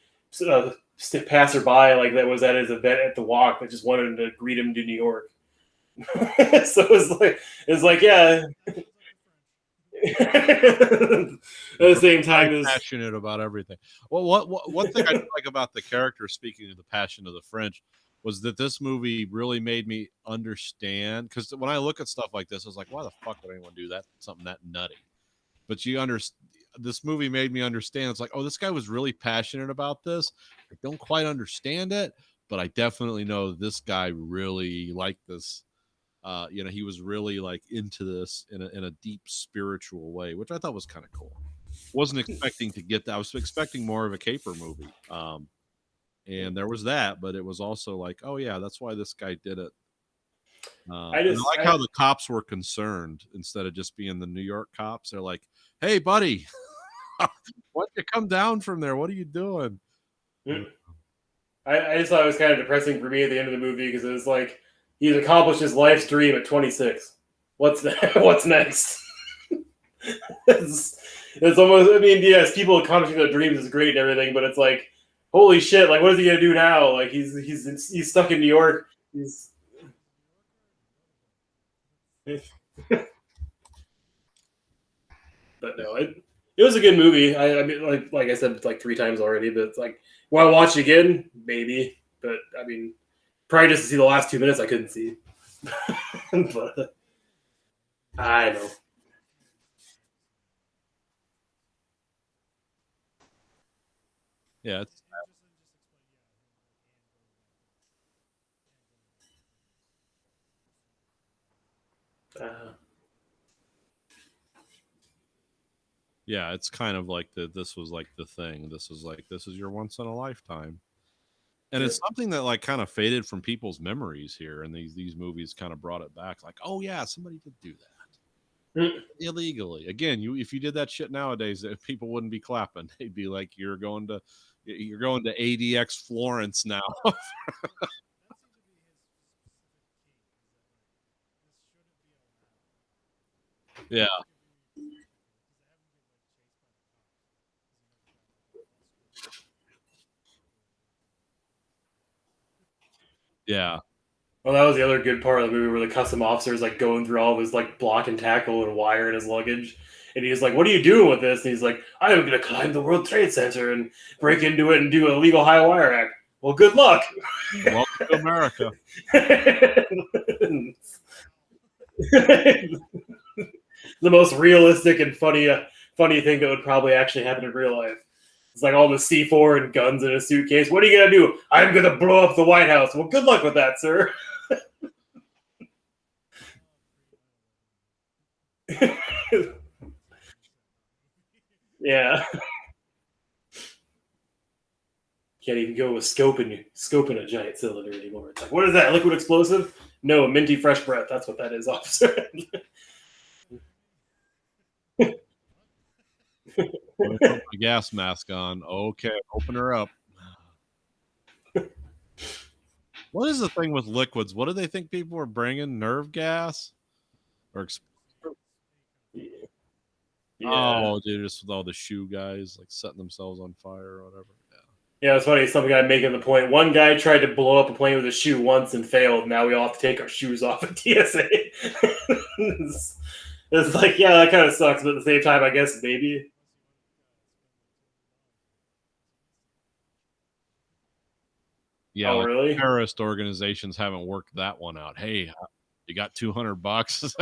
passerby like that was at his event at the walk that just wanted to greet him to New York. So it's like yeah. At the same time, I'm passionate about everything. Well, one thing I like about the character, speaking of the passion of the French, was that this movie really made me understand. Because when I look at stuff like this, I was like, why the fuck would anyone do that? Something that nutty. But this movie made me understand. It's like, oh, this guy was really passionate about this. I don't quite understand it, but I definitely know this guy really liked this. He was really like into this in a deep spiritual way, which I thought was kind of cool. Wasn't expecting to get that. I was expecting more of a caper movie. And there was that, but it was also like, oh yeah, that's why this guy did it. I like how the cops were concerned instead of just being the New York cops. They're like, hey buddy, why don't you come down from there? What are you doing? I just thought it was kind of depressing for me at the end of the movie because it was like, he's accomplished his life's dream at 26. What's next? it's almost. I mean, yes, people accomplishing their dreams is great and everything, but it's like, holy shit! Like, what is he gonna do now? Like, he's stuck in New York. But no, it was a good movie. I mean, like I said, like 3 times already. But it's like, want to watch it again? Maybe. But I mean, probably just to see the last 2 minutes, I couldn't see. But I know. Yeah. Yeah, it's kind of like this was like the thing. This is your once in a lifetime. And it's something that like kind of faded from people's memories here, and these movies kind of brought it back. Like, oh yeah, somebody did do that illegally. Again, if you did that shit nowadays, people wouldn't be clapping. They'd be like, you're going to ADX Florence now. Yeah. Yeah. Well, that was the other good part of the movie where the custom officer is like going through all of his like block and tackle and wire in his luggage. And he's like, what are you doing with this? And he's like, I'm going to climb the World Trade Center and break into it and do a legal high wire act. Well, good luck. Welcome to America. The most realistic and funny thing that would probably actually happen in real life. It's like all the C4 and guns in a suitcase. What are you going to do? I'm going to blow up the White House. Well, good luck with that, sir. Yeah. Can't even go with scoping a giant cylinder anymore. It's like, what is that? Liquid explosive? No, minty fresh breath. That's what that is, officer. Put my gas mask on. Okay, open her up. What is the thing with liquids? What do they think people are bringing? Nerve gas? Or Yeah. Oh, dude, just with all the shoe guys like setting themselves on fire or whatever. Yeah, it's funny. Some guy making the point. One guy tried to blow up a plane with a shoe once and failed. Now we all have to take our shoes off at TSA. It's like, yeah, that kind of sucks, but at the same time, I guess maybe. Yeah, Oh, like really? terrorist organizations haven't worked that one out. Hey, you got $200?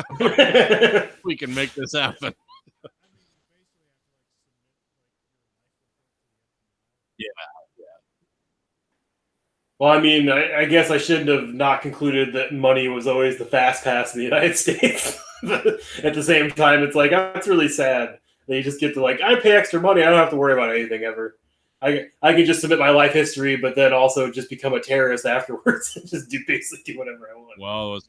We can make this happen. Yeah. Well, I mean, I guess I shouldn't have not concluded that money was always the fast pass in the United States. But at the same time, it's like, that's really sad. That you just get to, like, I pay extra money. I don't have to worry about anything ever. I can just submit my life history, but then also just become a terrorist afterwards and just basically do whatever I want. Well, it was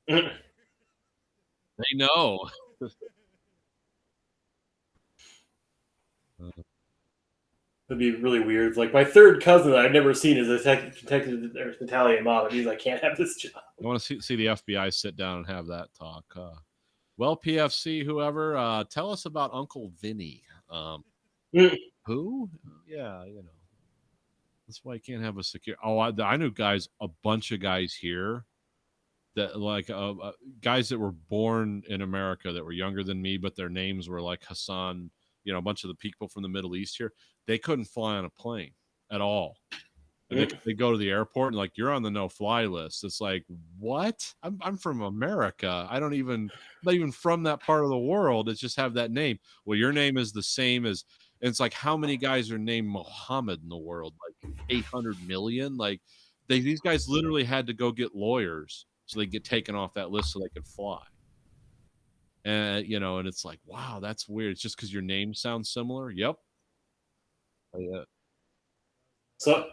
they know. It'd be really weird. It's like my third cousin that I've never seen is a detective or Italian mob, and he's like, can't have this job. I want to see the FBI sit down and have that talk. Well, PFC, whoever, tell us about Uncle Vinny. Who? Yeah, you know. That's why you can't have a secure. Oh, I knew guys, a bunch of guys here that like guys that were born in America that were younger than me, but their names were like Hassan. You know, a bunch of the people from the Middle East here. They couldn't fly on a plane at all. They go to the airport and like, you're on the no-fly list. It's like, what? I'm from America. Not even from that part of the world. It's just have that name. Well, your name is the same as. And it's like, how many guys are named Muhammad in the world? Like 800 million. Like these guys literally had to go get lawyers so they get taken off that list so they could fly. And you know, and it's like, wow, that's weird. It's just because your name sounds similar. Yep. Oh, yeah. So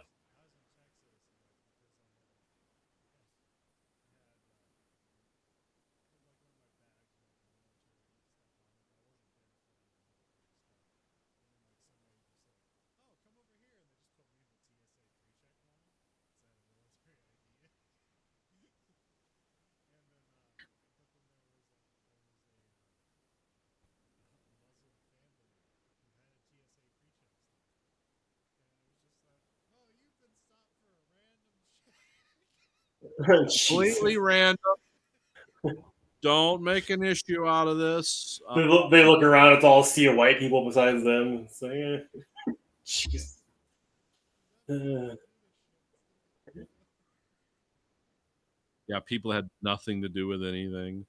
Completely random. Don't make an issue out of this. They look around, it's all a sea of white people besides them. It's like, jeez. Yeah, people had nothing to do with anything.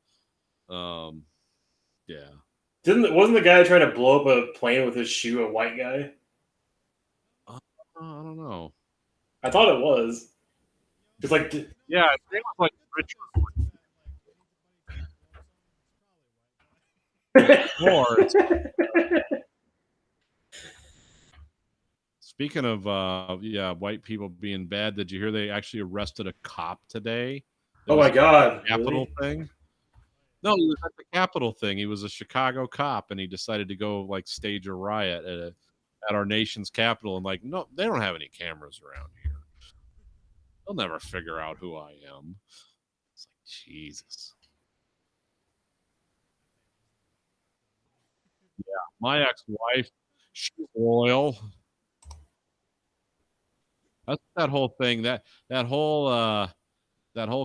Yeah. Wasn't the guy trying to blow up a plane with his shoe a white guy? I don't know. I thought it was. It's like, yeah, it was like Richard. Speaking of white people being bad, did you hear they actually arrested a cop today? Oh my God! Capitol really? thing. No, he was at the Capitol thing. He was a Chicago cop, and he decided to go like stage a riot at our nation's capital. And like, no, they don't have any cameras around here. They'll never figure out who I am. It's like, Jesus. Yeah, my ex-wife, she's loyal. That's that whole thing. That whole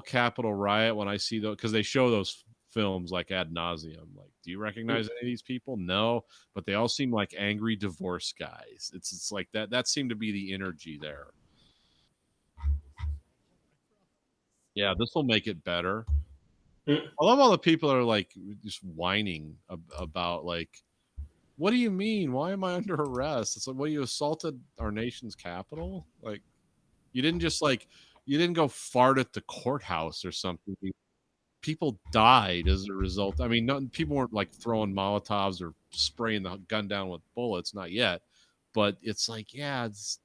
Capitol riot. When I see those, because they show those films like ad nauseum. Like, do you recognize any of these people? No, but they all seem like angry divorce guys. It's like that. That seemed to be the energy there. Yeah, this will make it better. I love all the people that are like just whining about like, what do you mean? Why am I under arrest? It's like, well, you assaulted our nation's capital. Like, you didn't go fart at the courthouse or something. People died as a result. I mean, people weren't like throwing Molotovs or spraying the gun down with bullets, not yet. But it's like, yeah, it's.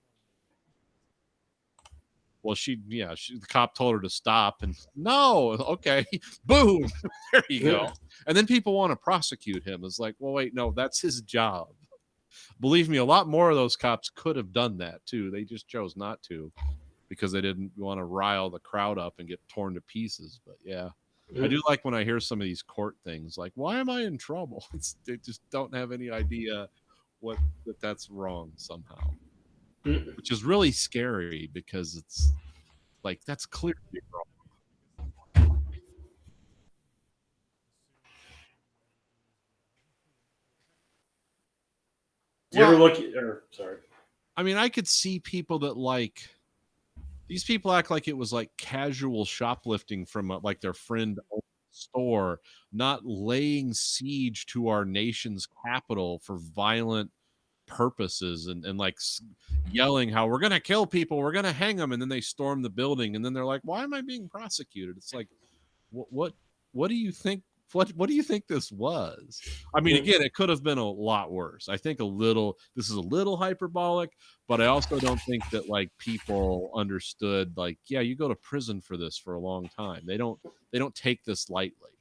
Well, the cop told her to stop, and no, okay, boom, there you go. And then people want to prosecute him. It's like, well, wait, no, that's his job. Believe me, a lot more of those cops could have done that too. They just chose not to because they didn't want to rile the crowd up and get torn to pieces. But yeah. I do like when I hear some of these court things, like, why am I in trouble? They just don't have any idea that's wrong somehow, which is really scary because it's like, that's clearly wrong. Do you ever look at, or sorry. I mean, I could see people that like, these people act like it was like casual shoplifting from like their friend store, not laying siege to our nation's capital for violent purposes and like yelling how we're going to kill people, we're going to hang them. And then they storm the building. And then they're like, why am I being prosecuted? It's like, what do you think? What do you think this was? I mean, again, it could have been a lot worse. I think this is a little hyperbolic, but I also don't think that like people understood, like, yeah, you go to prison for this for a long time. They don't take this lightly.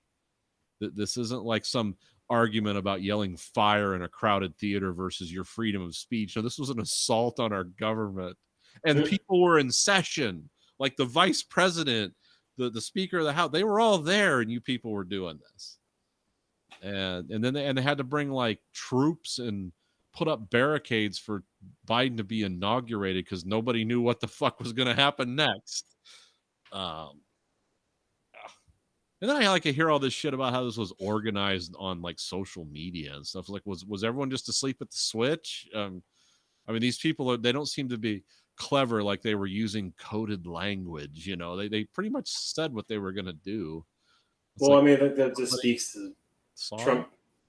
This isn't like some argument about yelling fire in a crowded theater versus your freedom of speech. No, this was an assault on our government, and people were in session, like the vice president, the Speaker of the House, they were all there, and you people were doing this. And then they had to bring like troops and put up barricades for Biden to be inaugurated because nobody knew what the fuck was going to happen next. And then I hear all this shit about how this was organized on like social media and stuff. Like, was everyone just asleep at the switch? I mean, these people they don't seem to be clever, like they were using coded language. You know, they pretty much said what they were going to do. Well, like, I mean, that just speaks to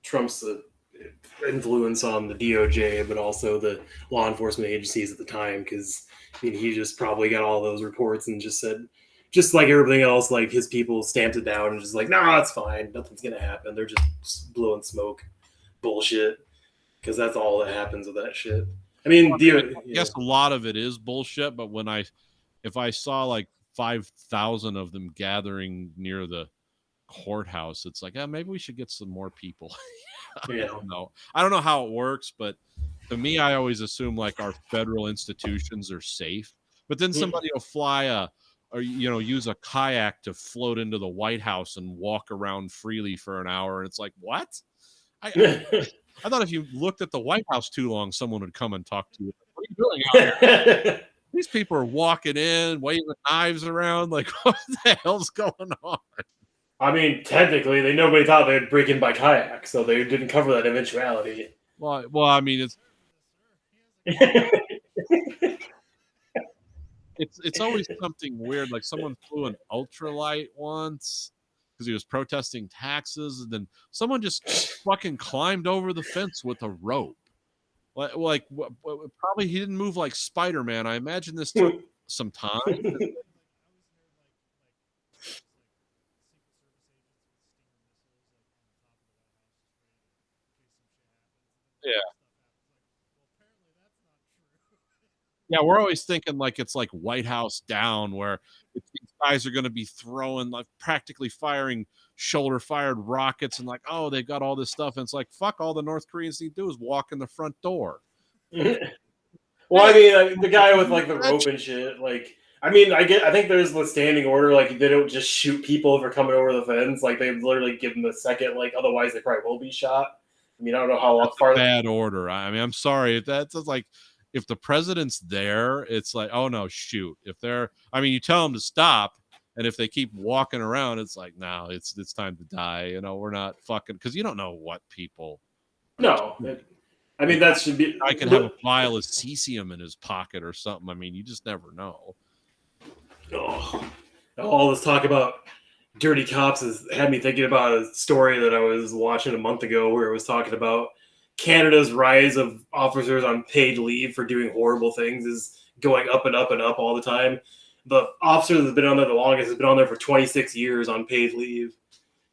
Trump's influence on the DOJ, but also the law enforcement agencies at the time, because I mean, he just probably got all those reports and just said, just like everything else, like his people stamped it down and just like, no, that's fine, nothing's gonna happen. They're just blowing smoke, bullshit, because that's all that happens with that shit. I mean, I guess a lot of it is bullshit, but if I saw like 5,000 of them gathering near the courthouse, it's like, maybe we should get some more people. I don't know how it works, but to me, I always assume like our federal institutions are safe, but then somebody will fly use a kayak to float into the White House and walk around freely for an hour, and it's like, what? I thought if you looked at the White House too long, someone would come and talk to you. What are you doing out here? These people are walking in, waving knives around. Like, what the hell's going on? I mean, technically, nobody thought they'd break in by kayak, so they didn't cover that eventuality. Well, I mean, it's always something weird. Like someone flew an ultralight once because he was protesting taxes, and then someone just fucking climbed over the fence with a rope. Like probably he didn't move like Spider-Man. I imagine this took some time. Yeah, we're always thinking like it's like White House Down, where these guys are going to be throwing, like practically firing shoulder-fired rockets, and like, oh, they've got all this stuff, and it's like, fuck, all the North Koreans need to do is walk in the front door. Well, I mean, the guy with like the rope and shit, like, I mean, I think there's the standing order, like they don't just shoot people for coming over the fence, like they literally give them a second, like otherwise they probably will be shot. I mean, I don't know how far. Bad order. I mean, I'm sorry if that's like. If the president's there, it's like, oh no, shoot. If you tell them to stop, and if they keep walking around, it's like, no, it's time to die. You know, we're not fucking, because you don't know what people. No, I mean that should be. I could have a vial of cesium in his pocket or something. I mean, you just never know. Oh, all this talk about dirty cops has had me thinking about a story that I was watching a month ago, where it was talking about Canada's rise of officers on paid leave for doing horrible things is going up and up and up all the time. The officer that's been on there the longest has been on there for 26 years on paid leave.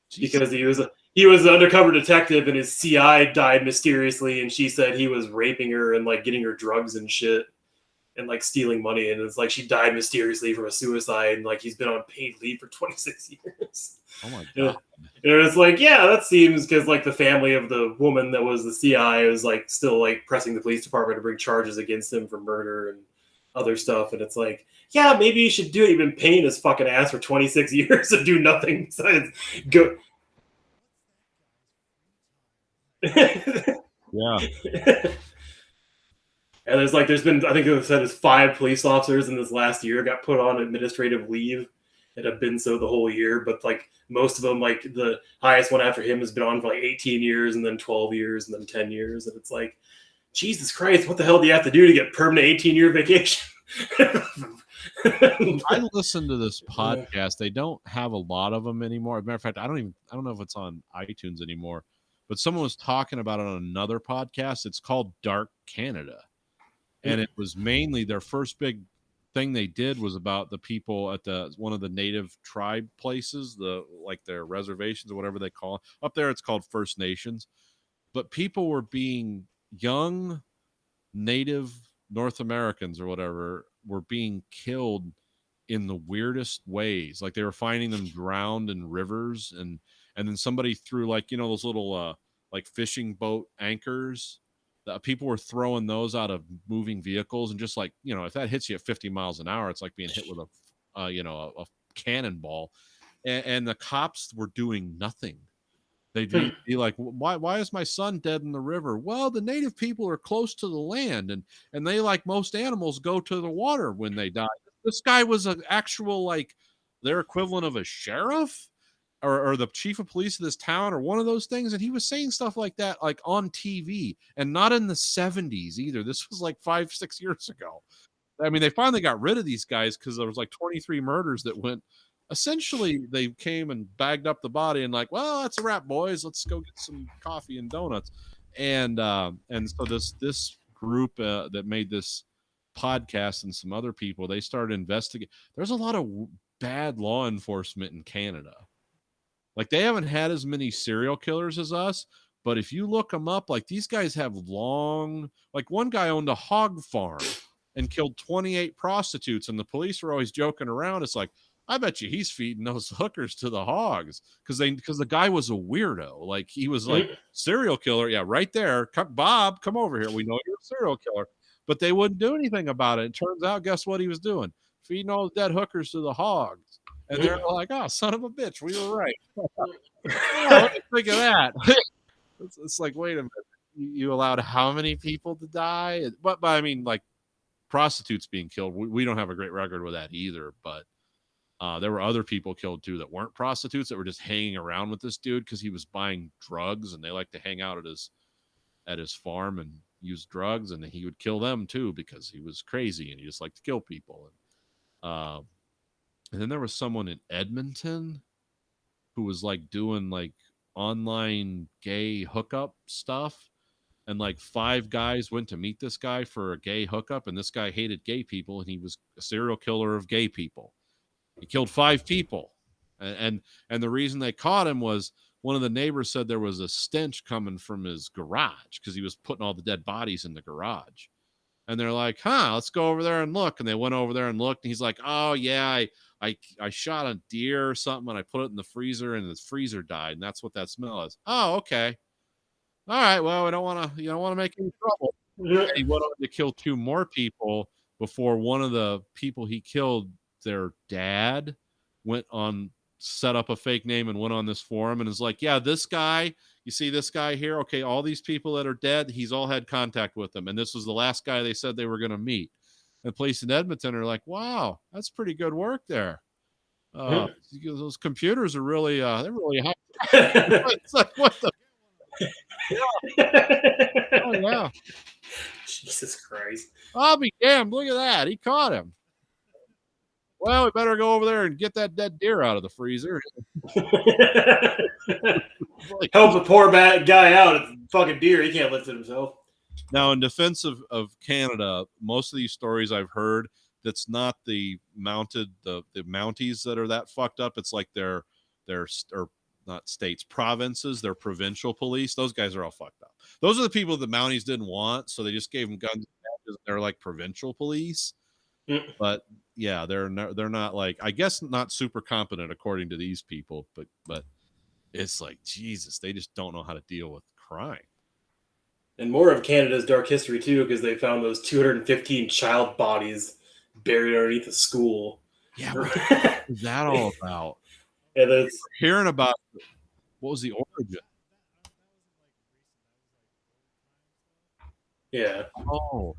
Jesus. Because he was an undercover detective, and his CI died mysteriously, and she said he was raping her and like getting her drugs and shit and like stealing money, and it's like she died mysteriously from a suicide, and like he's been on paid leave for 26 years. Oh my god. And it's like, yeah, that seems, because like the family of the woman that was the CI is like still like pressing the police department to bring charges against him for murder, and other stuff, and it's like, yeah, maybe you should do it. You've been paying his fucking ass for 26 years and do nothing besides go. Yeah. And there's been, I think it said there's 5 police officers in this last year got put on administrative leave and have been so the whole year. But like most of them, like the highest one after him has been on for like 18 years and then 12 years and then 10 years. And it's like, Jesus Christ, what the hell do you have to do to get permanent 18-year vacation? I listened to this podcast. They don't have a lot of them anymore. As a matter of fact, I don't know if it's on iTunes anymore, but someone was talking about it on another podcast. It's called Dark Canada. And it was mainly their first big thing they did was about the people at one of the native tribe places, like their reservations or whatever they call it. Up there, it's called First Nations. But people were being young native North Americans or whatever were being killed in the weirdest ways. Like they were finding them drowned in rivers, and then somebody threw like, those little like fishing boat anchors. People were throwing those out of moving vehicles, and just like, if that hits you at 50 miles an hour, it's like being hit with a cannonball. And the cops were doing nothing. They'd be like, why is my son dead in the river? Well, the native people are close to the land, and they, like most animals, go to the water when they die. This guy was an actual, like, their equivalent of a sheriff or the chief of police of this town or one of those things. And he was saying stuff like that, like on TV, and not in the 70s either. This was like 5-6 years ago. I mean, they finally got rid of these guys because there was like 23 murders that went. Essentially, they came and bagged up the body and like, well, that's a wrap, boys. Let's go get some coffee and donuts. And so this group that made this podcast and some other people, they started investigating. There's a lot of bad law enforcement in Canada. Like they haven't had as many serial killers as us, but if you look them up, like these guys have like one guy owned a hog farm and killed 28 prostitutes, and the police were always joking around. It's like, I bet you he's feeding those hookers to the hogs because the guy was a weirdo. Like he was like serial killer. Yeah, right there. Bob, come over here. We know you're a serial killer, but they wouldn't do anything about it. It turns out, guess what he was doing? Feeding all the dead hookers to the hogs. And they're like, oh, son of a bitch, we were right. What do you think of that? It's like, wait a minute. You allowed how many people to die? But I mean, like prostitutes being killed. We don't have a great record with that either, but there were other people killed too that weren't prostitutes that were just hanging around with this dude because he was buying drugs, and they like to hang out at his farm and use drugs, and he would kill them too because he was crazy and he just liked to kill people. And then there was someone in Edmonton who was like doing like online gay hookup stuff, and like 5 guys went to meet this guy for a gay hookup, and this guy hated gay people, and he was a serial killer of gay people. He killed 5 people. And the reason they caught him was one of the neighbors said there was a stench coming from his garage because he was putting all the dead bodies in the garage. And they're like, let's go over there and look. And they went over there and looked, and he's like, oh yeah, I shot a deer or something, and I put it in the freezer, and the freezer died, and that's what that smell is. Oh, okay. All right, well, we don't want to make any trouble. And he went on to kill 2 more people before one of the people he killed, their dad, set up a fake name and went on this forum and is like, yeah, this guy, you see this guy here? Okay, all these people that are dead, he's all had contact with them. And this was the last guy they said they were going to meet. And police in Edmonton are like, wow, that's pretty good work there. Those computers are really, they're really hot. It's like, what the? Yeah. Oh, yeah. Jesus Christ. I'll be damned. Look at that. He caught him. Well, we better go over there and get that dead deer out of the freezer. Help the poor bad guy out. It's a fucking deer. He can't lift it himself. Now, in defense of Canada, most of these stories I've heard, that's not the Mounties that are that fucked up. It's like their or not states, provinces, their provincial police. Those guys are all fucked up. Those are the people that the Mounties didn't want, so they just gave them guns and badges. They're like provincial police. But yeah, they're not like, I guess not super competent according to these people, but it's like, Jesus, they just don't know how to deal with crime. And more of Canada's dark history too, because they found those 215 child bodies buried underneath a school. Yeah, what is that all about? And it's Hearing about what was the origin? yeah. Oh,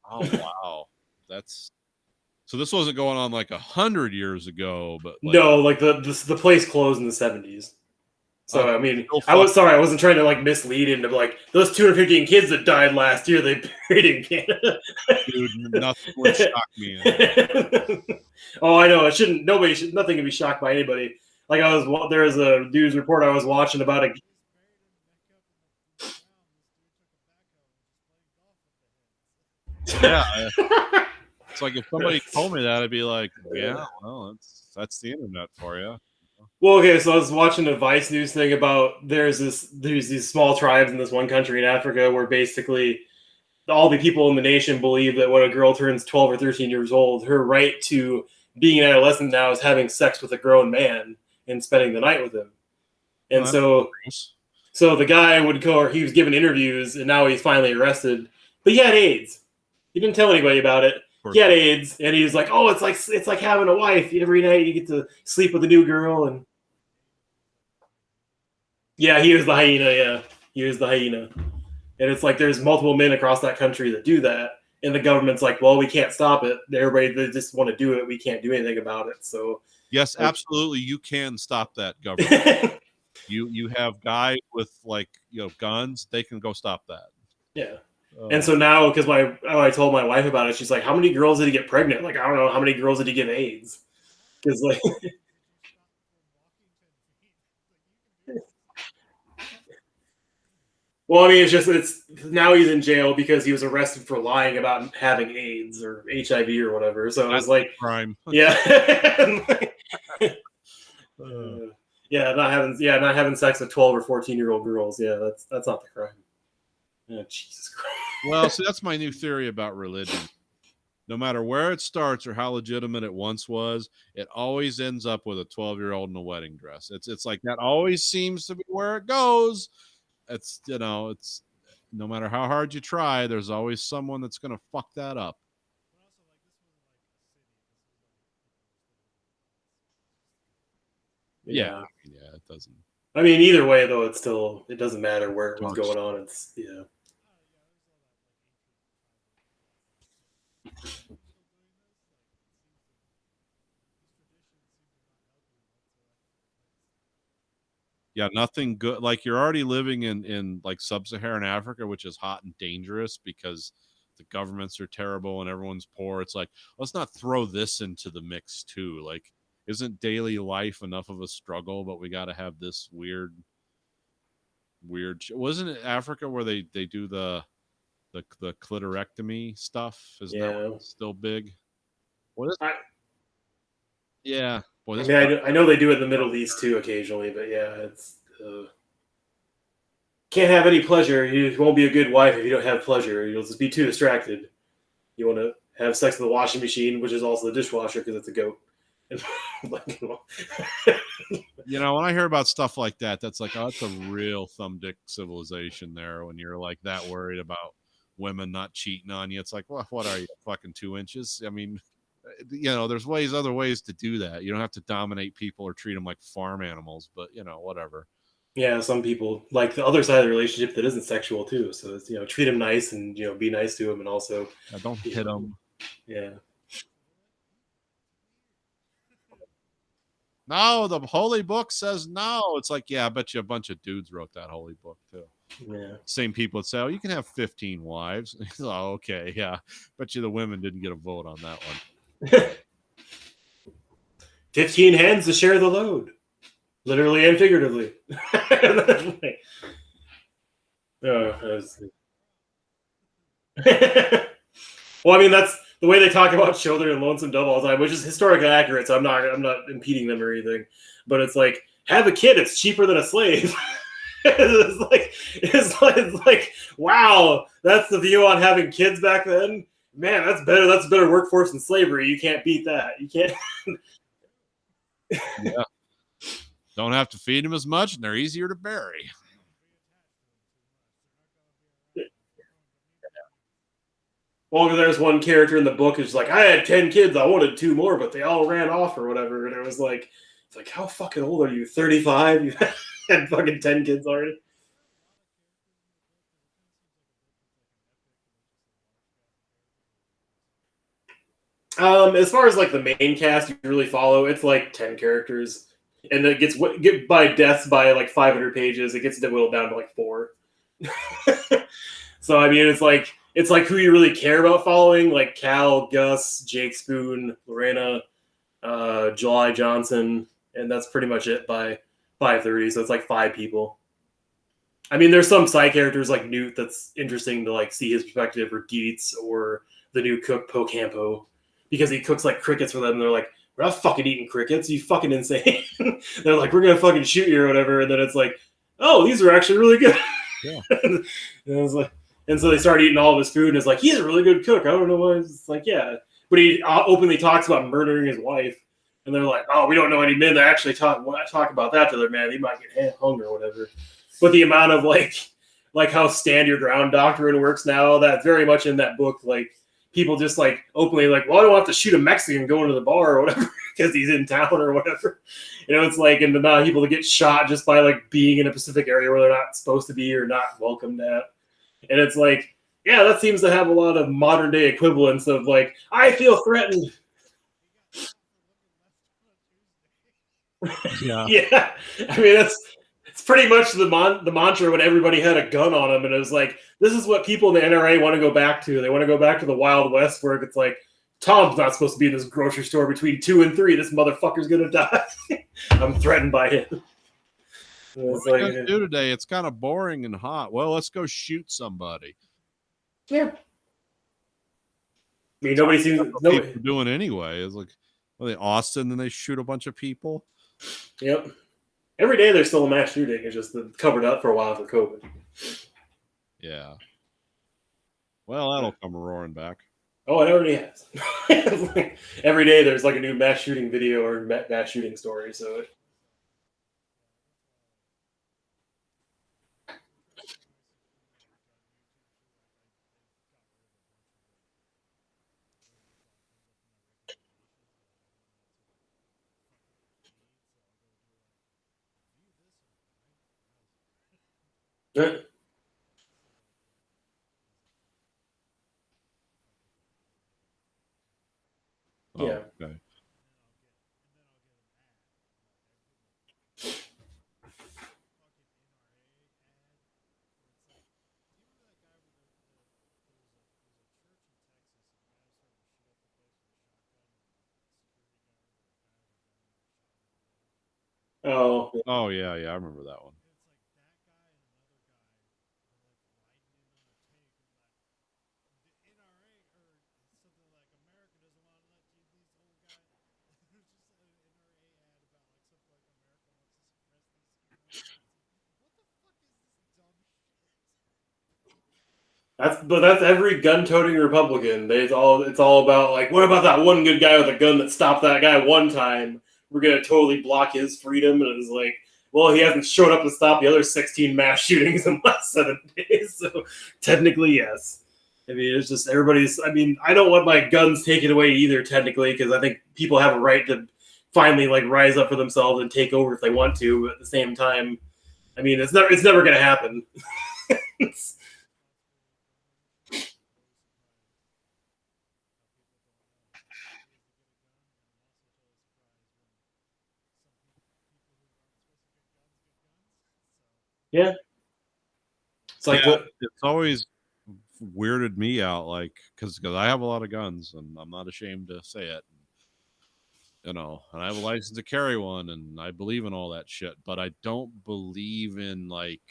oh wow, that's so. This wasn't going on like 100 years ago, but like, No, like the place closed in the 70s. So I mean, I wasn't trying to like mislead into like those 215 kids that died last year they buried in Canada. dude, nothing would shock me. Oh, I know. It shouldn't. Nothing can be shocked by anybody. Like there was a news report I was watching about a. Yeah, it's like if somebody told me that, I'd be like, yeah, well, that's the internet for you. Well, okay, so I was watching a Vice News thing about there's these small tribes in this one country in Africa where basically all the people in the nation believe that when a girl turns 12 or 13 years old, her right to being an adolescent now is having sex with a grown man and spending the night with him. And so the guy would go, he was giving interviews, and now he's finally arrested. But he had AIDS. He didn't tell anybody about it. He had AIDS, and he was like, "Oh, it's like having a wife. Every night you get to sleep with a new girl." And yeah, he was the hyena. Yeah, he was the hyena. And it's like there's multiple men across that country that do that, and the government's like, "Well, we can't stop it. Everybody they just want to do it. We can't do anything about it." So yes, absolutely, you can stop that, government. you have guys with like guns. They can go stop that. Yeah. And so now, because I told my wife about it, she's like, "How many girls did he get pregnant?" Like, I don't know. How many girls did he give AIDS? Because like, well, I mean, it's now he's in jail because he was arrested for lying about having AIDS or HIV or whatever. So it's like crime. Yeah. Not having sex with 12 or 14-year-old girls. Yeah, that's not the crime. Oh, Jesus Christ. Well, see, that's my new theory about religion. No matter where it starts or how legitimate it once was, it always ends up with a 12-year-old in a wedding dress. It's like that always seems to be where it goes. It's it's no matter how hard you try, there's always someone that's going to fuck that up. Yeah, it doesn't. I mean, either way, though, it doesn't matter where it was going on. It's Yeah, nothing good. Like you're already living in like sub-Saharan Africa, which is hot and dangerous because the governments are terrible and everyone's poor. It's like, let's not throw this into the mix too. Like, isn't daily life enough of a struggle, but we got to have this weird. Wasn't it Africa where they do the clitorectomy stuff? Is that still big? What is? Yeah. Boy, I know they do it in the Middle East too occasionally, but yeah, it's can't have any pleasure. You won't be a good wife if you don't have pleasure. You'll just be too distracted. You want to have sex with the washing machine, which is also the dishwasher because it's a goat. When I hear about stuff like that, that's like, oh, that's a real thumb dick civilization there. When you're like that worried about women not cheating on you, it's like, well, what are you, fucking 2 inches? I mean, there's other ways to do that. You don't have to dominate people or treat them like farm animals, but whatever. Yeah, some people like the other side of the relationship that isn't sexual too. So it's, treat them nice and be nice to them, and also don't hit them. Yeah. No, the holy book says no. It's like, yeah, I bet you a bunch of dudes wrote that holy book too. Yeah. Same people that say, oh, you can have 15 wives. Oh, okay, yeah. Bet you the women didn't get a vote on that one. 15 hands to share the load, literally and figuratively. Well, I mean, that's the way they talk about children in Lonesome Dove all the time, which is historically accurate. So I'm not impeding them or anything. But it's like, have a kid. It's cheaper than a slave. it's like, wow, that's the view on having kids back then. Man, that's better. That's a better workforce than slavery. You can't beat that. You can't. Yeah. Don't have to feed them as much, and they're easier to bury. Well, there's one character in the book who's like, I had 10 kids, I wanted 2 more, but they all ran off or whatever. And it was like, it's like, how fucking old are you? 35? You had fucking 10 kids already. As far as like the main cast you really follow, it's like 10 characters, and it get by deaths by like 500 pages. It gets whittled down to like 4. So I mean, it's like who you really care about following, like Cal, Gus, Jake Spoon, Lorena, July Johnson, and that's pretty much it by 530. So it's like 5 people. I mean, there's some side characters like Newt that's interesting to like see his perspective, or Dietz, or the new cook Po Campo, because he cooks like crickets for them. And they're like, we're not fucking eating crickets. You fucking insane. They're like, we're gonna fucking shoot you or whatever. And then it's like, oh, these are actually really good. Yeah. And it was like, and so they start eating all of his food, and it's like, he's a really good cook. I don't know why. It's like, yeah, but he openly talks about murdering his wife, and they're like, oh, we don't know any men that actually talk about that to their man. He might get hung or whatever. But the amount of like how stand your ground doctrine works now, that's very much in that book. Like, people just like openly like, well, I don't have to shoot a Mexican going to the bar or whatever because he's in town or whatever. You know, it's like, and the amount of people that get shot just by like being in a specific area where they're not supposed to be or not welcomed at. And it's like, yeah, that seems to have a lot of modern day equivalents of like, I feel threatened. Yeah. Yeah. I mean, it's pretty much the mantra when everybody had a gun on them. And it was like, this is what people in the NRA want to go back to. They want to go back to the Wild West, where it's like, Tom's not supposed to be in this grocery store between 2 and 3. This motherfucker's going to die. I'm threatened by him. What are we gonna do today? It's kind of boring and hot. Well, let's go shoot somebody. Yeah. I mean, nobody seems People doing anyway. It's like, well, they Austin, and they shoot a bunch of people. Yep. Every day there's still a mass shooting. It's just covered up for a while for COVID. Yeah. Well, that'll come roaring back. Oh, it already has. Every day there's like a new mass shooting video or mass shooting story. So. Yeah. Oh, Yeah. okay. Oh. Oh, yeah, I remember that one. That's every gun-toting Republican. It's all about like, what about that one good guy with a gun that stopped that guy one time? We're gonna totally block his freedom. And it's like, well, he hasn't showed up to stop the other 16 mass shootings in the last 7 days. So technically, yes. I mean, it's just everybody's. I mean, I don't want my guns taken away either, technically, because I think people have a right to finally like rise up for themselves and take over if they want to. But at the same time, I mean, it's never gonna happen. Yeah. It's like what It's always weirded me out, like, because I have a lot of guns, and I'm not ashamed to say it. You know, and I have a license to carry one, and I believe in all that shit, but I don't believe in like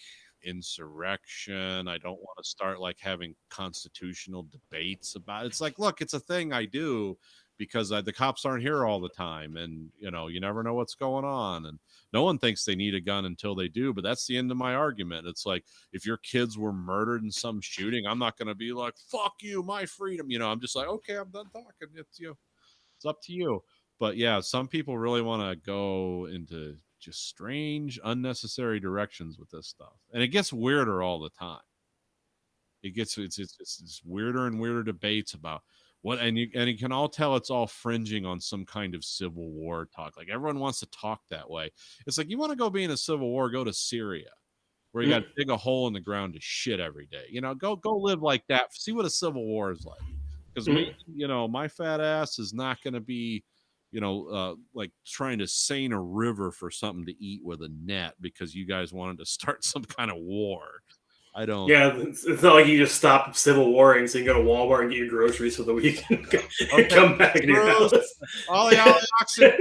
insurrection. I don't want to start like having constitutional debates about it. It's like, look, it's a thing I do, because the cops aren't here all the time, and you know, you never know what's going on, and no one thinks they need a gun until they do. But that's the end of my argument. It's like, if your kids were murdered in some shooting, I'm not going to be like, fuck you, my freedom. You know, I'm just like, okay, I'm done talking. It's up to you. But yeah, some people really want to go into just strange, unnecessary directions with this stuff, and it gets weirder all the time. It's weirder and weirder debates about what, and you can all tell it's all fringing on some kind of civil war talk. Like, everyone wants to talk that way. It's like, you want to go be in a civil war, go to Syria, where you got to dig a hole in the ground to shit every day. You know, go live like that. See what a civil war is like. Because you know, my fat ass is not going to be, you know, like trying to seine a river for something to eat with a net because you guys wanted to start some kind of war. I don't. Yeah, it's not like you just stop civil warring, so you can go to Walmart and get your groceries for the week and come back to your house. Ollie, oxen.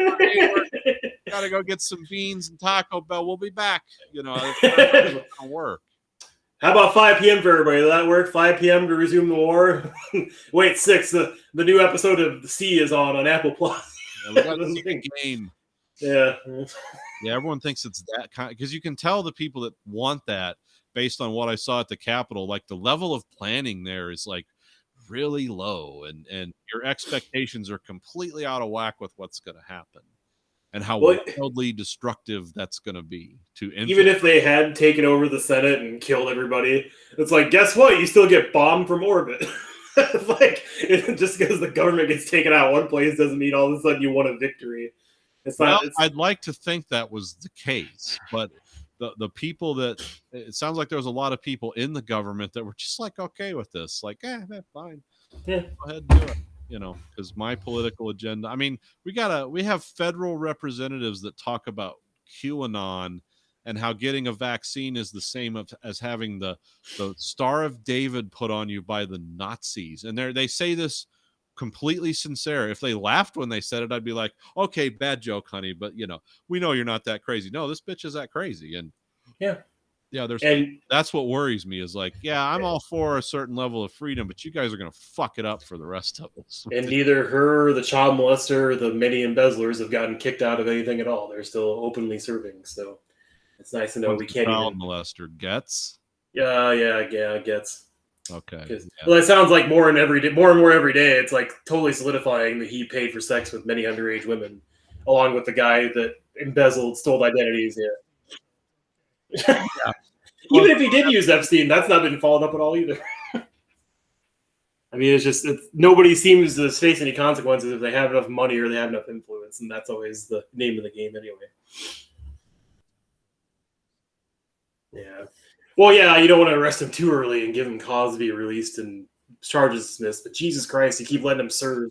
Gotta go get some beans and Taco Bell. We'll be back. You know, it's not gonna work. How about 5 p.m. for everybody? Will that work? 5 p.m. to resume the war? Wait, 6. The new episode of The Sea is on Apple Plus. Yeah, we got the game. Yeah. Yeah, everyone thinks it's that kind, because you can tell the people that want that based on what I saw at the Capitol. Like, the level of planning there is like really low, and your expectations are completely out of whack with what's going to happen and how wildly destructive that's going to be to even if they had taken over the Senate and killed everybody. It's like, guess what? You still get bombed from orbit. Like, just because the government gets taken out one place doesn't mean all of a sudden you won a victory. It's not. I'd like to think that was the case, but the people that, it sounds like there was a lot of people in the government that were just like okay with this, like, fine, yeah, go ahead and do it. You know, because my political agenda. I mean, we have federal representatives that talk about QAnon and how getting a vaccine is the same as having the Star of David put on you by the Nazis, and they say this completely sincere. If they laughed when they said it, I'd be like, okay, bad joke, honey, but you know, we know you're not that crazy. No, this bitch is that crazy. And yeah, that's what worries me, is like, I'm all for a certain level of freedom, but you guys are gonna fuck it up for the rest of us. And neither her, the child molester, or the many embezzlers have gotten kicked out of anything at all. They're still openly serving, so it's nice to know we can't child molester gets. Gets. Okay. Yeah. Well, it sounds like more and more every day. It's like totally solidifying that he paid for sex with many underage women, along with the guy that embezzled, stole identities. Yeah. Even if he did use Epstein, that's not been followed up at all either. I mean, nobody seems to face any consequences if they have enough money or they have enough influence, and that's always the name of the game anyway. Yeah. Well, yeah, you don't want to arrest him too early and give him cause to be released and charges dismissed, but Jesus Christ, you keep letting him serve.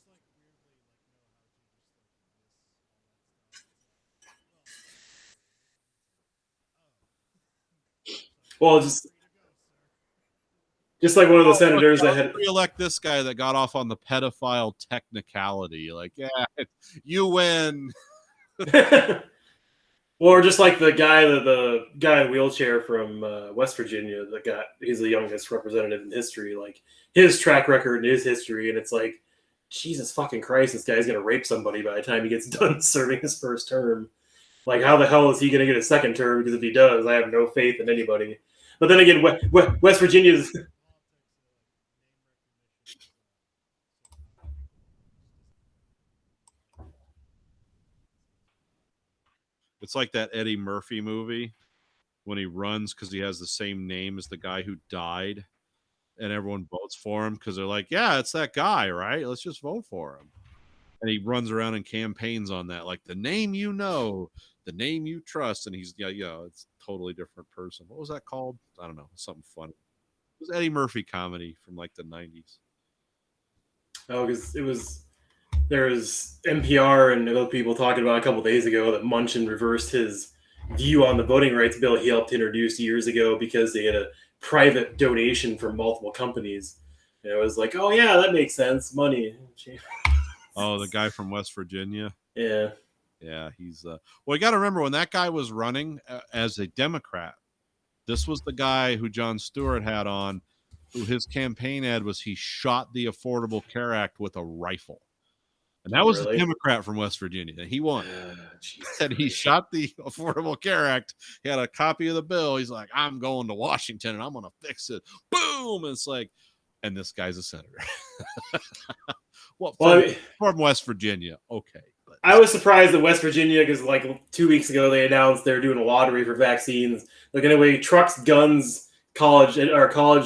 Well, just like one of the senators that had re-elect this guy that got off on the pedophile technicality. Like, you win. Or just like the guy in the wheelchair from West Virginia he's the youngest representative in history. Like, his track record and his history, and it's like, Jesus fucking Christ, this guy's gonna rape somebody by the time he gets done serving his first term. Like, how the hell is he gonna get a second term? Because if he does, I have no faith in anybody. But then again, West Virginia's. It's like that Eddie Murphy movie when he runs because he has the same name as the guy who died, and everyone votes for him because they're like, yeah, it's that guy, right? Let's just vote for him. And he runs around and campaigns on that, like, the name you know, the name you trust, and he's it's a totally different person. What was that called? I don't know, something funny. It was Eddie Murphy comedy from like the 90s. Oh, because there's NPR and other people talking about a couple of days ago that Munchin reversed his view on the voting rights bill he helped introduce years ago because they had a private donation from multiple companies. And it was like, oh yeah, that makes sense. Money. Oh, the guy from West Virginia. Yeah. Yeah, he's well, you got to remember when that guy was running as a Democrat, this was the guy who Jon Stewart had on, who his campaign ad was he shot the Affordable Care Act with a rifle. And that was Really? the Democrat from West Virginia. And he won. Said he shot the Affordable Care Act. He had a copy of the bill. He's like, I'm going to Washington and I'm going to fix it. Boom. And it's like, and this guy's a senator. From West Virginia. Okay. But I was surprised that West Virginia, because like 2 weeks ago they announced they're doing a lottery for vaccines. They're going to away trucks, guns, college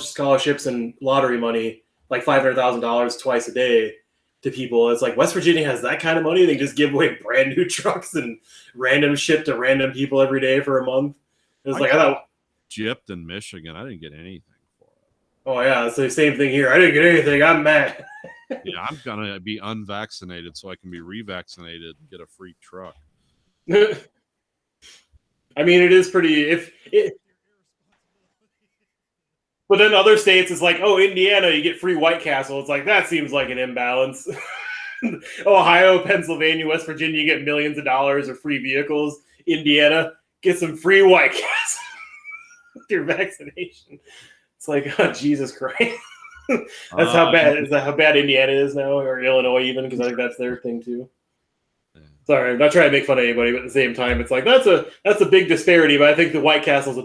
scholarships, and lottery money, like $500,000 twice a day to people. It's like West Virginia has that kind of money. They just give away brand new trucks and random shit to random people every day for a month. It was I thought gypped in Michigan. I didn't get anything for it. Oh yeah, it's the same thing here. I didn't get anything. I'm mad. Yeah, I'm gonna be unvaccinated so I can be revaccinated and get a free truck. I mean, it is pretty. But then other states, it's like, oh, Indiana, you get free White Castle. It's like, that seems like an imbalance. Ohio, Pennsylvania, West Virginia, you get millions of dollars of free vehicles. Indiana, get some free White Castle with your vaccination. It's like, oh, Jesus Christ. That's how bad. Is that how bad Indiana is now, or Illinois even? Because I think that's their thing too. Sorry, I'm not trying to make fun of anybody, but at the same time, it's like that's a big disparity. But I think the White Castle is a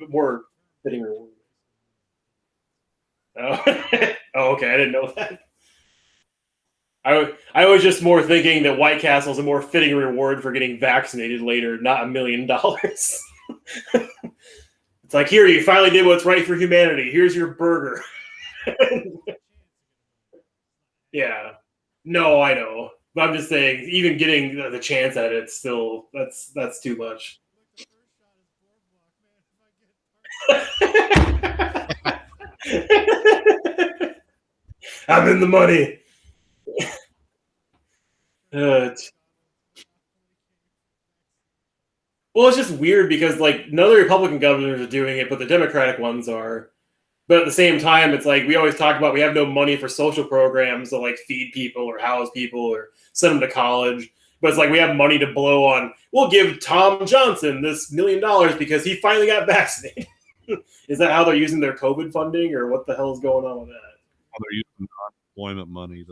more fitting reward. Oh, okay. I didn't know that. I was just more thinking that White Castle is a more fitting reward for getting vaccinated later, not $1 million. It's like, here, you finally did what's right for humanity. Here's your burger. Yeah. No, I know. But I'm just saying, even getting the chance at it, still, that's too much. I'm in the money. Well, it's just weird because like none of the Republican governors are doing it, but the Democratic ones are. But at the same time, it's like we always talk about we have no money for social programs to like feed people or house people or send them to college. But it's like we have money to blow on. We'll give Tom Johnson this $1 million because he finally got vaccinated. Is that how they're using their COVID funding, or what the hell is going on with that? Oh, they're using unemployment money.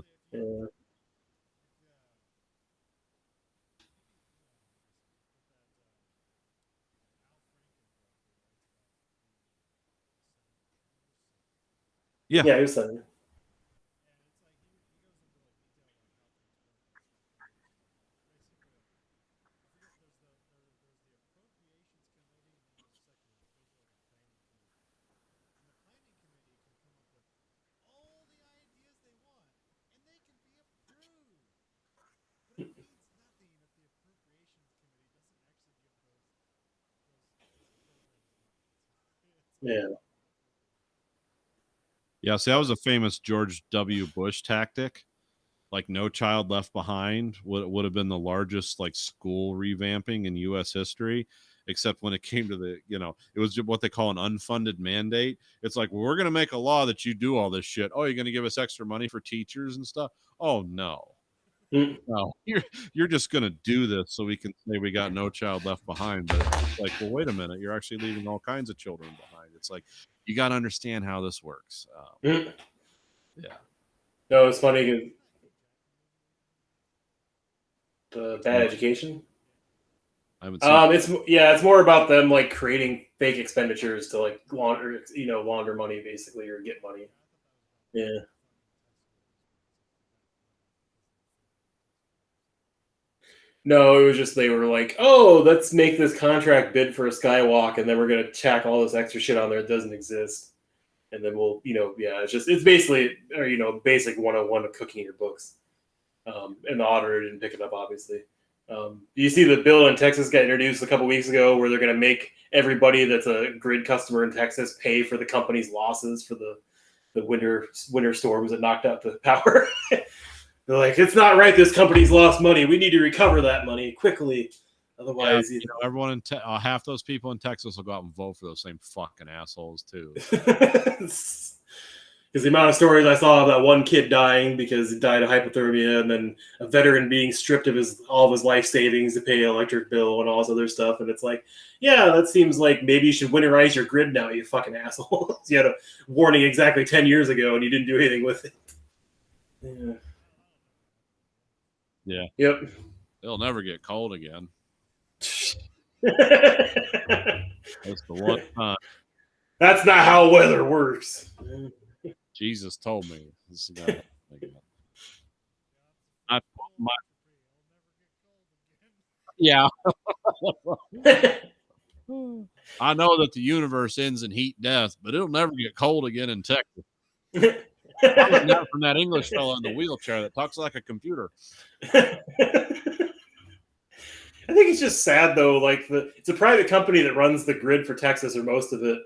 Yeah. Yeah, he was saying. Yeah. Yeah, see, that was a famous George W. Bush tactic. Like No Child Left Behind would have been the largest like school revamping in U.S. history, except when it came to the, it was what they call an unfunded mandate. It's like, well, we're going to make a law that you do all this shit. Oh, you're going to give us extra money for teachers and stuff? Oh, no. No, you're just going to do this so we can say we got No Child Left Behind. But it's like, well, wait a minute. You're actually leaving all kinds of children behind. It's like, you got to understand how this works. Yeah. No, it's funny because the bad education. It's more about them like creating fake expenditures to like launder money basically, or get money. Yeah. No, it was just they were like, oh, let's make this contract bid for a skywalk, and then we're gonna tack all this extra shit on there that doesn't exist, and then we'll, it's basically, basic 101 of cooking your books. And the auditor didn't pick it up, obviously. You see the bill in Texas got introduced a couple weeks ago where they're going to make everybody that's a grid customer in Texas pay for the company's losses for the winter storms that knocked out the power. They're like, it's not right. This company's lost money. We need to recover that money quickly. Otherwise, everyone in half those people in Texas will go out and vote for those same fucking assholes too. Because the amount of stories I saw of that one kid dying because he died of hypothermia, and then a veteran being stripped of all of his life savings to pay an electric bill and all this other stuff. And it's like, yeah, that seems like maybe you should winterize your grid now, you fucking asshole. You had a warning exactly 10 years ago and you didn't do anything with it. Yeah. Yeah. Yep. It'll never get cold again. That's That's the one time not how weather works. Jesus told me. This is gonna I my yeah. I know that the universe ends in heat death, but it'll never get cold again in Texas. I learned that from that English fellow in the wheelchair that talks like a computer. I think it's just sad though. Like it's a private company that runs the grid for Texas or most of it,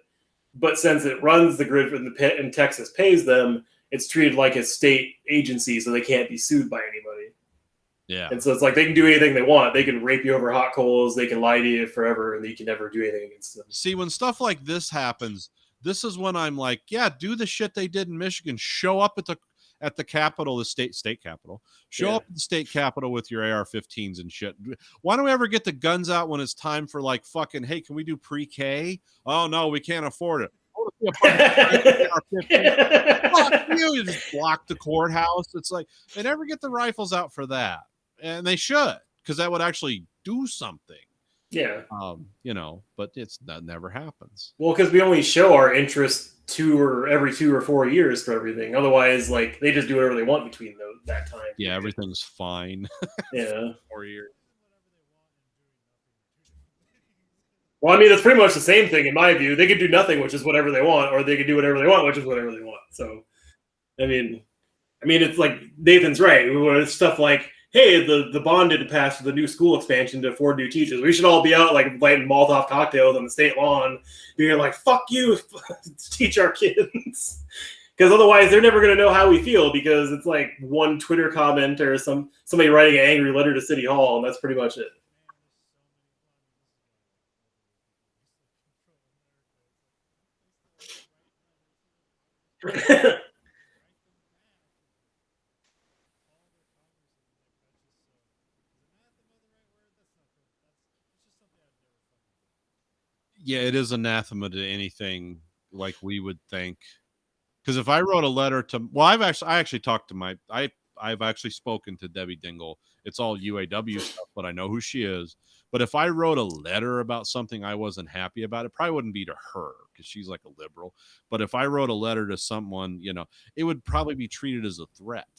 but since it runs the grid and Texas pays them, it's treated like a state agency, so they can't be sued by anybody. Yeah. And so it's like they can do anything they want. They can rape you over hot coals. They can lie to you forever, and you can never do anything against them. See, when stuff like this happens, this is when I'm like, yeah, do the shit they did in Michigan. Show up at the Capitol, the state Capitol. Show up at the state Capitol with your AR-15s and shit. Why don't we ever get the guns out when it's time for like fucking, hey, can we do pre-K? Oh no, we can't afford it. Fuck you! You just block the courthouse. It's like they never get the rifles out for that, and they should, because that would actually do something. Yeah. But that never happens. Well, because we only show our interest every 2 or 4 years for everything. Otherwise, like they just do whatever they want between that time. Yeah, everything's fine. Yeah. 4 years. Well, I mean, it's pretty much the same thing in my view. They could do nothing, which is whatever they want, or they could do whatever they want, which is whatever they want. So, I mean, it's like Nathan's right. It's stuff like, hey, the bond didn't pass for the new school expansion to afford new teachers. We should all be out like lighting Molotov cocktails on the state lawn, being like, "Fuck you, teach our kids," because otherwise they're never going to know how we feel because it's like one Twitter comment or somebody writing an angry letter to City Hall, and that's pretty much it. Yeah, it is anathema to anything like we would think. Because if I wrote a letter to, well, I actually talked to I've actually spoken to Debbie Dingle. It's all UAW stuff, but I know who she is. But if I wrote a letter about something I wasn't happy about, it probably wouldn't be to her because she's like a liberal. But if I wrote a letter to someone, it would probably be treated as a threat.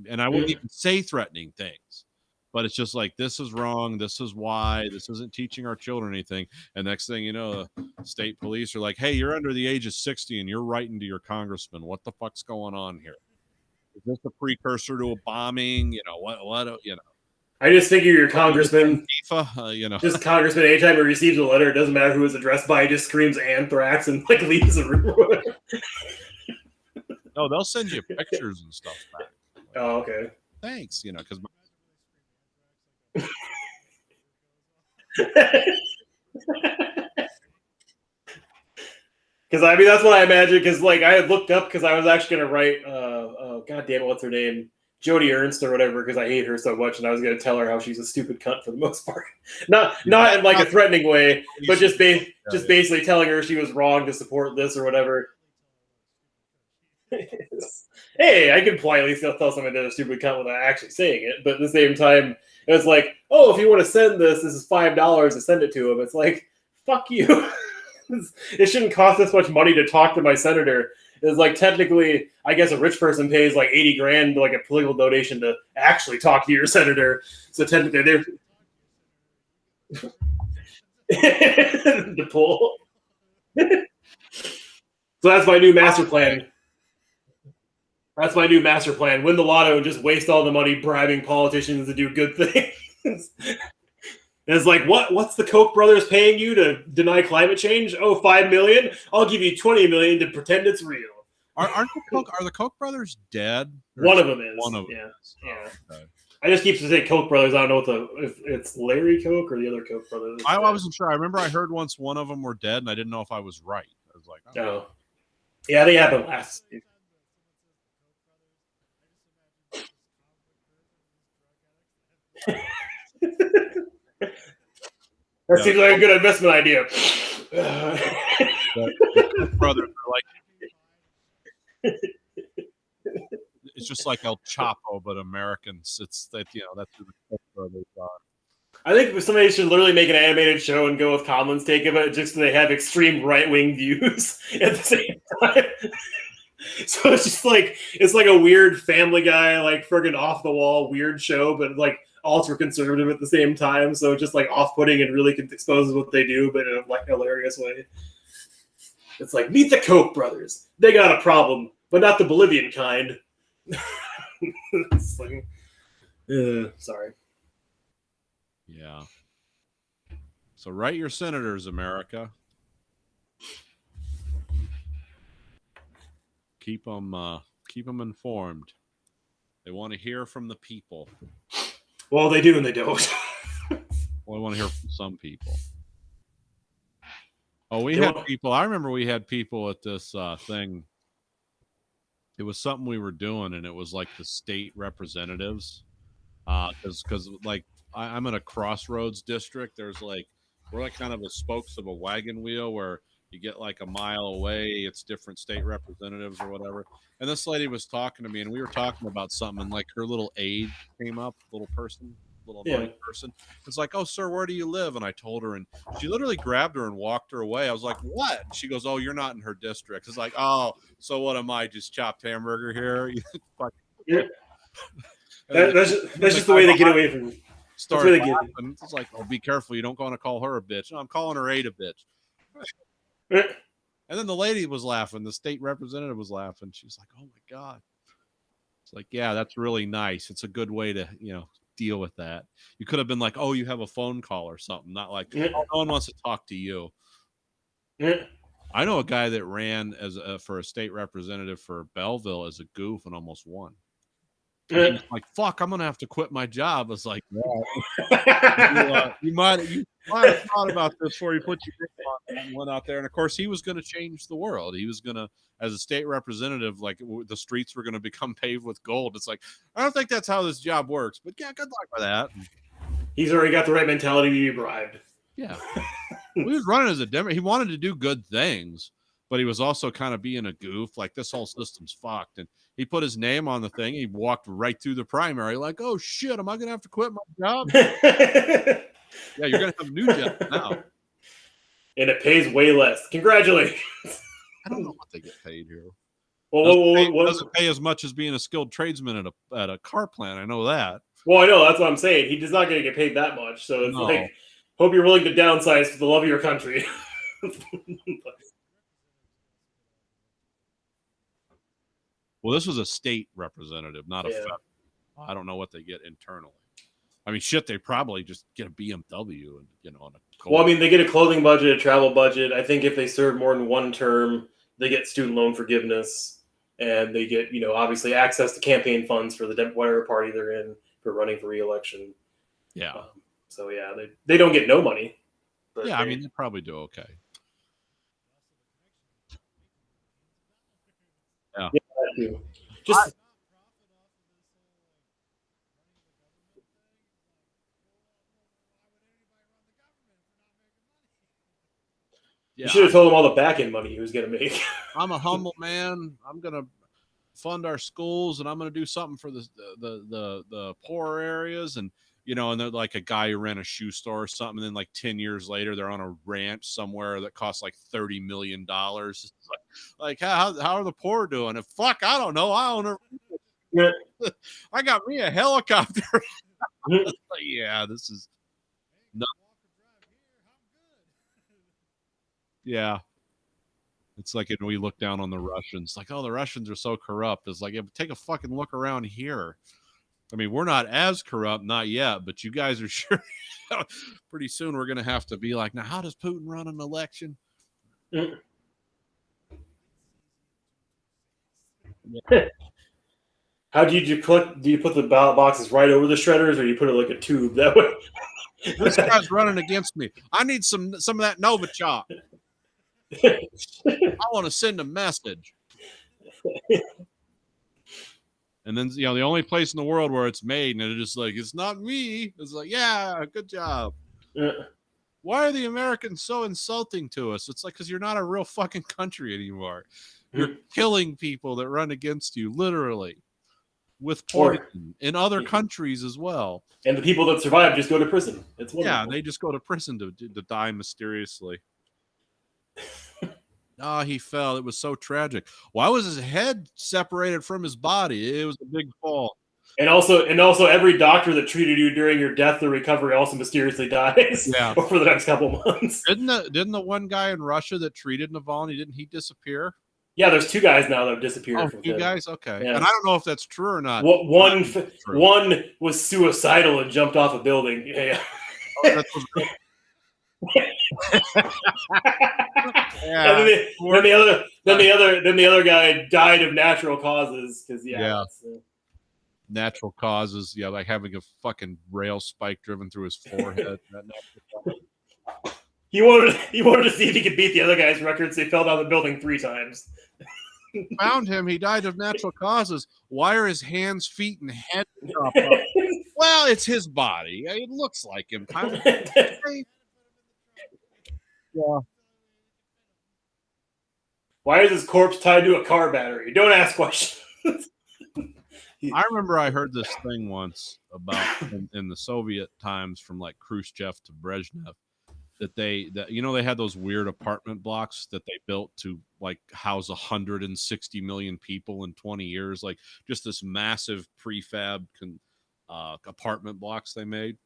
And I wouldn't even say threatening things. But it's just like, this is wrong. This is why. This isn't teaching our children anything. And next thing you know, the state police are like, hey, you're under the age of 60 and you're writing to your congressman. What the fuck's going on here? Is this a precursor to a bombing? I just figure your congressman, just congressman, anytime he receives a letter, it doesn't matter who it's addressed by, he just screams anthrax and like leaves the room. No, they'll send you pictures and stuff back. Oh, okay. Thanks, because because I mean that's what I imagine. Because like I had looked up because I was actually gonna write, God damn it, what's her name, Jody Ernst or whatever, because I hate her so much, and I was gonna tell her how she's a stupid cunt for the most part, not in like a threatening way, but just basically telling her she was wrong to support this or whatever. Hey, I can politely still tell someone they're a stupid cunt without actually saying it, but at the same time, it's like, oh, if you want to send this is $5 to send it to him. It's like, fuck you. It shouldn't cost this much money to talk to my senator. It's like technically, I guess a rich person pays like $80,000 like a political donation to actually talk to your senator. So technically, they're the pull. So that's my new master plan. That's my new master plan. Win the lotto and just waste all the money bribing politicians to do good things. It's like, what's the Koch brothers paying you to deny climate change? Oh, $5 million? I'll give you $20 million to pretend it's real. Are the Koch brothers dead? One of them is. One of them. Yeah. Oh, okay. I just keep saying Koch brothers. I don't know if it's Larry Koch or the other Koch brothers. I wasn't sure. I remember I heard once one of them were dead, and I didn't know if I was right. I was like, oh. Yeah, I think it happened last. That seems like a good investment idea. The brothers are like, It's just like El Chapo, but Americans. It's that that's who the Koch brothers are. I think somebody should literally make an animated show and go with Conlin's take of it, just so they have extreme right-wing views at the same time. So it's like a weird Family Guy, like friggin' off the wall weird show, but like ultra conservative at the same time. So just like off-putting and really exposes what they do, but in a like hilarious way. It's like, meet the Koch brothers. They got a problem, but not the Bolivian kind. It's like, sorry. Yeah. So write your senators, America. Keep them informed. They want to hear from the people. Well, they do and they don't. Well, I want to hear from some people. Oh, we had people. I remember we had people at this thing. It was something we were doing, and it was like the state representatives. Because like I'm in a crossroads district. There's like we're like kind of the spokes of a wagon wheel where you get like a mile away, it's different state representatives or whatever. And this lady was talking to me, and we were talking about something, and like her little aide came up, little annoying person. It's like, oh, sir, where do you live? And I told her, and she literally grabbed her and walked her away. I was like, what? And she goes, oh, you're not in her district. It's like, oh, so what am I, just chopped hamburger here? That's just the way they get away from it. Started laughing. It's like, oh, be careful. You don't want to call her a bitch. No, I'm calling her aide a bitch. And then the lady was laughing. The state representative was laughing. She's like, oh, my God. It's like, yeah, that's really nice. It's a good way to, deal with that. You could have been like, oh, you have a phone call or something. Not like, oh, no one wants to talk to you. I know a guy that ran for a state representative for Belleville as a goof and almost won. He's like, fuck, I'm gonna have to quit my job. I was like, you might have thought about this before you put your name on and went out there. And of course, he was going to change the world. He was going to, as a state representative, like the streets were going to become paved with gold. It's like, I don't think that's how this job works, but yeah, good luck with that. He's already got the right mentality to be bribed. Yeah, he was running as a Democrat. He wanted to do good things, but he was also kind of being a goof. Like, this whole system's fucked. And he put his name on the thing. He walked right through the primary like, oh, shit, am I going to have to quit my job? Yeah, you're going to have a new job now. And it pays way less. Congratulations. I don't know what they get paid here. Well, doesn't pay as much as being a skilled tradesman at a car plant. I know that. Well, I know. That's what I'm saying. He's not going to get paid that much. So it's like, hope you're willing to downsize for the love of your country. Well, this was a state representative, not a federal. I don't know what they get internally. I mean, shit, they probably just get a BMW and on a. Well, I mean, they get a clothing budget, a travel budget. I think if they serve more than one term, they get student loan forgiveness, and they get obviously access to campaign funds for the whatever party they're in for running for re-election. Yeah. So yeah, they don't get no money. But I mean, they probably do okay. Yeah. Just you should have told him all the back end money he was going to make. I'm a humble man. I'm going to fund our schools, and I'm going to do something for the poorer areas. And and they're like a guy who ran a shoe store or something. And then like 10 years later, they're on a ranch somewhere that costs like $30 million. It's like how are the poor doing? And fuck, I don't know. I own a. I got me a helicopter. Yeah, this is. No. Yeah. It's like when we look down on the Russians, like, oh, the Russians are so corrupt. It's like, yeah, take a fucking look around here. I mean, we're not as corrupt, not yet, but you guys are sure. Pretty soon we're going to have to be like, now, how does Putin run an election? Yeah. How do you collect? Do you put the ballot boxes right over the shredders, or you put it like a tube that way? This guy's running against me. I need some of that Novichok. I want to send a message. And then the only place in the world where it's made, and it's just like, it's not me. It's like, yeah, good job. Yeah. Why are the Americans so insulting to us? It's like, because you're not a real fucking country anymore. You're killing people that run against you, literally. with Or- poison in other countries as well. And the people that survive just go to prison. It's wonderful. Yeah, they just go to prison to die mysteriously. He fell. It was so tragic. Why was his head separated from his body? It was a big fall. And also, every doctor that treated you during your death or recovery also mysteriously dies. Yeah. Over the next couple months. Didn't the one guy in Russia that treated Navalny, didn't he disappear? Yeah, there's 2 guys now that have disappeared. Oh, from 2 him. guys? Okay. Yeah. And I don't know if that's true or not. One True. was suicidal and jumped off a building. Yeah. Oh, that's what's good. And then the other guy died of natural causes because Natural causes, like having a fucking rail spike driven through his forehead. he wanted to see if he could beat the other guy's record, so he fell down the building 3 times. Found him. He died of natural causes. Why are his hands, feet, and head chopped off? Well, it's his body. It looks like him. Kind of. Yeah. Why is his corpse tied to a car battery? Don't ask questions. I remember I heard this thing once about in the Soviet times from like Khrushchev to Brezhnev that they had those weird apartment blocks that they built to like house 160 million people in 20 years, like just this massive prefab apartment blocks they made.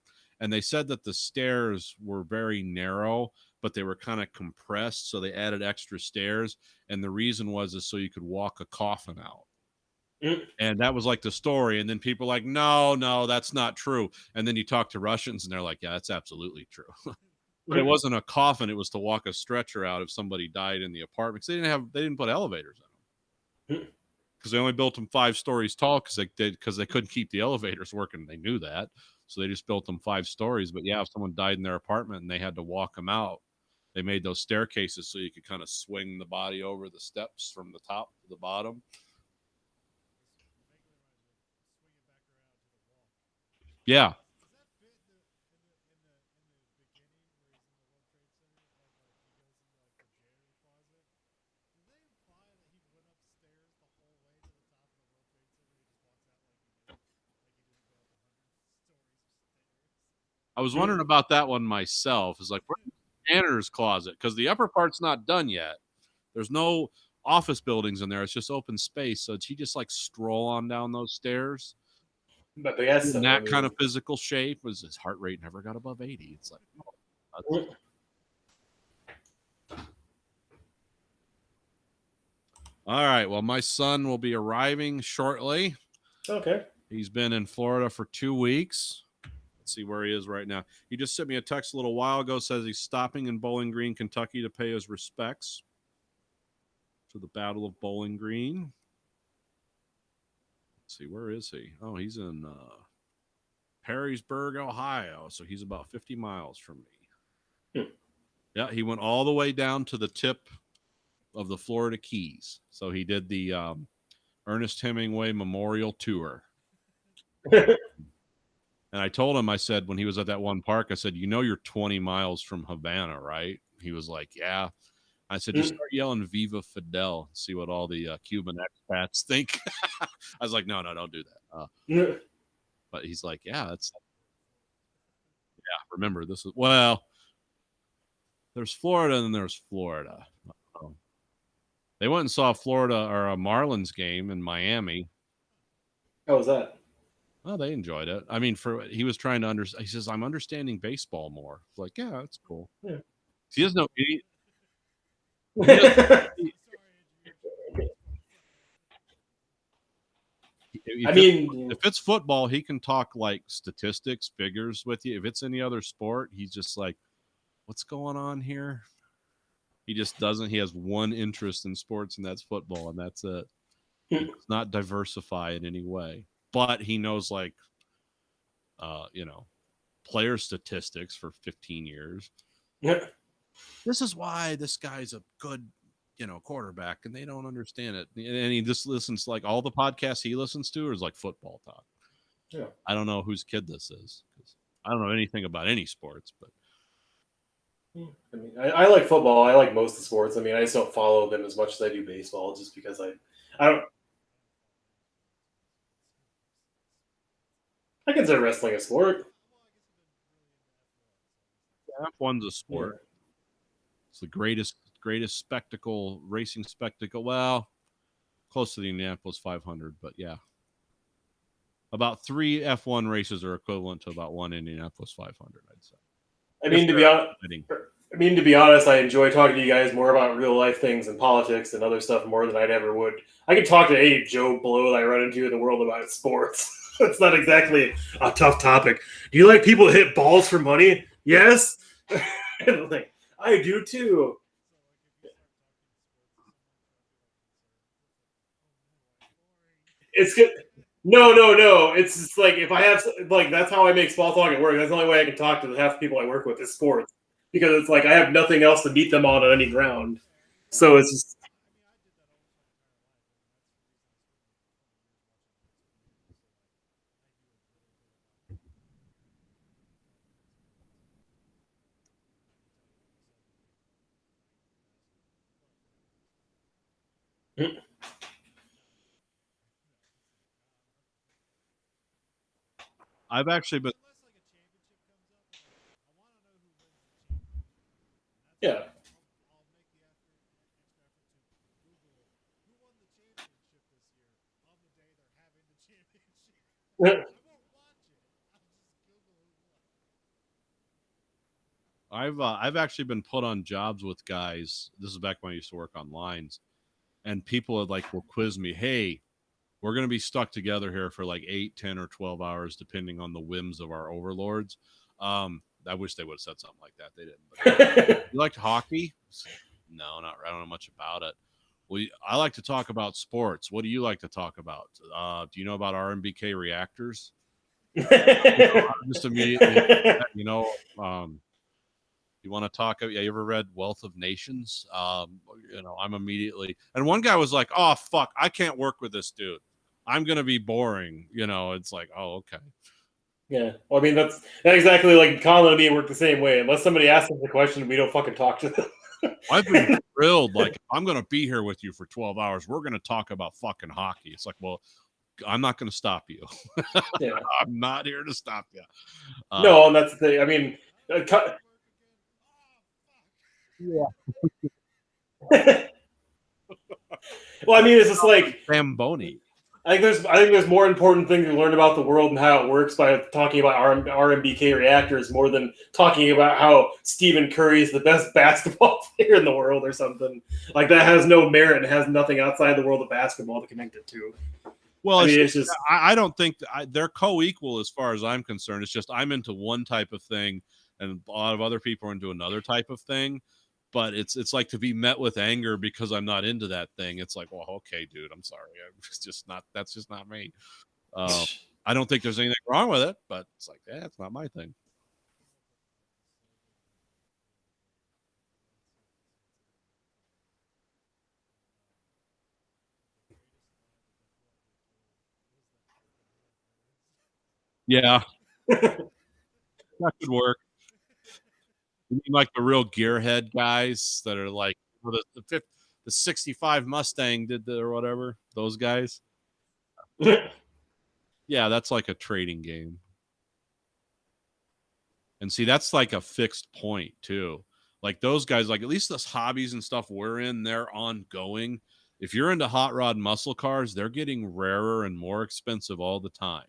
And they said that the stairs were very narrow, but they were kind of compressed, so they added extra stairs. And the reason was so you could walk a coffin out. And that was like the story. And then people were like, no, that's not true. And then you talk to Russians and they're like, yeah, that's absolutely true. But it wasn't a coffin. It was to walk a stretcher out if somebody died in the apartment. They didn't put elevators in them because they only built them 5 stories tall because they couldn't keep the elevators working. They knew that. So they just built them 5 stories. But yeah, if someone died in their apartment and they had to walk them out, they made those staircases so you could kind of swing the body over the steps from the top to the bottom. Yeah. I was wondering about that one myself. It's like, where's the janitor's closet? Because the upper part's not done yet. There's no office buildings in there. It's just open space. So did he just like stroll on down those stairs? But yes, in that kind of physical shape, was his heart rate never got above 80. It's like, all right. Well, my son will be arriving shortly. Okay. He's been in Florida for 2 weeks. Let's see where he is right now. He just sent me a text a little while ago, says he's stopping in Bowling Green, Kentucky to pay his respects to the Battle of Bowling Green. Let's see, where is he? Oh, he's in Perrysburg, Ohio. So he's about 50 miles from me. Yeah, he went all the way down to the tip of the Florida Keys. So he did the Ernest Hemingway Memorial Tour. And I told him, I said, when he was at that one park, I said, you're 20 miles from Havana, right? He was like, yeah. I said, just start yelling Viva Fidel, see what all the Cuban expats think. I was like, no, don't do that. But he's like, yeah, remember this is, well, there's Florida and there's Florida. They went and saw Florida or a Marlins game in Miami. How was that? Well, they enjoyed it. I mean, he was trying to understand. He says, I'm understanding baseball more. It's like, yeah, that's cool. Yeah. He doesn't know. If it's football, he can talk like statistics, figures with you. If it's any other sport, he's just like, what's going on here? He just doesn't. He has one interest in sports, and that's football, and that's it. He does not diversify in any way. But he knows, like, player statistics for 15 years. Yeah. This is why this guy's a good, quarterback, and they don't understand it. And he just listens, like, all the podcasts he listens to is like football talk. Yeah. I don't know whose kid this is, because I don't know anything about any sports. But I mean, I like football. I like most of the sports. I mean, I just don't follow them as much as I do baseball, just because I don't. I consider wrestling a sport. F1's a sport. It's the greatest spectacle, racing spectacle. Well, close to the Indianapolis 500, but yeah. About 3 F1 races are equivalent to about 1 Indianapolis 500, I'd say. I mean, to be honest, I enjoy talking to you guys more about real life things and politics and other stuff more than I'd ever would. I could talk to any Joe Blow that I run into in the world about sports. It's not exactly a tough topic. Do you like people that hit balls for money? Yes. Like, I do too. It's good. No. It's just like if I have like that's how I make small talk at work. That's the only way I can talk to the half the people I work with is sports because it's like I have nothing else to beat them on any ground. So it's just. I've actually been. Yeah. I've actually been put on jobs with guys. This is back when I used to work on lines, and people would will quiz me. Hey, we're going to be stuck together here for like 8, 10, or 12 hours, depending on the whims of our overlords. I wish they would have said something like that. They didn't. But, you liked hockey? No, not. I don't know much about it. Well, I like to talk about sports. What do you like to talk about? Do you know about RMBK reactors? Just immediately, you want to talk? Yeah, you ever read Wealth of Nations? I'm immediately. And one guy was like, "Oh fuck, I can't work with this dude. I'm gonna be boring." It's like, oh okay. Yeah, well, I mean that's exactly like Colin and me work the same way. Unless somebody asks us a question, we don't fucking talk to them. I've been thrilled. Like, I'm gonna be here with you for 12 hours. We're gonna talk about fucking hockey. It's like, well, I'm not gonna stop you. Yeah. I'm not here to stop you. No, and that's the thing. I mean, yeah. Well, I mean, it's just like Zamboni. I think there's more important things to learn about the world and how it works by talking about RMBK reactors more than talking about how Stephen Curry is the best basketball player in the world or something. Like that has no merit and has nothing outside the world of basketball to connect it to. Well, I mean, it's just I don't think they're co-equal as far as I'm concerned. It's just I'm into one type of thing and a lot of other people are into another type of thing. But it's like to be met with anger because I'm not into that thing. It's like, well, okay, dude, I'm sorry. That's just not me. I don't think there's anything wrong with it, but it's like, yeah, it's not my thing. Yeah. That could work. You mean like the real gearhead guys that are like the 65 Mustang did or whatever, those guys? Yeah, that's like a trading game. And see, that's like a fixed point too. Like those guys, like at least those hobbies and stuff we're in, they're ongoing. If you're into hot rod muscle cars, they're getting rarer and more expensive all the time.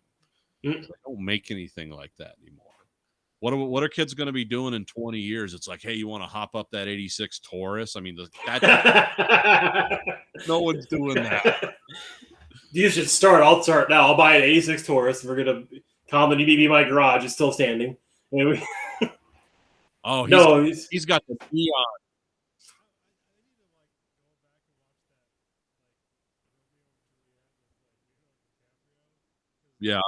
They don't make anything like that anymore. What are kids going to be doing in 20 years? It's like, hey, you want to hop up that 86 Taurus? I mean, no one's doing that. You should start. I'll start now. I'll buy an 86 Taurus. We're going to Common EBB my garage is still standing. Oh, he's got the neon. Yeah.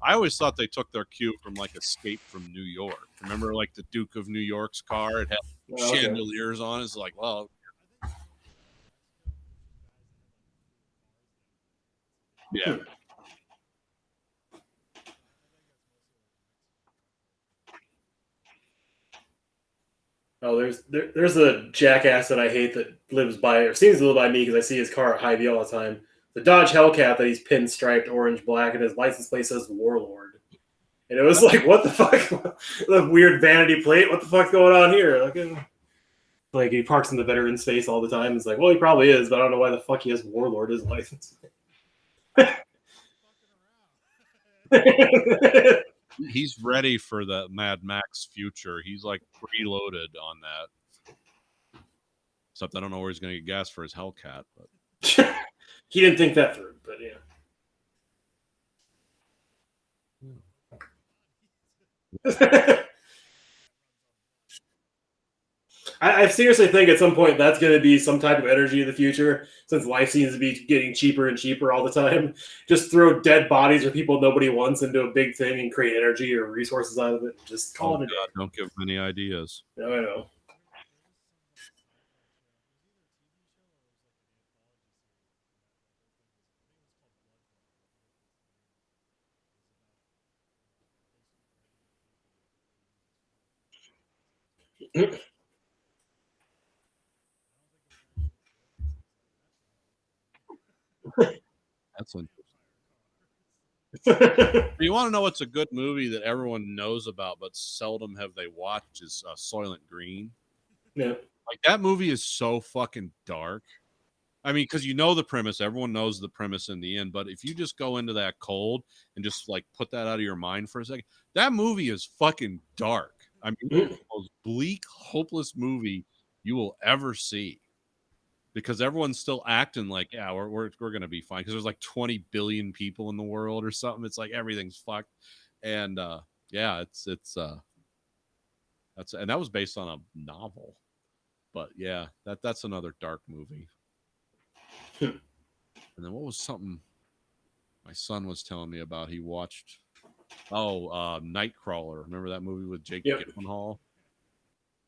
I always thought they took their cue from like Escape from New York. Remember, like the Duke of New York's car? It had chandeliers on. It's like, well, yeah. Oh, there's a jackass that I hate that lives by or seems to live by me because I see his car at Hy-Vee all the time. The Dodge Hellcat that he's pinstriped orange black and his license plate says Warlord. And it was like, what the fuck? The weird vanity plate. What the fuck's going on here? Like he parks in the veteran space all the time. It's like, well, he probably is, but I don't know why the fuck he has Warlord as a license. He's ready for the Mad Max future. He's like preloaded on that. Except I don't know where he's going to get gas for his Hellcat. But he didn't think that through, but yeah. I seriously think at some point that's going to be some type of energy in the future, since life seems to be getting cheaper and cheaper all the time. Just throw dead bodies or people nobody wants into a big thing and create energy or resources out of it. Just call it a day. Don't give him any ideas. No, I know. That's interesting. You want to know what's a good movie that everyone knows about but seldom have they watched is Soylent Green. Yeah. Like that movie is so fucking dark. I mean, because you know the premise, everyone knows the premise in the end. But if you just go into that cold and just like put that out of your mind for a second, that movie is fucking dark. I mean, it's the most bleak, hopeless movie you will ever see. Because everyone's still acting like, yeah, we're gonna be fine. Because there's like 20 billion people in the world or something. It's like everything's fucked. And yeah, it's and that was based on a novel. But yeah, that's another dark movie. And then what was something my son was telling me about? He watched Nightcrawler. Remember that movie with Jake Gyllenhaal?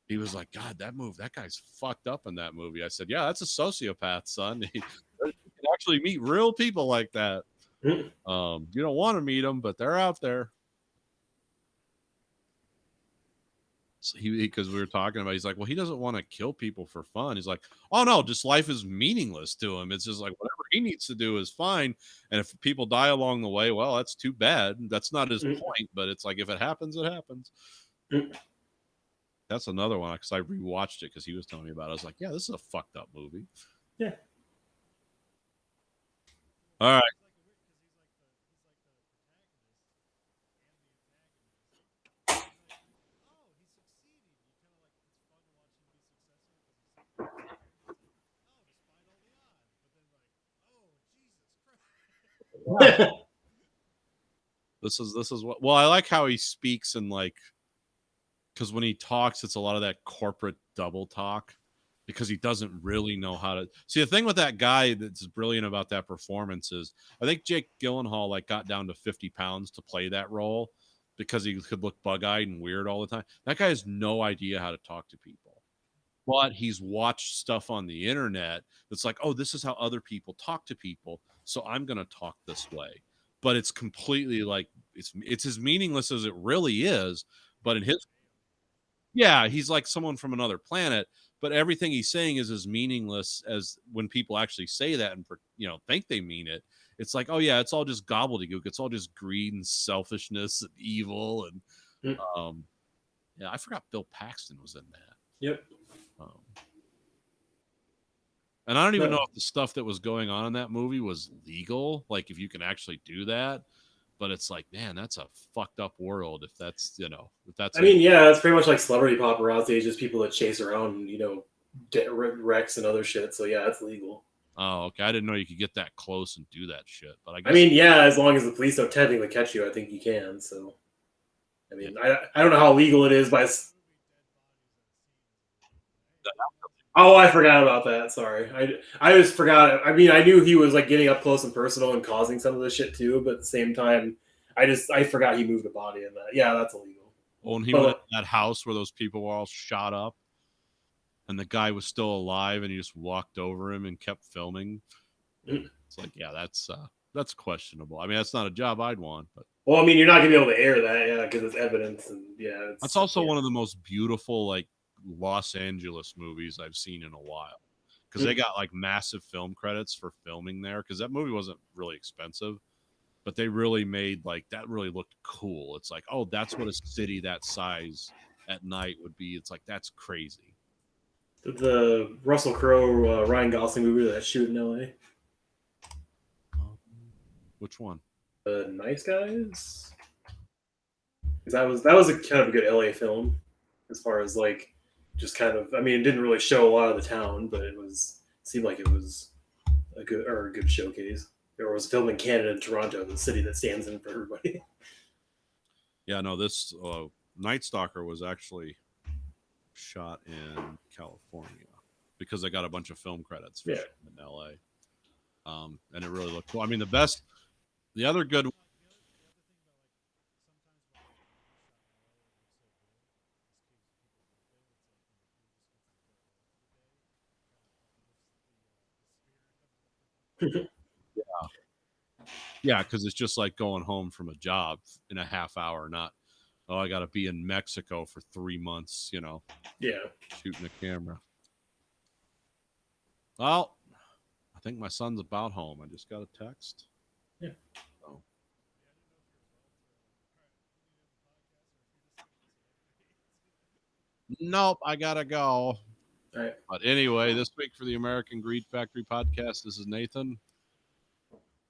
He was like, God, that guy's fucked up in that movie. I said, yeah, that's a sociopath, son. You can actually meet real people like that. You don't want to meet them, but they're out there. So because we were talking about, he's like, well, he doesn't want to kill people for fun. He's like, oh no, just life is meaningless to him. It's just like whatever he needs to do is fine. And if people die along the way, well, that's too bad. That's not his point, but it's like if it happens, it happens. That's another one because I rewatched it because he was telling me about it. I was like, yeah, this is a fucked up movie. Yeah. All right. This is what. Well, I like how he speaks and like. Because when he talks, it's a lot of that corporate double talk because he doesn't really know how to see. The thing with that guy that's brilliant about that performance is I think Jake Gyllenhaal like got down to 50 pounds to play that role because he could look bug-eyed and weird all the time. That guy has no idea how to talk to people, but he's watched stuff on the internet that's like, oh, this is how other people talk to people, so I'm going to talk this way. But it's completely like it's as meaningless as it really is. But in his yeah, he's like someone from another planet, but everything he's saying is as meaningless as when people actually say that and think they mean it. It's like, oh yeah, it's all just gobbledygook. It's all just greed and selfishness and evil and yeah, I forgot Bill Paxton was in that. Yep. And I don't even know if the stuff that was going on in that movie was legal, like if you can actually do that. But it's like, man, that's a fucked up world. If that's, if that's. I mean, yeah, it's pretty much like celebrity paparazzi, just people that chase around, wrecks and other shit. So yeah, it's legal. Oh, okay. I didn't know you could get that close and do that shit. But I mean, yeah, as long as the police don't technically catch you, I think you can. So, I mean, I don't know how legal it is by. Oh, I forgot about that. Sorry. I just forgot. I mean, I knew he was like getting up close and personal and causing some of this shit too, but at the same time, I forgot he moved a body in that. Yeah, that's illegal. Oh, and he went in that house where those people were all shot up and the guy was still alive and he just walked over him and kept filming. It's like, yeah, that's questionable. I mean, that's not a job I'd want, but. Well, I mean, you're not gonna be able to air that, yeah, because it's evidence and yeah. That's also one of the most beautiful, like, Los Angeles movies I've seen in a while, because they got like massive film credits for filming there, because that movie wasn't really expensive, but they really made like that really looked cool. It's like, oh, that's what a city that size at night would be. It's like, that's crazy. The Russell Crowe, Ryan Gosling movie that shoot in L.A. Which one? The Nice Guys. 'Cause that was a kind of a good LA film, as far as like just kind of. I mean, it didn't really show a lot of the town, but seemed like it was a good showcase. There was filmed in Canada and Toronto, the city that stands in for everybody. Yeah, no, this Night Stalker was actually shot in California, because I got a bunch of film credits for shooting in LA. And it really looked cool. I mean, the other good. Yeah, because it's just like going home from a job in a half hour, not, oh, I got to be in Mexico for 3 months, Yeah. shooting a camera. Well, I think my son's about home. I just got a text. Yeah. So. Nope, I got to go. All right. But anyway, this week for the American Greed Factory podcast, this is Nathan.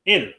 Andrew.